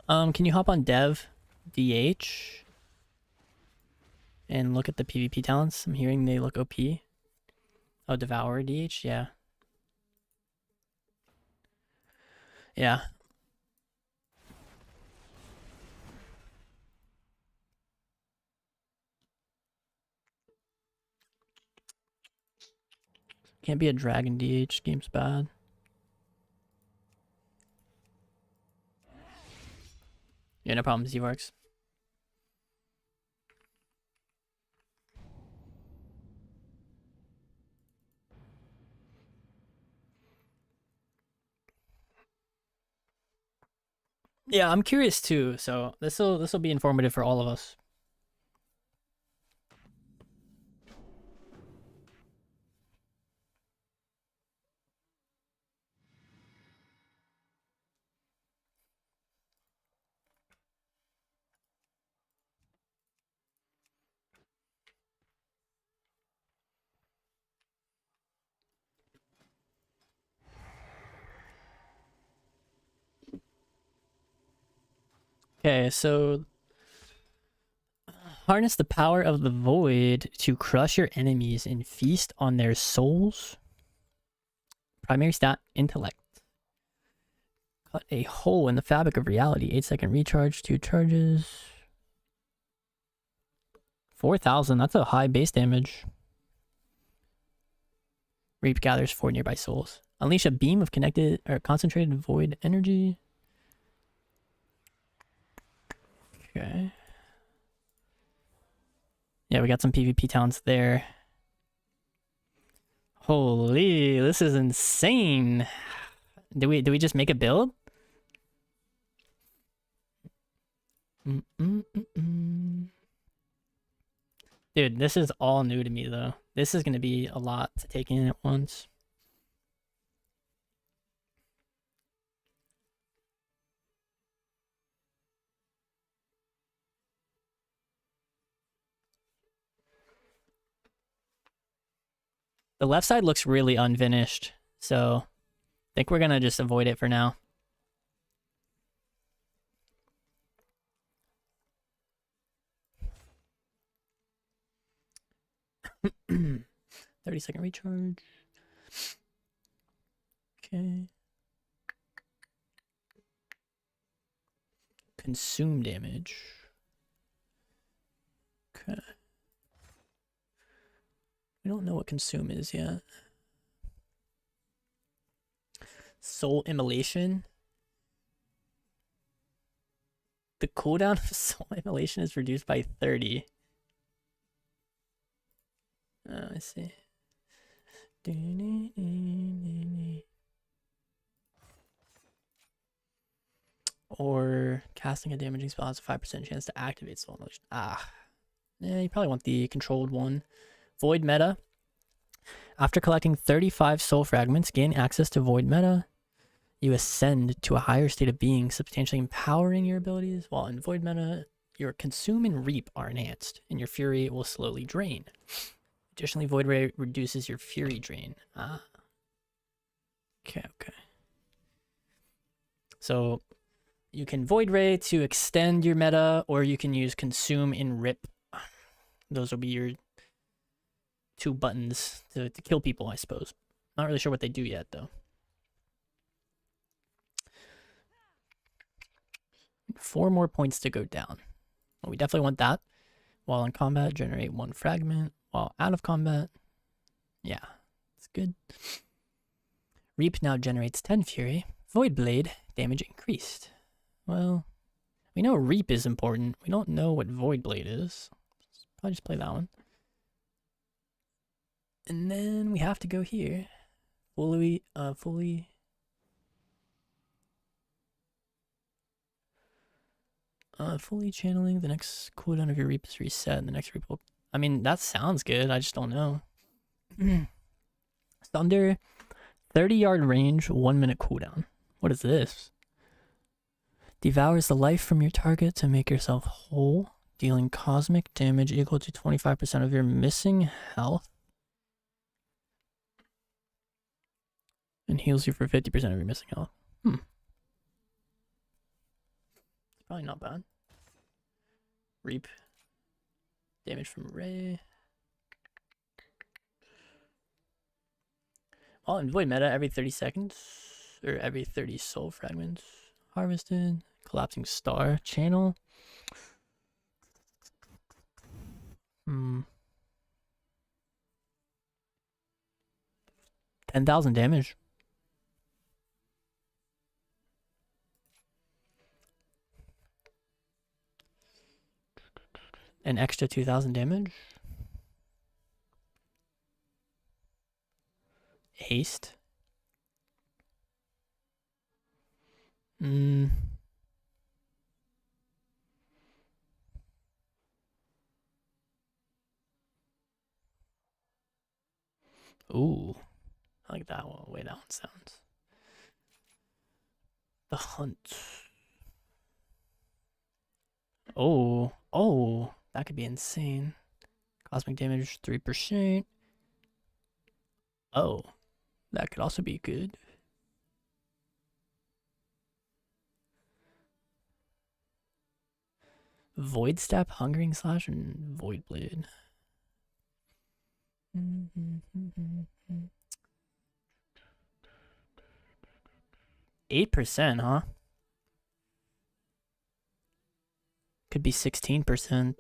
Can you hop on dev DH and look at the PvP talents? I'm hearing they look OP. Oh, Devour DH, yeah. Yeah. Can't be a dragon DH, game's bad. Yeah, no problem, Z-Works. Yeah, I'm curious too, so this'll be informative for all of us. Okay, so harness the power of the void to crush your enemies and feast on their souls. Primary stat, intellect. Cut a hole in the fabric of reality. 8-second recharge, 2 charges. 4,000, that's a high base damage. Reap gathers 4 nearby souls. Unleash a beam of connected or concentrated void energy. Okay. Yeah, we got some PvP talents there. Holy, this is insane. Do we just make a build? Dude, this is all new to me though. This is gonna be a lot to take in at once. The left side looks really unfinished, so I think we're gonna just avoid it for now. $30 recharge. Okay. Consume damage. Okay. We don't know what consume is yet. Soul immolation. The cooldown of soul immolation is reduced by 30. Oh, I see. Or casting a damaging spell has a 5% chance to activate soul immolation. Yeah, you probably want the controlled one. Void meta. After collecting 35 soul fragments, gain access to void meta. You ascend to a higher state of being, substantially empowering your abilities, while in void meta, your consume and reap are enhanced, and your fury will slowly drain. Additionally, void ray reduces your fury drain. Okay. So you can void ray to extend your meta, or you can use consume and rip. Those will be your 2 buttons to kill people, I suppose. Not really sure what they do yet, though. 4 more points to go down. Well, we definitely want that. While in combat, generate 1 fragment. While out of combat, yeah, it's good. Reap now generates 10 fury. Void blade, damage increased. Well, we know reap is important. We don't know what void blade is. Probably just play that one. And then we have to go here. Fully channeling. The next cooldown of your reap is reset, and the next reap will... I mean, that sounds good. I just don't know. Thunder, 30-yard range, 1-minute cooldown. What is this? Devours the life from your target to make yourself whole, dealing cosmic damage equal to 25% of your missing health. And heals you for 50% of your missing health. Probably not bad. Reap. Damage from Ray. While in void meta, every 30 seconds, or every 30 soul fragments harvested. Collapsing star channel. 10,000 damage. An extra 2,000 damage. Haste. Ooh. I like that one. Way that one sounds. The hunt. Oh, that could be insane. Cosmic damage 3%. Oh, that could also be good. Void Step, Hungering Slash, and Void Blade. 8%, huh? Could be 16%.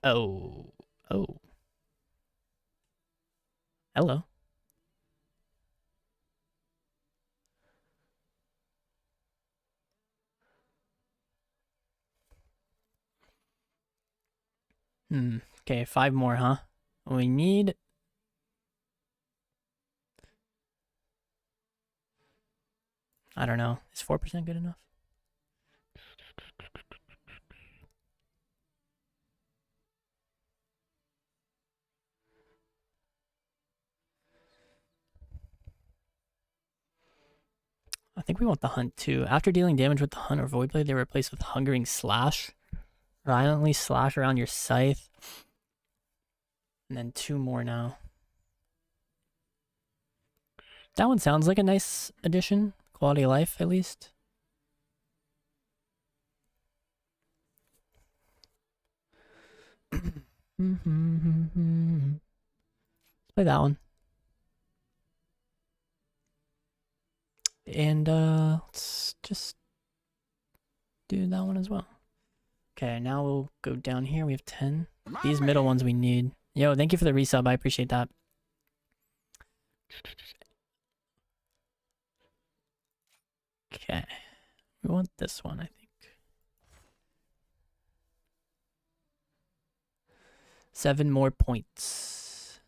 Oh. Oh. Hello. Okay, 5 more, huh? We need... I don't know. Is 4% good enough? I think we want the Hunt too. After dealing damage with the Hunt or Void Blade, they replace with Hungering Slash. Violently slash around your scythe. And then 2 more now. That one sounds like a nice addition. Quality of life, at least. Let's play that one. And let's just do that one as well. Okay, now we'll go down here. We have 10. These middle ones we need. Yo, thank you for the resub. I appreciate that. Okay. We want this one, I think. 7 more points.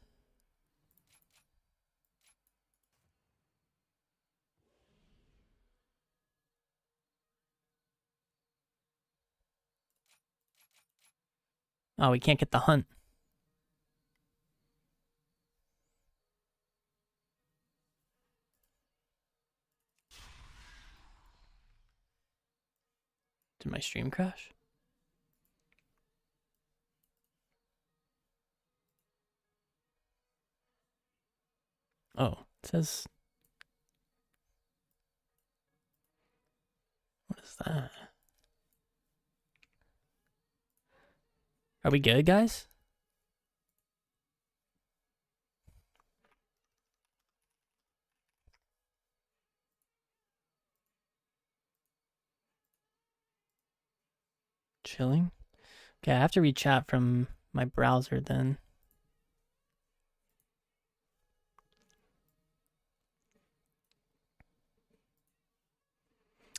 Oh, we can't get the Hunt. Did my stream crash? Oh, it says... What is that? Are we good, guys? Chilling? Okay, I have to read chat from my browser then.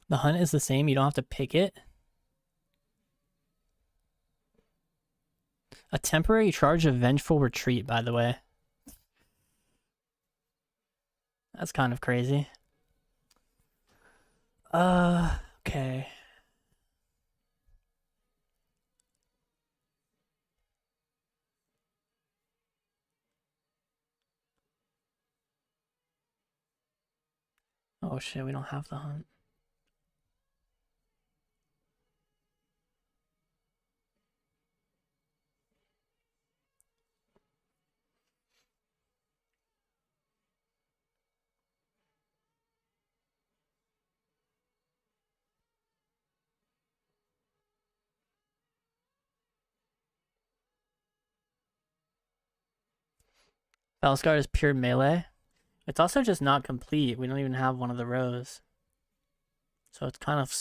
The Hunt is the same. You don't have to pick it. A temporary charge of Vengeful Retreat, by the way. That's kind of crazy. Okay. Oh shit, we don't have the Hunt. Felskar is pure melee. It's also just not complete. We don't even have one of the rows. So it's kind of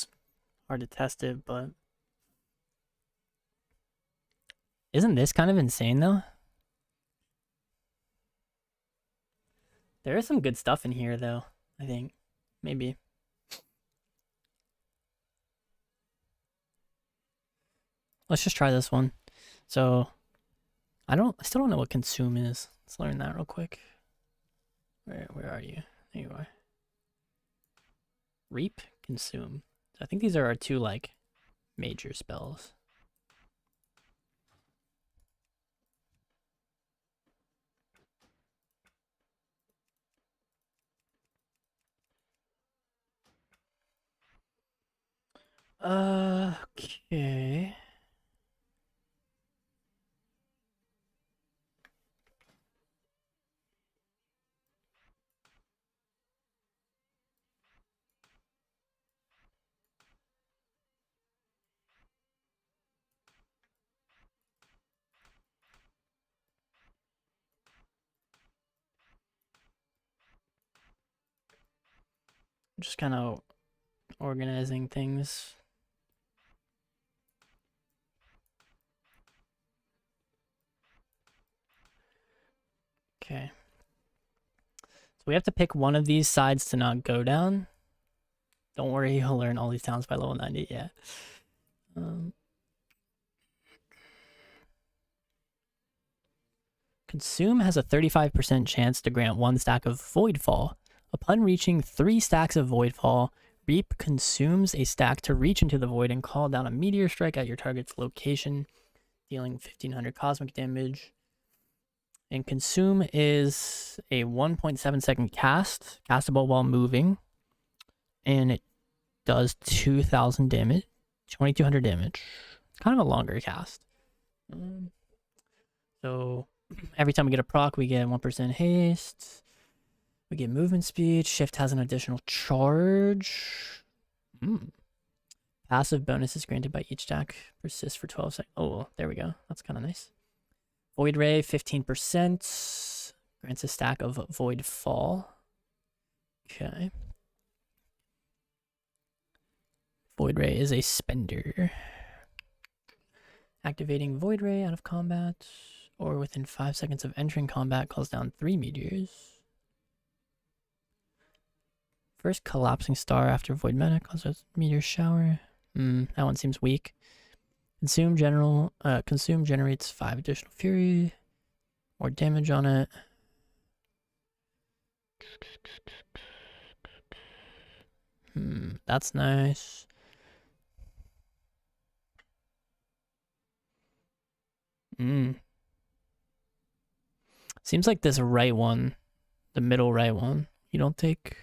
hard to test it, but... Isn't this kind of insane, though? There is some good stuff in here, though, I think. Maybe. Let's just try this one. So, I still don't know what consume is. Let's learn that real quick. Where are you? There you are. Reap, consume. I think these are our 2, like, major spells. Okay. Just kind of organizing things. Okay. So we have to pick one of these sides to not go down. Don't worry, you'll learn all these towns by level 90. Yeah. Consume has a 35% chance to grant 1 stack of Voidfall. Upon reaching 3 stacks of Voidfall, Reap consumes a stack to reach into the void and call down a meteor strike at your target's location, dealing 1500 cosmic damage. And Consume is a 1.7 second cast, castable while moving, and it does 2000 damage, 2200 damage. It's kind of a longer cast. So every time we get a proc, we get 1% haste. We get movement speed. Shift has an additional charge. Passive bonus is granted by each stack. Persist for 12 seconds. Oh, there we go. That's kind of nice. Void Ray, 15%. Grants a stack of Void Fall. Okay. Void Ray is a spender. Activating Void Ray out of combat or within 5 seconds of entering combat calls down 3 meteors. First collapsing star after Void Mana causes meteor shower. That one seems weak. Consume generates 5 additional fury. More damage on it. That's nice. Seems like this right one, the middle right one, you don't take.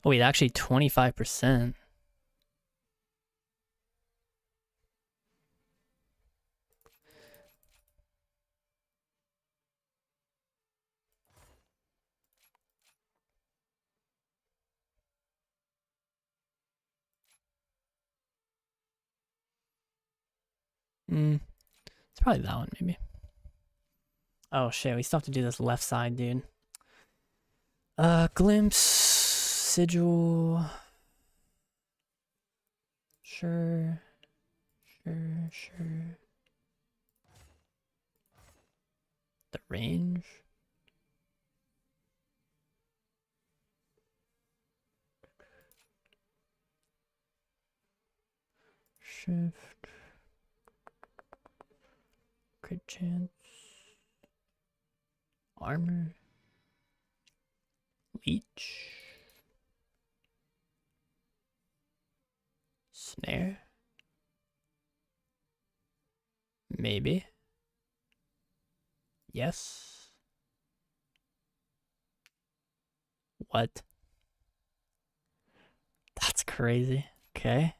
Oh wait, actually 25%. It's probably that one, maybe. Oh shit, we still have to do this left side, dude. Glimpse, sigil. Sure. The range. Shift. Crit chance. Armor. Leech. Snare. Maybe. Yes. What? That's crazy. Okay.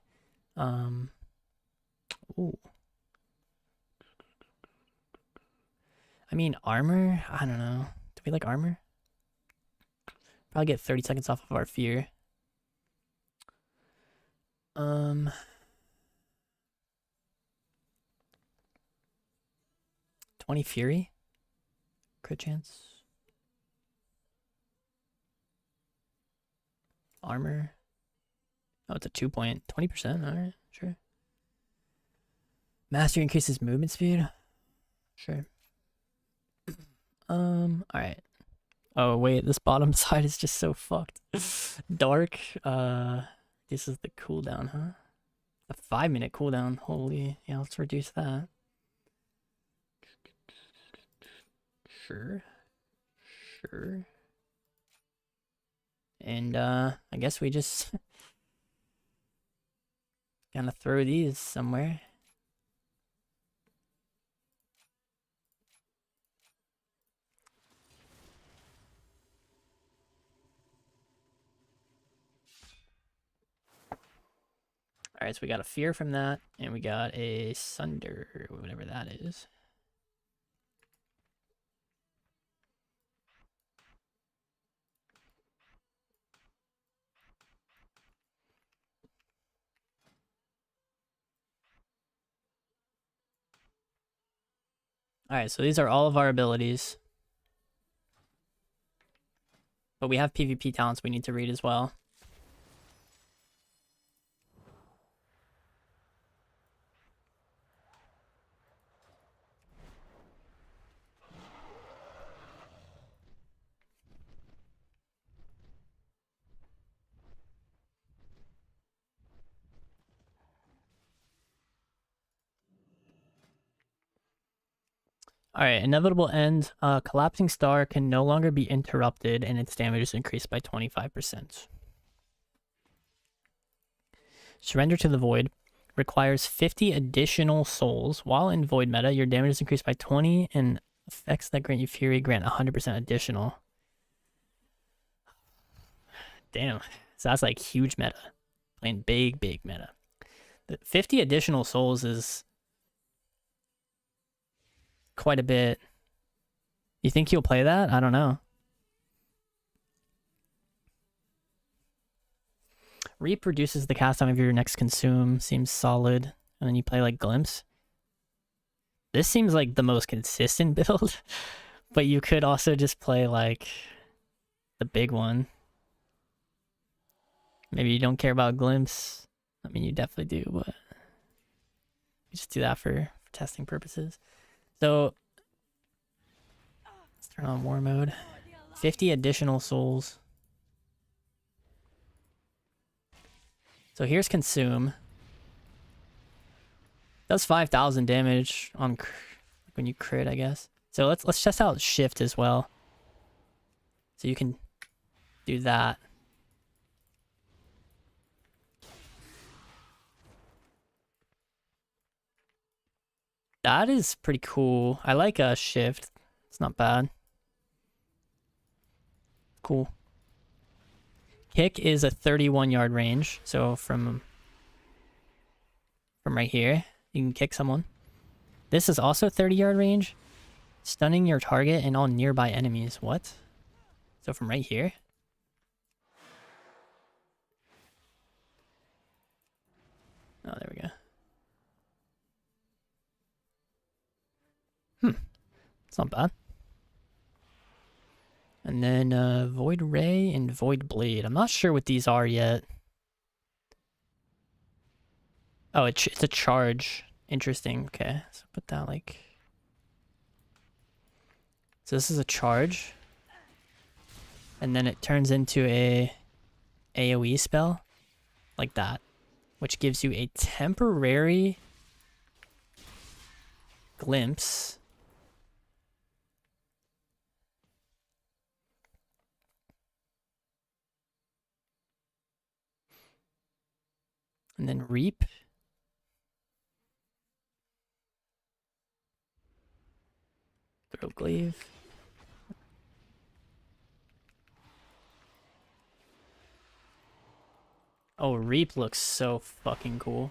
Ooh. I mean, armor? I don't know. Do we like armor? Probably get 30 seconds off of our fear. 20 fury? Crit chance? Armor? Oh, it's a 2 point. 20%. Alright, sure. Mastery increases movement speed? Sure. Alright. Oh, wait, this bottom side is just so fucked. Dark. This is the cooldown, huh? A 5-minute cooldown. Holy. Yeah, let's reduce that. Sure. And, I guess we just gonna throw these somewhere. Alright, so we got a fear from that, and we got a sunder, whatever that is. Alright, so these are all of our abilities. But we have PvP talents we need to read as well. Alright, inevitable end. Collapsing star can no longer be interrupted and its damage is increased by 25%. Surrender to the void. Requires 50 additional souls. While in void meta, your damage is increased by 20 and effects that grant you fury grant 100% additional. Damn. So that's like huge meta. Playing big meta. The 50 additional souls is quite a bit. You think he'll play that? I don't know. Reap reduces the cast time of your next consume. Seems solid. And then you play like Glimpse. This seems like the most consistent build. But you could also just play like the big one. Maybe you don't care about Glimpse. I mean, you definitely do, but you just do that for testing purposes. So let's turn on war mode. 50 additional souls. So here's consume. Does 5,000 damage on when you crit, I guess. So let's test out shift as well. So you can do that. That is pretty cool. I like a shift. It's not bad. Cool. Kick is a 31-yard range. So from right here, you can kick someone. This is also 30-yard range. Stunning your target and all nearby enemies. What? So from right here? Oh, there we go. It's not bad. And then Void Ray and Void Blade. I'm not sure what these are yet. Oh, it's a charge. Interesting. Okay, so put that like... So this is a charge. And then it turns into a AoE spell. Like that. Which gives you a temporary glimpse. And then reap. Throw glaive. Oh, reap looks so fucking cool.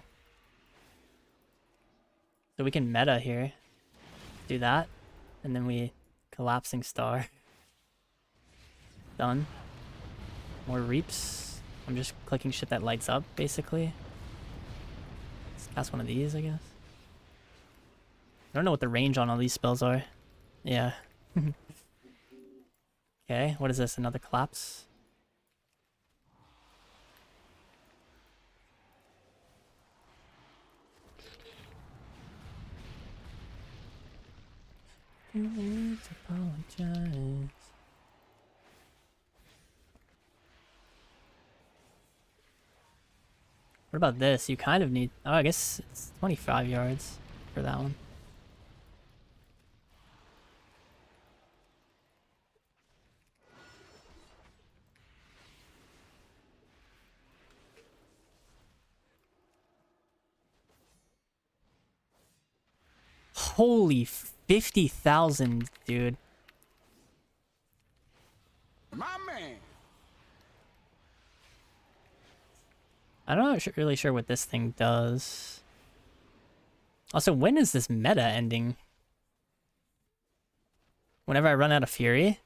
So we can meta here. Do that. And then we collapsing star. Done. More reaps. I'm just clicking shit that lights up, basically. Let's cast one of these, I guess. I don't know what the range on all these spells are. Yeah. Okay, what is this? Another collapse? Please apologize. What about this? You kind of need... Oh, I guess it's 25 yards for that one. Holy 50,000, dude. My man. I'm not really sure what this thing does. Also, when is this meta ending? Whenever I run out of fury?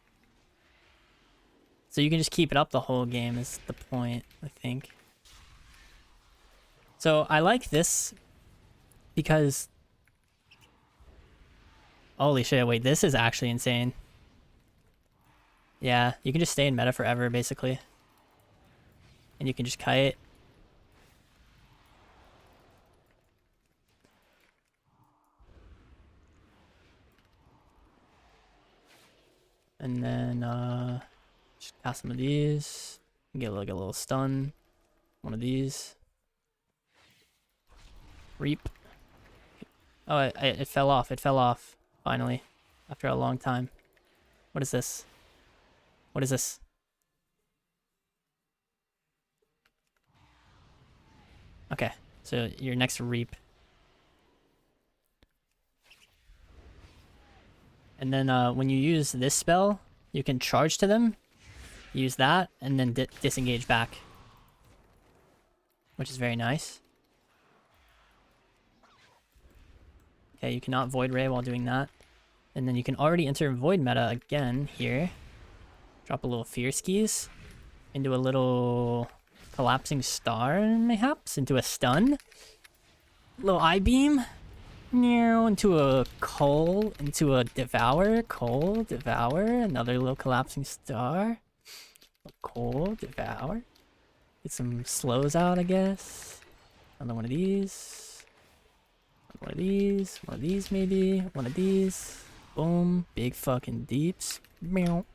So you can just keep it up the whole game is the point, I think. So I like this because... Holy shit, wait, this is actually insane. Yeah, you can just stay in meta forever, basically. And you can just kite. And then, just cast some of these. Get like a little stun. One of these. Reap. Oh, it fell off. It fell off. Finally. After a long time. What is this? What is this? Okay. So your next reap. And then when you use this spell, you can charge to them. Use that, and then disengage back. Which is very nice. Okay, you cannot Void Ray while doing that. And then you can already enter Void meta again here. Drop a little Fear Skis into a little Collapsing Star, mayhaps? Into a stun. Little Eye Beam. Into a Coal. Into a Devour. Coal, Devour. Another little Collapsing Star. Coal, Devour. Get some slows out, I guess. Another one of these. One of these. One of these, maybe. One of these. Boom. Big fucking deeps. Meow.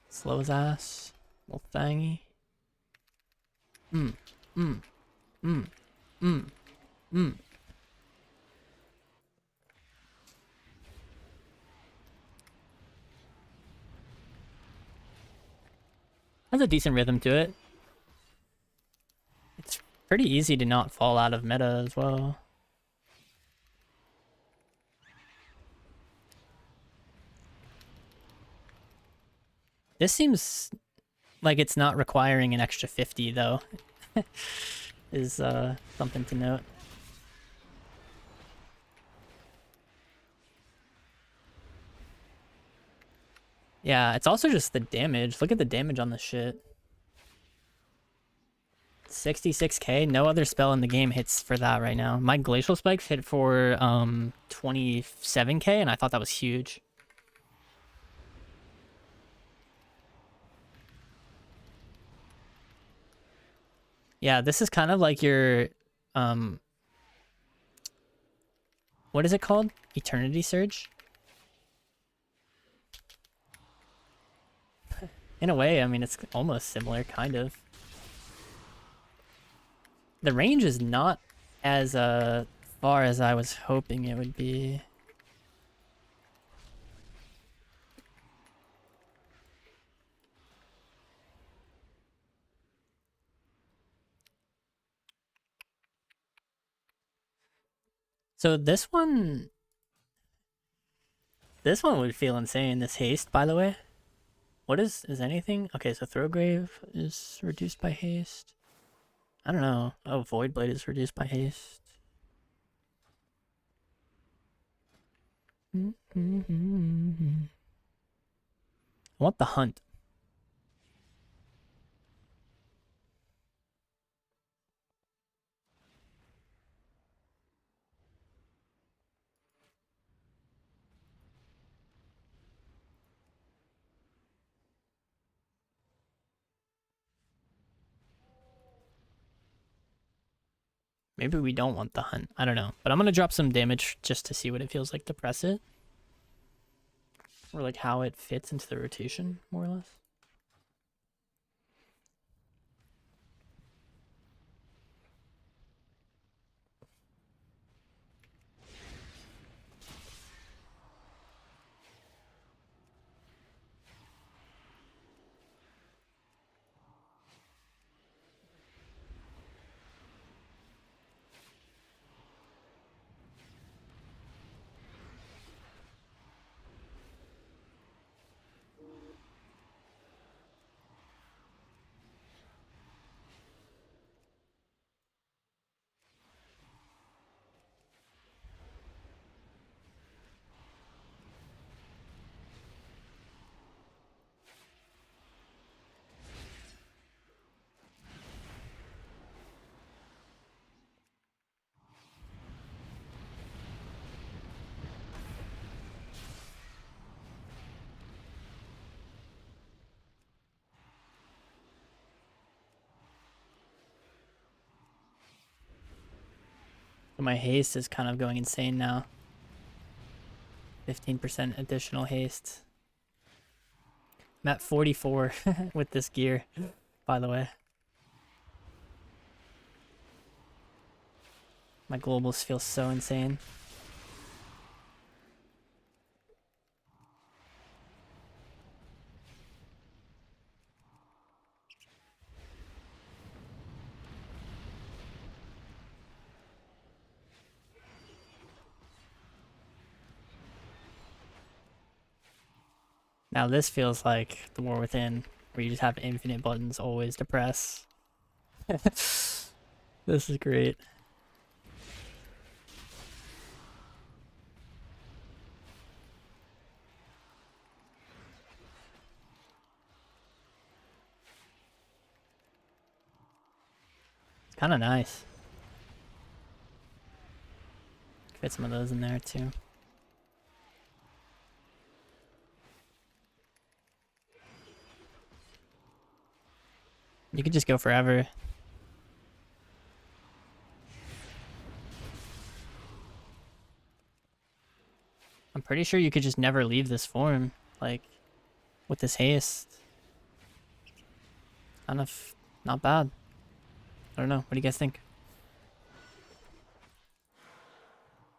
Slow his ass. Little thingy. Has a decent rhythm to it. It's pretty easy to not fall out of meta as well. This seems like it's not requiring an extra 50 though. Is something to note. Yeah, it's also just the damage. Look at the damage on this shit. 66k. No other spell in the game hits for that right now. My Glacial Spikes hit for 27k, and I thought that was huge. Yeah, this is kind of like your what is it called? Eternity Surge? In a way, I mean, it's almost similar, kind of. The range is not as far as I was hoping it would be. So this one would feel insane, this haste, by the way. What is anything? Okay, so Throwgrave is reduced by haste. I don't know. Oh, Voidblade is reduced by haste. I want the hunt. Maybe we don't want the hunt. I don't know. But I'm going to drop some damage just to see what it feels like to press it. Or like how it fits into the rotation, more or less. my haste is kind of going insane now. 15% additional haste. I'm at 44 with this gear, by the way. My globals feel so insane. Now this feels like the War Within, where you just have infinite buttons always to press. This is great. It's kind of nice. Fit some of those in there too. You could just go forever. I'm pretty sure you could just never leave this form, like, with this haste. Kind of not bad. I don't know. What do you guys think?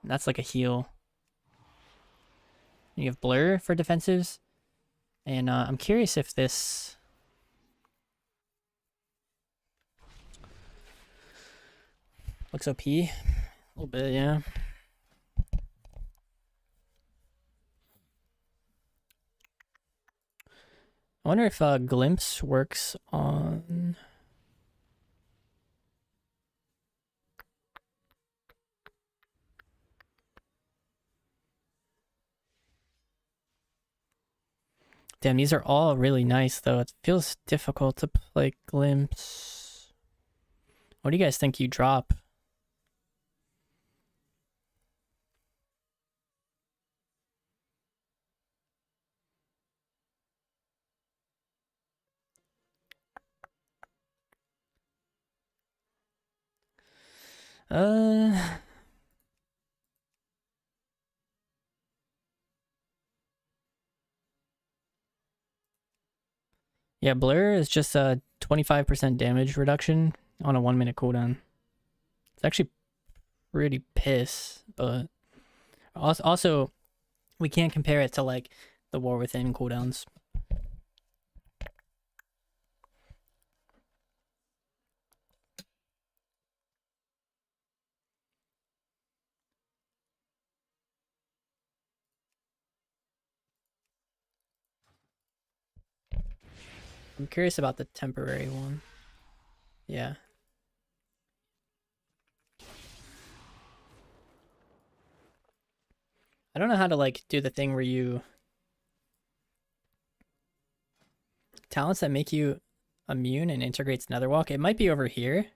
That's like a heal. You have Blur for defensives. And I'm curious if this... looks OP. A little bit, yeah. I wonder if Glimpse works on... Damn, these are all really nice, though. It feels difficult to play Glimpse. What do you guys think you drop? Yeah, Blur is just a 25% damage reduction on a 1 minute cooldown. It's actually pretty piss, but also we can't compare it to like the War Within cooldowns. I'm curious about the temporary one. Yeah. I don't know how to like do the thing where you... talents that make you immune and integrates Netherwalk. It might be over here.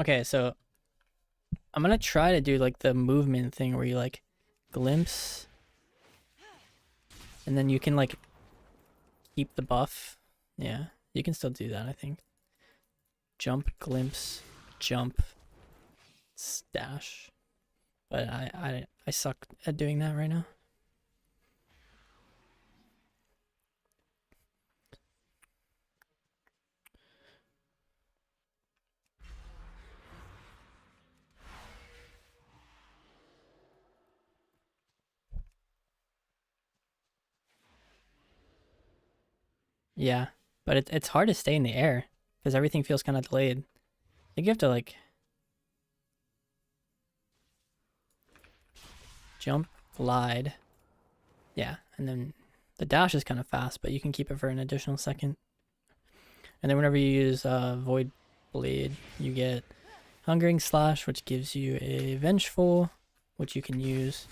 Okay, so I'm gonna try to do like the movement thing where you like glimpse and then you can like keep the buff. Yeah, you can still do that, I think. Jump, glimpse, jump, stash. But I suck at doing that right now. Yeah, but it's hard to stay in the air because everything feels kind of delayed. I think you have to like jump, glide. Yeah, and then the dash is kind of fast, but you can keep it for an additional second. And then whenever you use Void Blade, you get Hungering Slash, which gives you a Vengeful, which you can use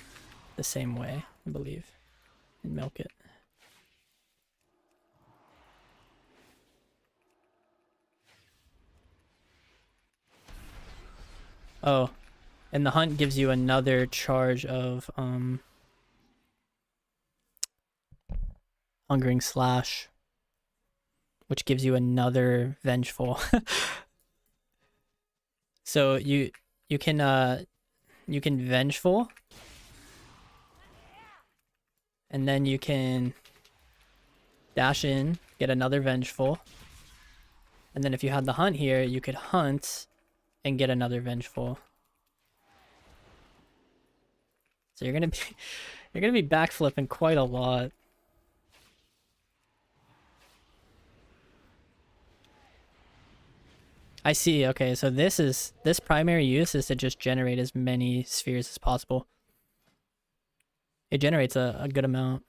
the same way, I believe, and milk it. Oh, and the Hunt gives you another charge of Hungering Slash, which gives you another Vengeful. So you can Vengeful, and then you can dash in, get another Vengeful, and then if you had the Hunt here, you could hunt and get another Vengeful. So you're gonna be backflipping quite a lot. I see. Okay, so this primary use is to just generate as many spheres as possible. It generates a good amount.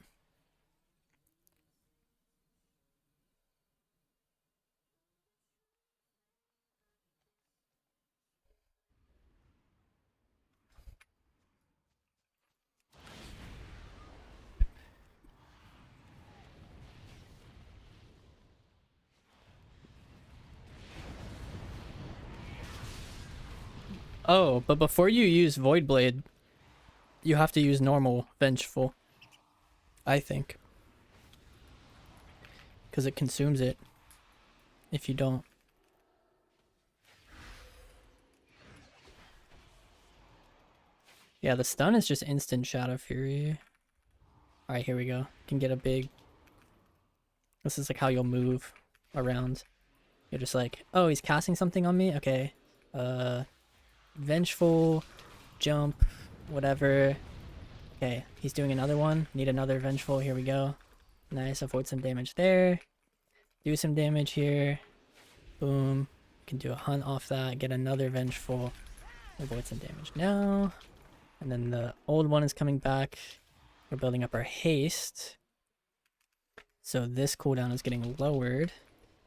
Oh, but before you use Void Blade, you have to use normal Vengeful, I think. Because it consumes it if you don't. Yeah, the stun is just instant Shadow Fury. Alright, here we go. You can get a big... This is like how you'll move around. You're just like, oh, he's casting something on me? Okay. Vengeful, jump, whatever. Okay, he's doing another one. Need another Vengeful. Here we go. Nice, avoid some damage there. Do some damage here. Boom. Can do a hunt off that. Get another Vengeful. Avoid some damage now. And then the old one is coming back. We're building up our haste. So this cooldown is getting lowered.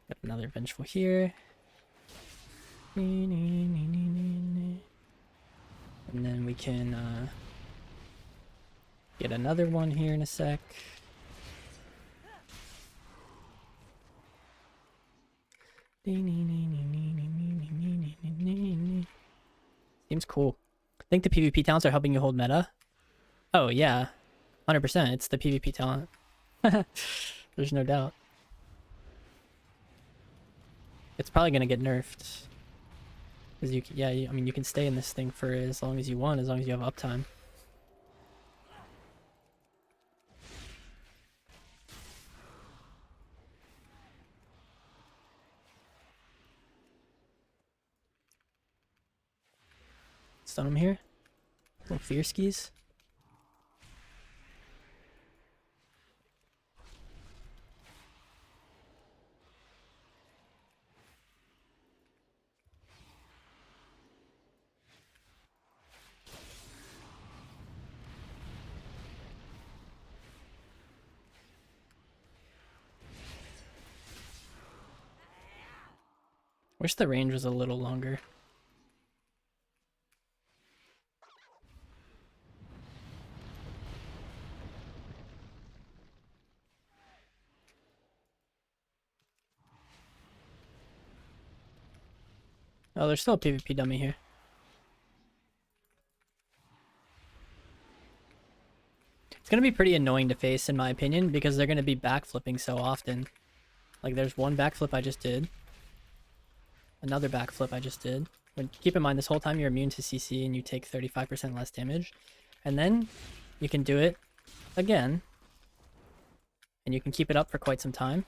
Got another Vengeful here. And then we can get another one here in a sec. Seems cool. I think the PvP talents are helping you hold meta. Oh yeah, 100%. It's the PvP talent. There's no doubt. It's probably gonna get nerfed. Because I mean, you can stay in this thing for as long as you want, as long as you have uptime. Stun him here. Little fear skis. Wish the range was a little longer. Oh, there's still a PvP dummy here. It's gonna be pretty annoying to face, in my opinion, because they're gonna be backflipping so often. Like, there's one backflip I just did. Another backflip I just did. But keep in mind, this whole time you're immune to CC and you take 35% less damage. And then you can do it again. And you can keep it up for quite some time.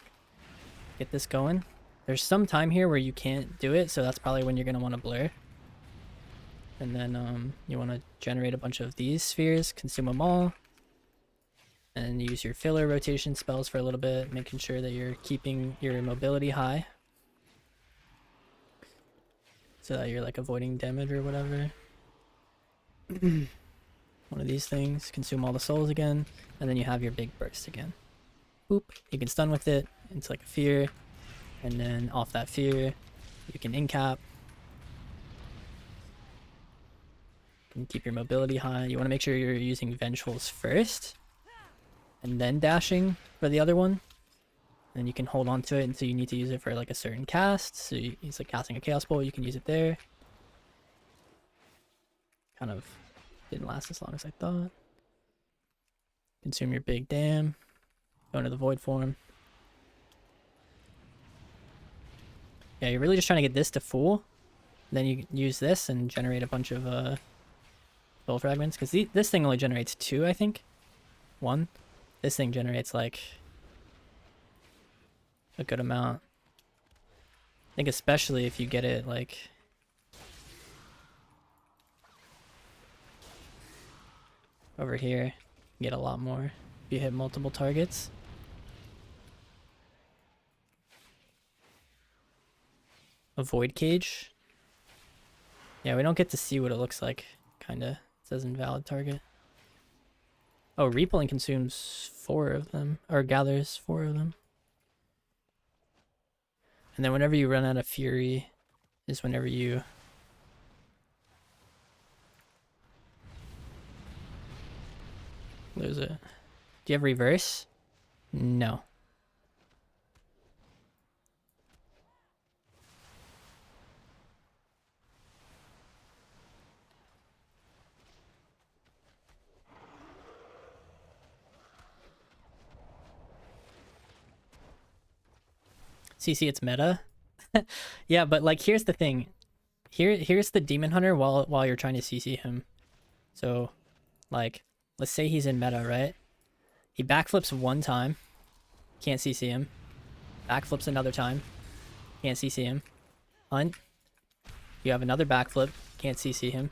Get this going. There's some time here where you can't do it, so that's probably when you're going to want to blur. And then you want to generate a bunch of these spheres, consume them all. And use your filler rotation spells for a little bit, making sure that you're keeping your mobility high. So that you're like avoiding damage or whatever. One of these things, consume all the souls again, and then you have your big burst again. Boop, you can stun with it, it's like a fear. And then off that fear, you can incap. You can keep your mobility high. You want to make sure you're using Vengeful's first, and then dashing for the other one. Then you can hold on to it until you need to use it for like a certain cast. So he's like casting a Chaos Bolt, you can use it there. Kind of didn't last as long as I thought. Consume your big dam. Go into the Void form. Yeah, you're really just trying to get this to full. Then you use this and generate a bunch of soul fragments. Because this thing only generates 2, I think. 1. This thing generates like a good amount. I think especially if you get it like over here, you get a lot more if you hit multiple targets. A void cage. Yeah, we don't get to see what it looks like, kinda. It says invalid target. Oh, repelling consumes 4 of them, or gathers 4 of them. And then whenever you run out of fury is whenever you lose it. Do you have reverse? No. CC, it's meta. Yeah, but like here's the thing. Here's the demon hunter while you're trying to CC him. So like let's say he's in meta, right? He backflips 1 time. Can't CC him. Backflips another time. Can't CC him. Hunt. You have another backflip. Can't CC him.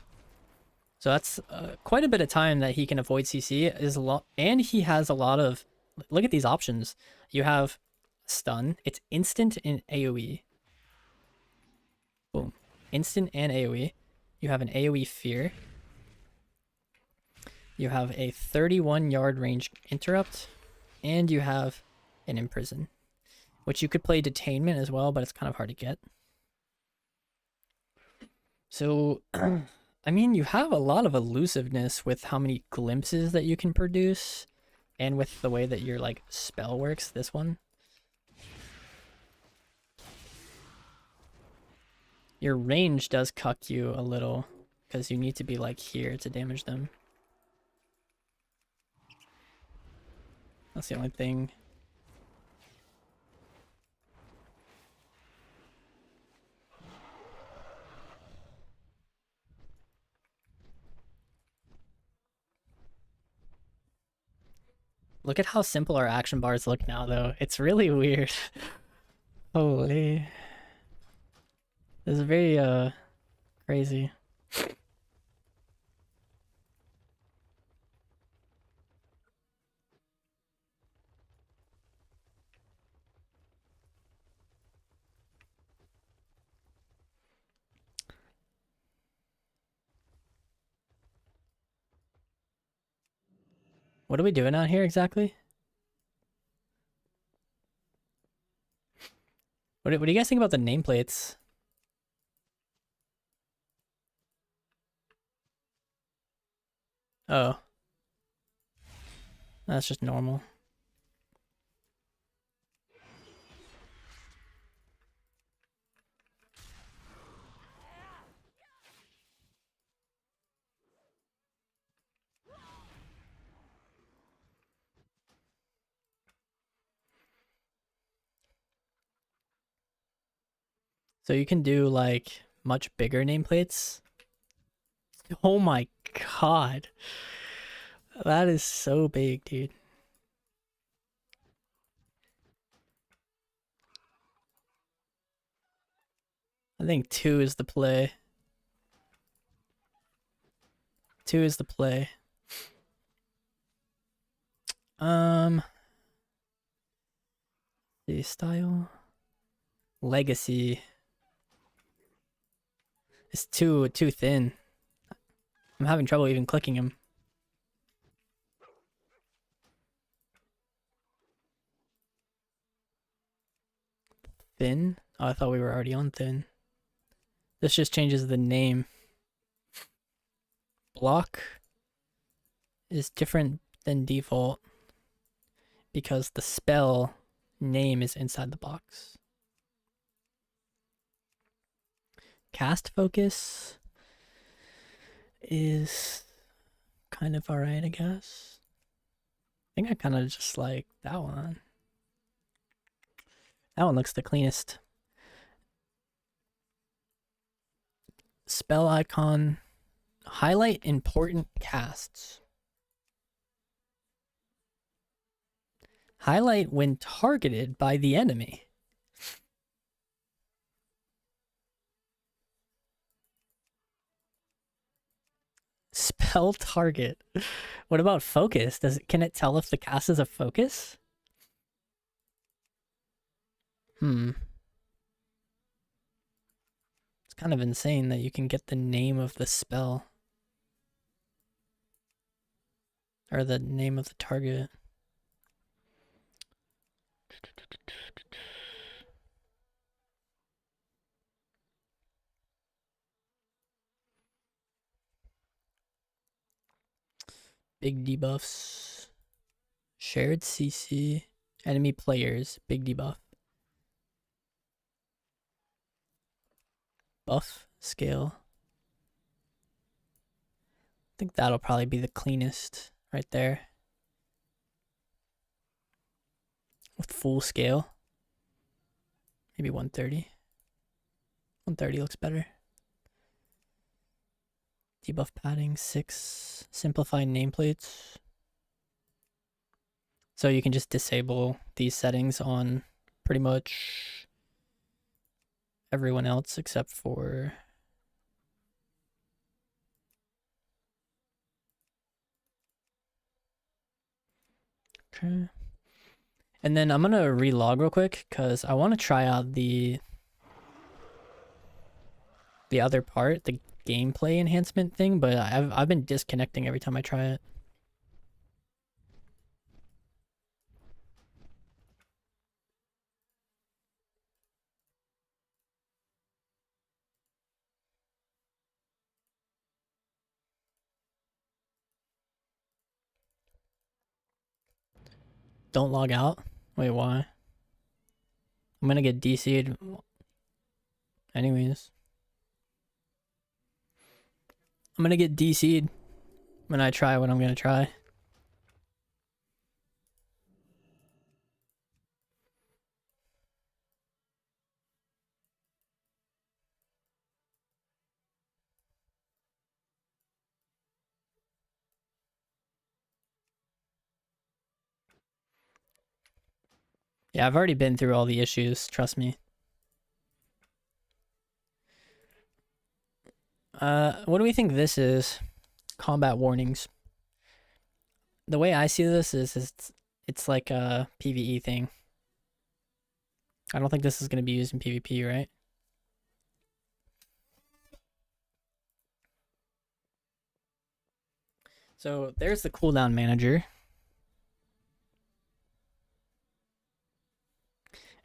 So that's quite a bit of time that he can avoid CC. Is a lot, and he has a lot of. Look at these options. You have stun. It's instant in AOE. Boom. Instant and AOE. You have an AOE fear. You have a 31-yard range interrupt, and you have an imprison, which you could play detainment as well, but it's kind of hard to get. So, I mean, you have a lot of elusiveness with how many glimpses that you can produce, and with the way that your like spell works. This one, your range does cuck you a little because you need to be like here to damage them. That's the only thing. Look at how simple our action bars look now, though. It's really weird. Holy. This is very, crazy. What are we doing out here exactly? What do you guys think about the nameplates? Oh. That's just normal. So you can do like much bigger nameplates. Oh my god. That is so big, dude. I think 2 is the play. 2 is the play. The style. Legacy. It's too thin. I'm having trouble even clicking him. thin? Oh, I thought we were already on thin. This just changes the name. Block is different than default because the spell name is inside the box. Cast focus is kind of alright, I guess. I think I kind of just like that one. That one looks the cleanest. Spell icon. Highlight important casts. Highlight when targeted by the enemy. Spell target. What about focus? Can it tell if the cast is a focus? It's kind of insane that you can get the name of the spell. Or the name of the target. Big debuffs. Shared CC. Enemy players. Big debuff. Buff scale. I think that'll probably be the cleanest right there. With full scale. Maybe 130. 130 looks better. Debuff padding 6. Simplified nameplates. So you can just disable these settings on pretty much everyone else except for okay. And then I'm gonna relog real quick because I want to try out the other part, the gameplay enhancement thing, but I've been disconnecting every time I try it. Don't log out? Wait, why? I'm gonna get DC'd anyways. I'm gonna get DC'd when I try what I'm gonna try. Yeah, I've already been through all the issues, trust me. What do we think this is? Combat warnings. The way I see this is it's like a PvE thing. I don't think this is going to be used in PvP, right? So there's the cooldown manager.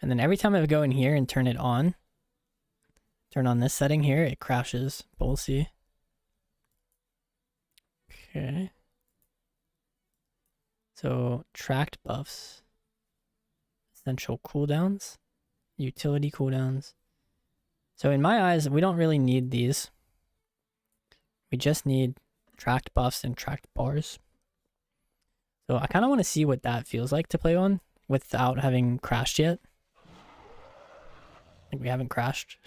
And then every time I go in here and turn on this setting here, it crashes, but we'll see. Okay. So tracked buffs, essential cooldowns, utility cooldowns. So in my eyes, we don't really need these. We just need tracked buffs and tracked bars. So I kind of want to see what that feels like to play on without having crashed yet. I think we haven't crashed.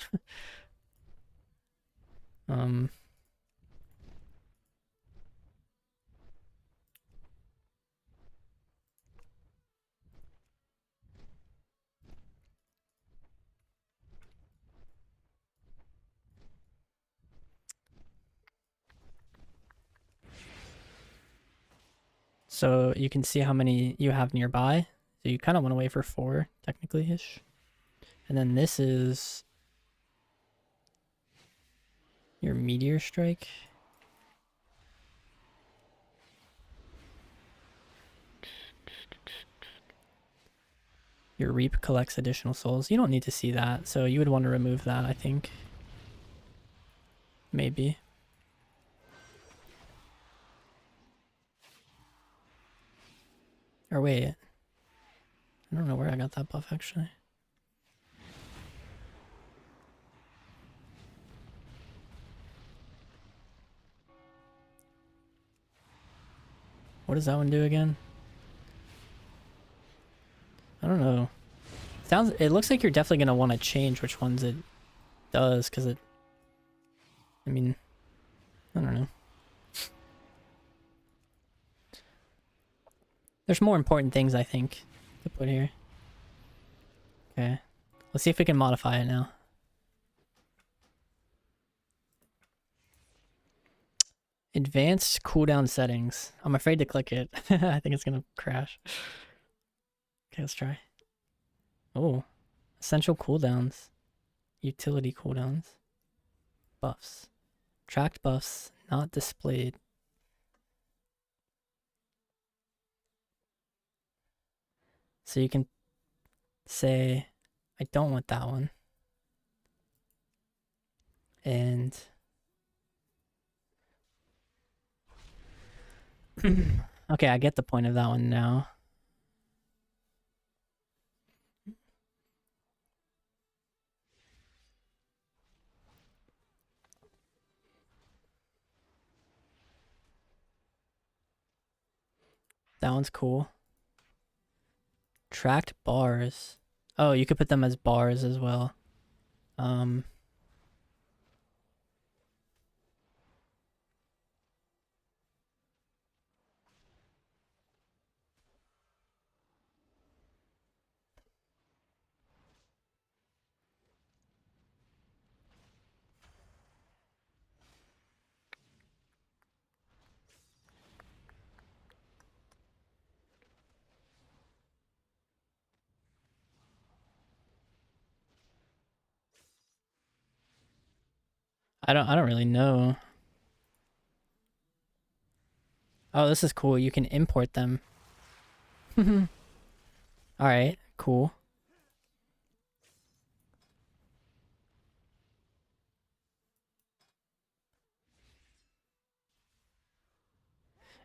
So you can see how many you have nearby. So you kind of want to wait for 4, technically-ish. And then this is your meteor strike. Your Reap collects additional souls. You don't need to see that, so you would want to remove that, I think. Maybe. Or wait. I don't know where I got that buff, actually. What does that one do again? I don't know. It looks like you're definitely going to want to change which ones it does, because I mean, I don't know. There's more important things, I think, to put here. Okay. Let's see if we can modify it now. Advanced cooldown settings. I'm afraid to click it. I think it's going to crash. Okay, let's try. Oh. Essential cooldowns. Utility cooldowns. Buffs. Tracked buffs not displayed. So you can say, I don't want that one. And okay, I get the point of that one now. That one's cool. Tracked bars. Oh, you could put them as bars as well. I don't really know. Oh, this is cool. You can import them. Alright, cool.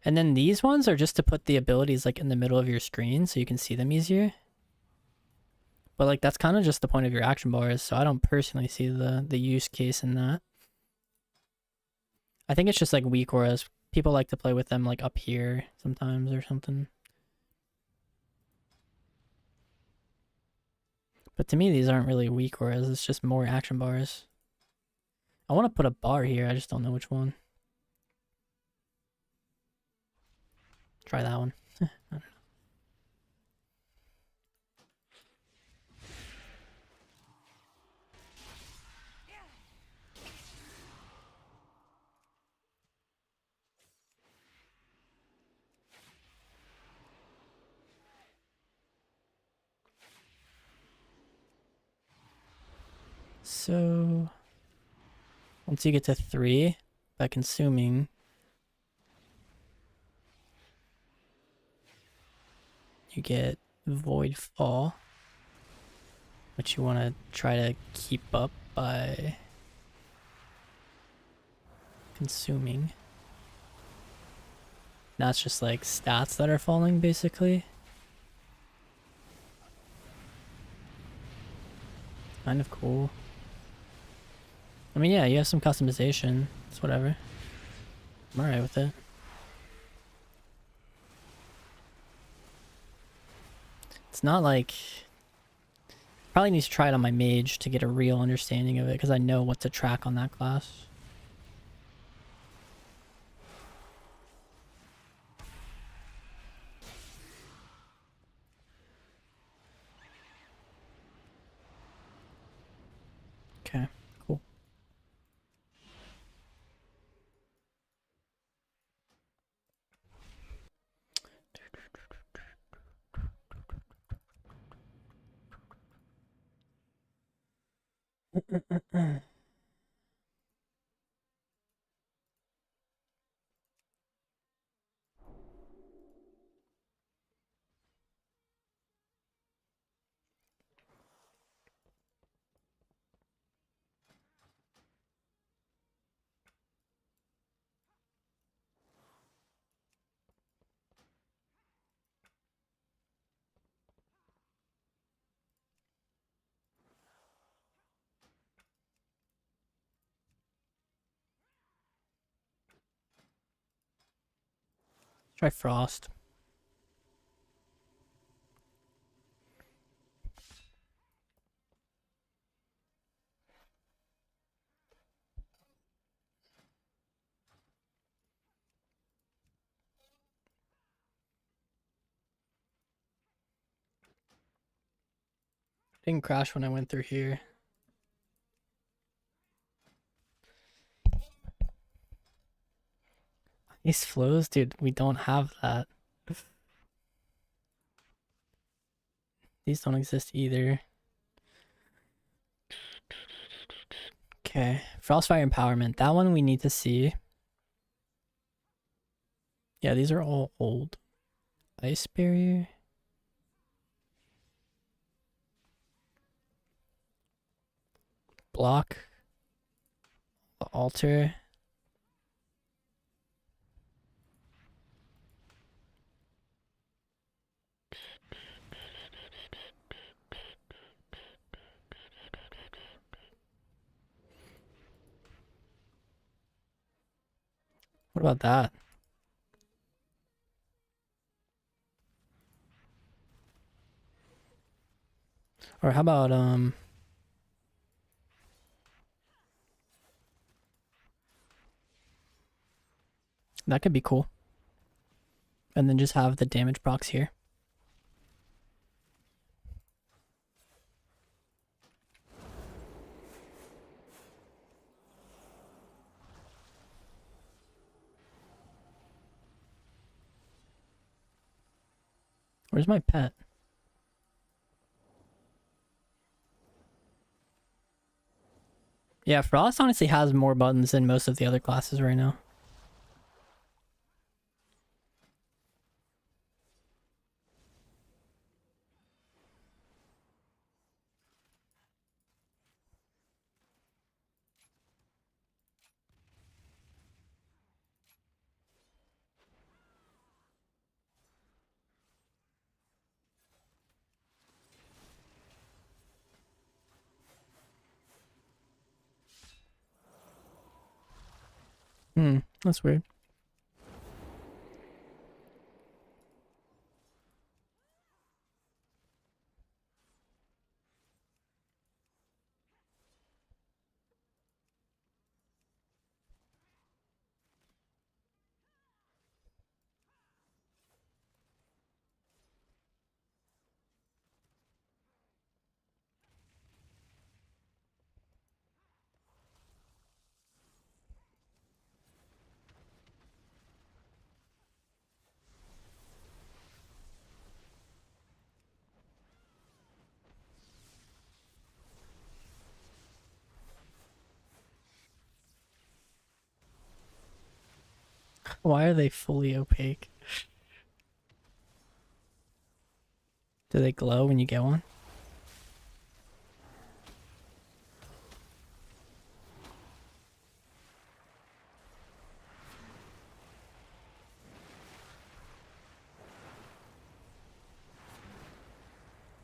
And then these ones are just to put the abilities like in the middle of your screen so you can see them easier. But like that's kind of just the point of your action bars, so I don't personally see the use case in that. I think it's just like weak auras. People like to play with them like up here sometimes or something. But to me, these aren't really weak auras. It's just more action bars. I want to put a bar here. I just don't know which one. Try that one. I don't know. So once you get to 3, by consuming, you get Void Fall, which you want to try to keep up by consuming. Now it's just like stats that are falling basically. Kind of cool. I mean, yeah, you have some customization. It's whatever. I'm alright with it. It's not like... Probably need to try it on my mage to get a real understanding of it, because I know what to track on that class. Okay, cool. Try Frost. Didn't crash when I went through here. These flows, dude, we don't have that. These don't exist either. Okay, Frostfire Empowerment. That one we need to see. Yeah, these are all old. Ice Barrier. Block. Alter. What about that? Or how about that could be cool. And then just have the damage procs here. Where's my pet? Yeah, Frost honestly has more buttons than most of the other classes right now. That's weird. Why are they fully opaque? Do they glow when you get one?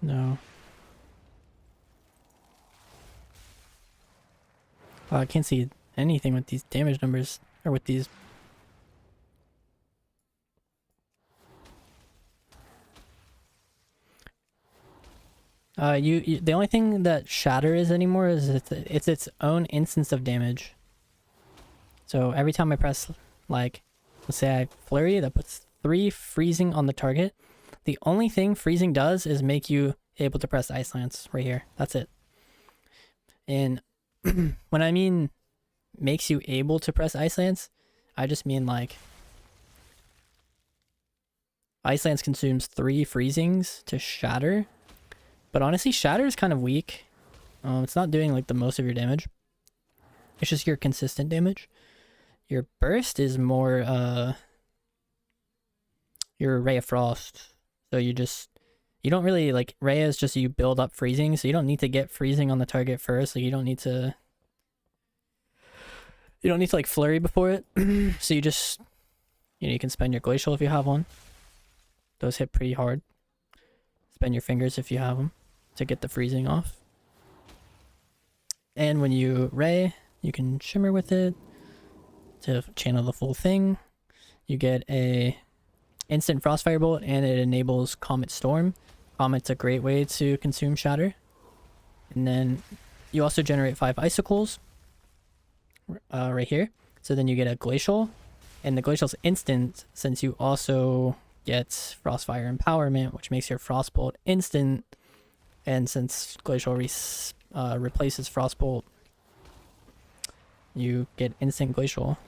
No. Oh, I can't see anything with these damage numbers, or with these. The only thing that Shatter is anymore is it's its own instance of damage. So every time I press, like, let's say I Flurry, that puts 3 freezing on the target. The only thing freezing does is make you able to press Ice Lance right here. That's it. And when I mean makes you able to press Ice Lance, I just mean like Ice Lance consumes 3 freezings to Shatter. But honestly, Shatter is kind of weak. It's not doing like the most of your damage. It's just your consistent damage. Your burst is more your Ray of Frost. So you don't really like, Ray is just you build up freezing, so you don't need to get freezing on the target first. Like you don't need to like flurry before it. So you just, you can spend your glacial if you have one. Those hit pretty hard. Spend your fingers if you have them to get the freezing off. And when you Ray, you can shimmer with it to channel the full thing. You get a instant Frostfire Bolt, and it enables Comet Storm. Comet's a great way to consume Shatter. And then you also generate 5 Icicles right here. So then you get a Glacial, and the Glacial's instant since you also get Frostfire Empowerment, which makes your Frostbolt instant. And since Glacial replaces Frostbolt, you get instant Glacial.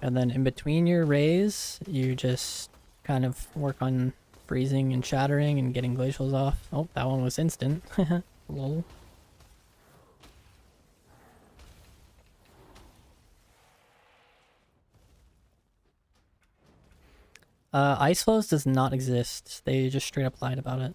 And then in between your rays, you just kind of work on freezing and shattering and getting glacials off. Oh, that one was instant. Lol. Ice flows does not exist. They just straight up lied about it.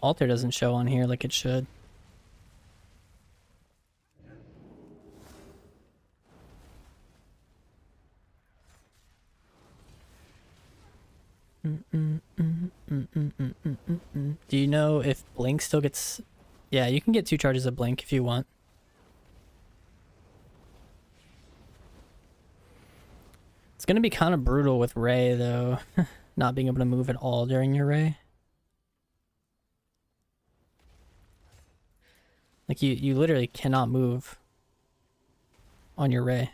Alter doesn't show on here like it should. Do you know if Blink still gets... Yeah, you can get 2 charges of Blink if you want. It's gonna be kind of brutal with Ray, though. Not being able to move at all during your Ray. Like, you literally cannot move on your Ray.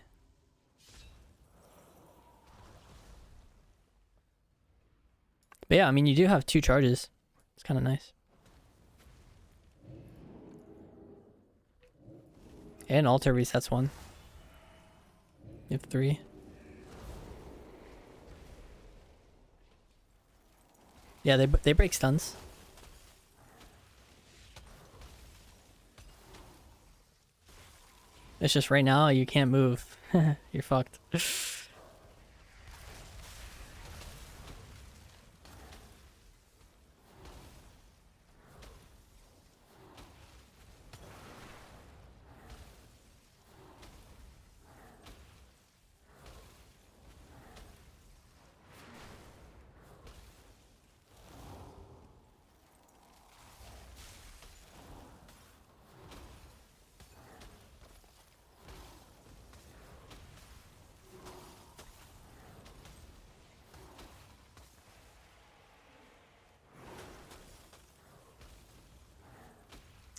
But yeah, I mean, you do have 2 charges. It's kind of nice. And Alter resets 1. You have 3. Yeah, they break stuns. It's just right now you can't move. You're fucked.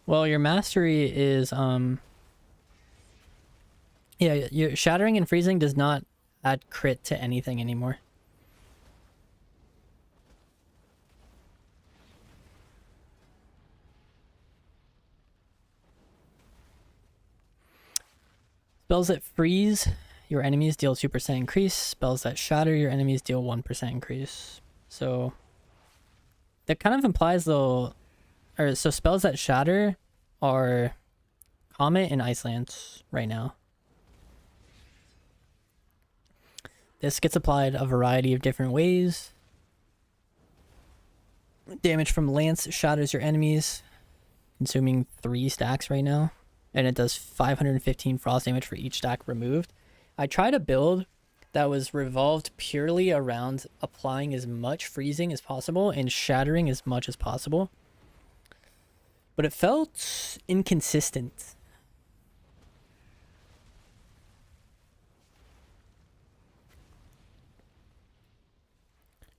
Well, your mastery is yeah, your shattering and freezing does not add crit to anything anymore. Spells that freeze your enemies deal 2% increase. Spells that shatter your enemies deal 1% increase. So that kind of implies though, or so spells that shatter are Comet and Icelands right now. This gets applied a variety of different ways. Damage from Lance shatters your enemies, consuming 3 stacks right now. And it does 515 frost damage for each stack removed. I tried a build that was revolved purely around applying as much freezing as possible and shattering as much as possible. But it felt inconsistent.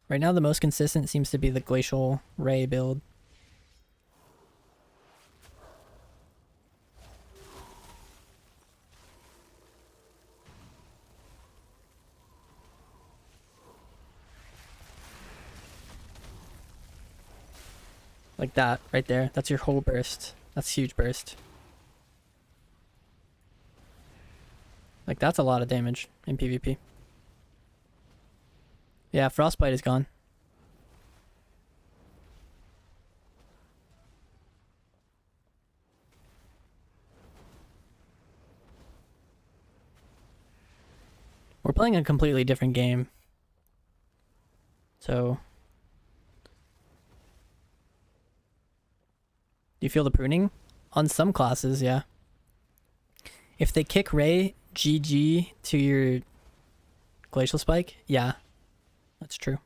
Right now the most consistent seems to be the Glacial Ray build. Like that, right there. That's your whole burst. That's huge burst. Like, that's a lot of damage in PvP. Yeah, Frostbite is gone. We're playing a completely different game. So, do you feel the pruning? On some classes, yeah. If they kick Ray GG to your Glacial Spike, yeah, that's true.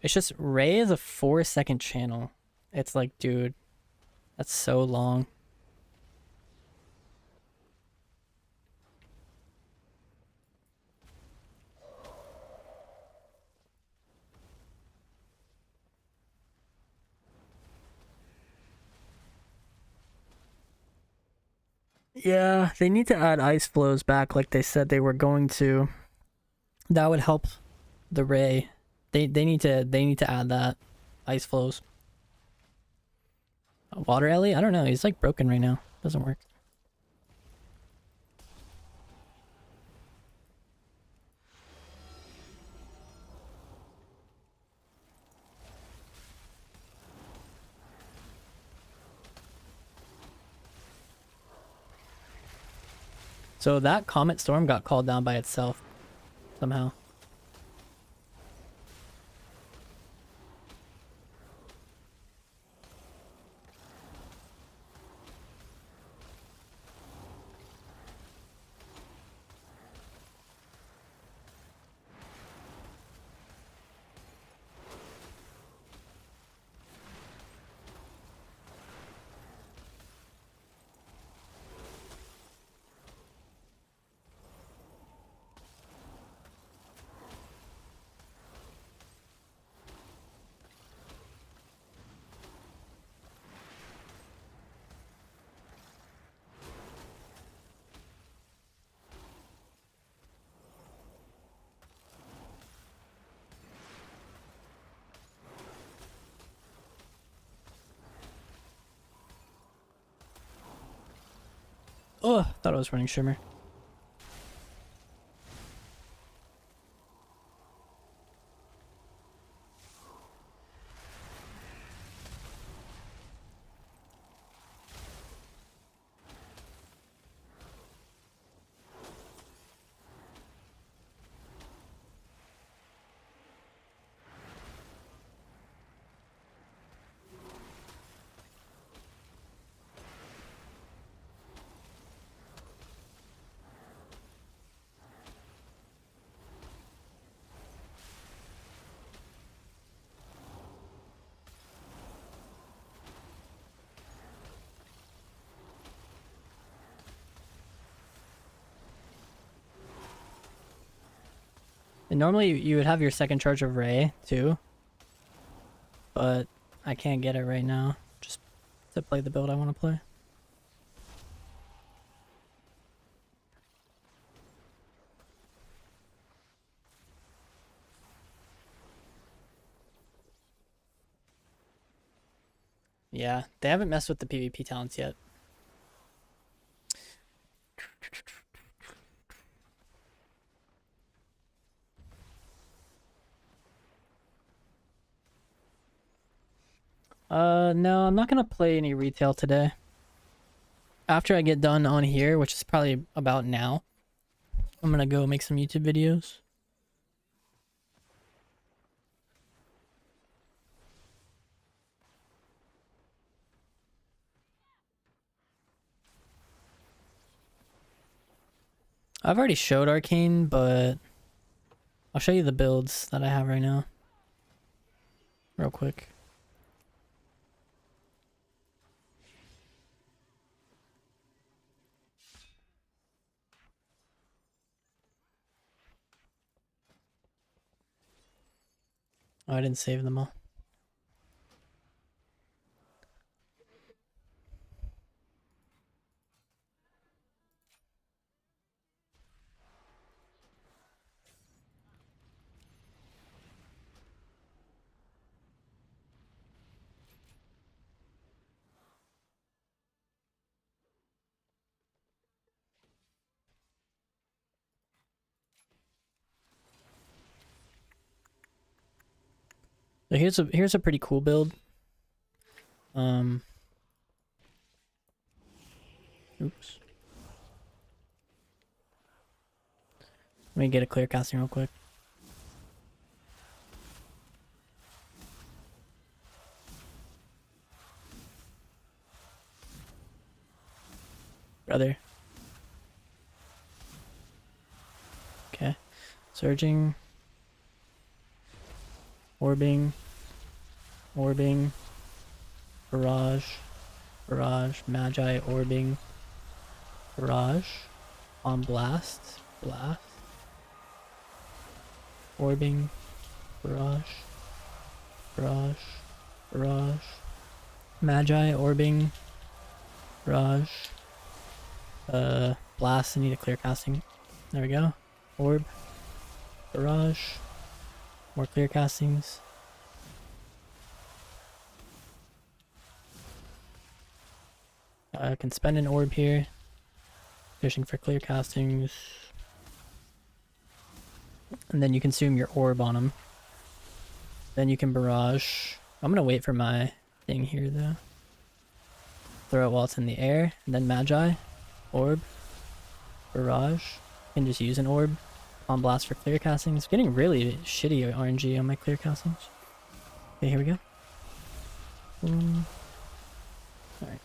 It's just Ray is a 4-second channel. It's like, dude, that's so long. Yeah, they need to add ice flows back like they said they were going to. That would help the Ray. They need to add that ice flows. Water Ellie? I don't know. He's like broken right now. Doesn't work. So that Comet Storm got called down by itself somehow. Oh, thought I was running Shimmer. And normally you would have your second charge of Ray too, but I can't get it right now. Just to play the build I want to play. Yeah, they haven't messed with the PvP talents yet. No, I'm not gonna play any retail today. After I get done on here, which is probably about now, I'm gonna go make some YouTube videos. I've already showed Arcane, but I'll show you the builds that I have right now. Real quick. Oh, I didn't save them all. So here's a pretty cool build. Oops. Let me get a clear casting real quick. Brother. Okay. Surging. Orbing. Orbing. Barrage. Barrage. Magi. Orbing. Barrage. On blast. Blast. Orbing. Barrage. Barrage. Barrage. Magi. Orbing. Barrage. Blast. I need a clear casting. There we go. Orb. Barrage. More clear castings. I can spend an orb here. Fishing for clear castings. And then you consume your orb on them. Then you can barrage. I'm gonna wait for my thing here though. Throw it while it's in the air. And then Magi. Orb. Barrage. You can just use an orb. On blast for clear castings. It's getting really shitty RNG on my clear castings. Okay, here we go. Alright.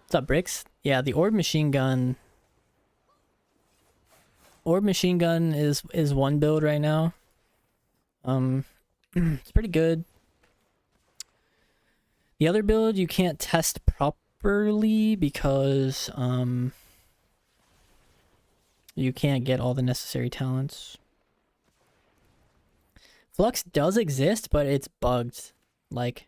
What's up, Bricks? Yeah, the orb machine gun. Orb machine gun is one build right now. It's pretty good. The other build you can't test properly because you can't get all the necessary talents. Flux does exist, but it's bugged. Like,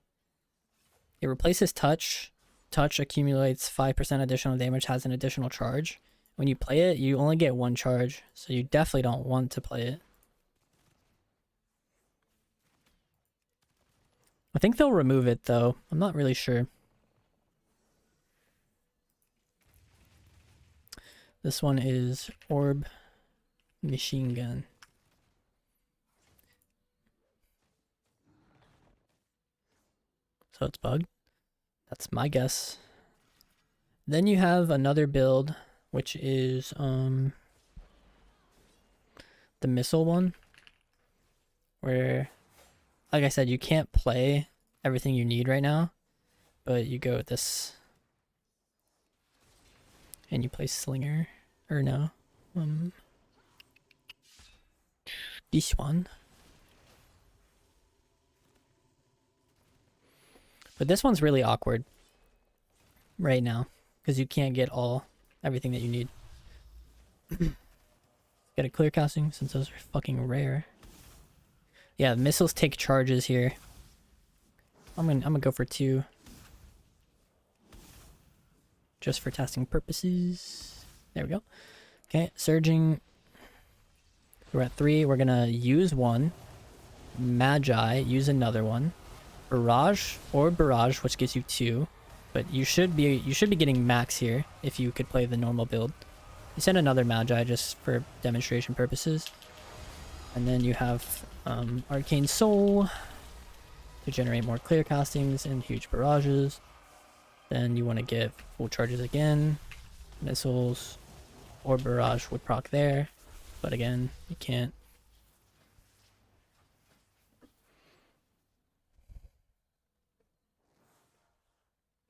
it replaces touch. Touch accumulates 5% additional damage, has an additional charge. When you play it, you only get one charge, so you definitely don't want to play it. I think they'll remove it though. I'm not really sure. This one is Orb Machine Gun. So it's bugged. That's my guess. Then you have another build, which is the missile one, where, like I said, you can't play everything you need right now, but you go with this and you play Slinger, or no, this one. But this one's really awkward right now because you can't get everything that you need. Get a clear casting since those are fucking rare. Yeah, missiles take charges here. I'm gonna go for 2. Just for testing purposes. There we go. Okay, surging. We're at 3. We're gonna use 1. Magi, use another one. Barrage or Barrage, which gives you 2. But you should be getting max here if you could play the normal build. You send another Magi just for demonstration purposes. And then you have Arcane Soul to generate more clear castings and huge barrages. Then you want to get full charges again. Missiles or Barrage would proc there. But again, you can't.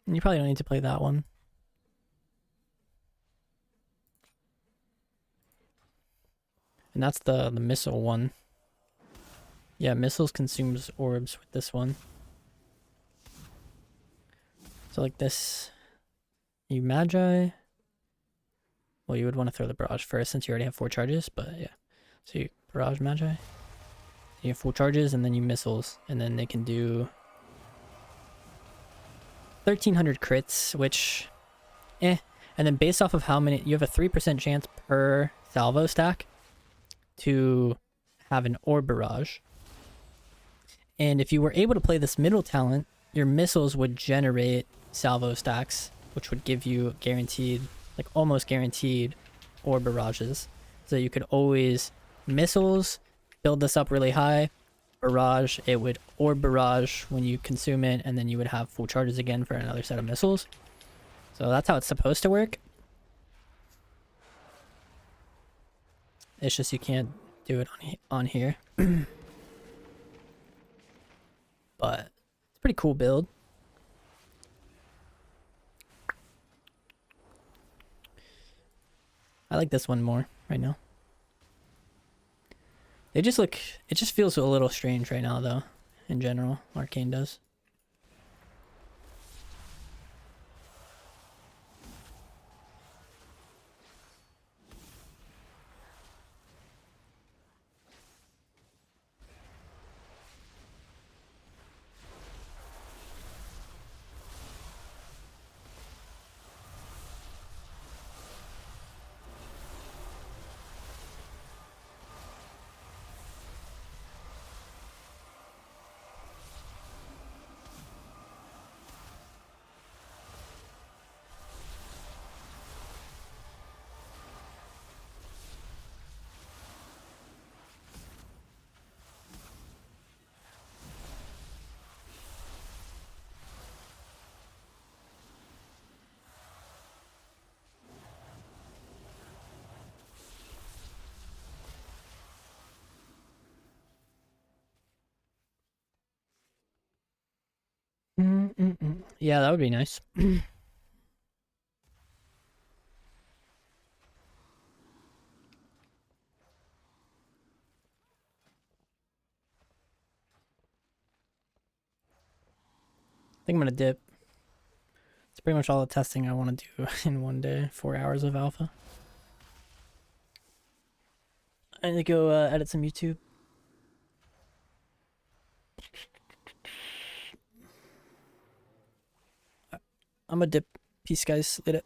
And you probably don't need to play that one. And that's the missile one. Yeah, missiles consumes orbs with this one. So like this, you Magi. Well, you would want to throw the Barrage first since you already have 4 charges, but yeah. So you Barrage Magi. You have full charges and then you missiles, and then they can do 1300 crits, which, and then based off of how many, you have a 3% chance per salvo stack to have an orb barrage. And if you were able to play this middle talent, your missiles would generate salvo stacks, which would give you guaranteed, like almost guaranteed orb barrages. So you could always missiles, build this up really high, barrage, it would orb barrage when you consume it, and then you would have full charges again for another set of missiles. So that's how it's supposed to work. It's just you can't do it on here. But it's a pretty cool build. I like this one more right now. They just look, it just feels a little strange right now though, in general, Arcane does. Yeah, that would be nice. I think I'm gonna dip. It's pretty much all the testing I want to do in one day. 4 hours of alpha. I need to go edit some YouTube. I'm a dip. Peace, guys. Later.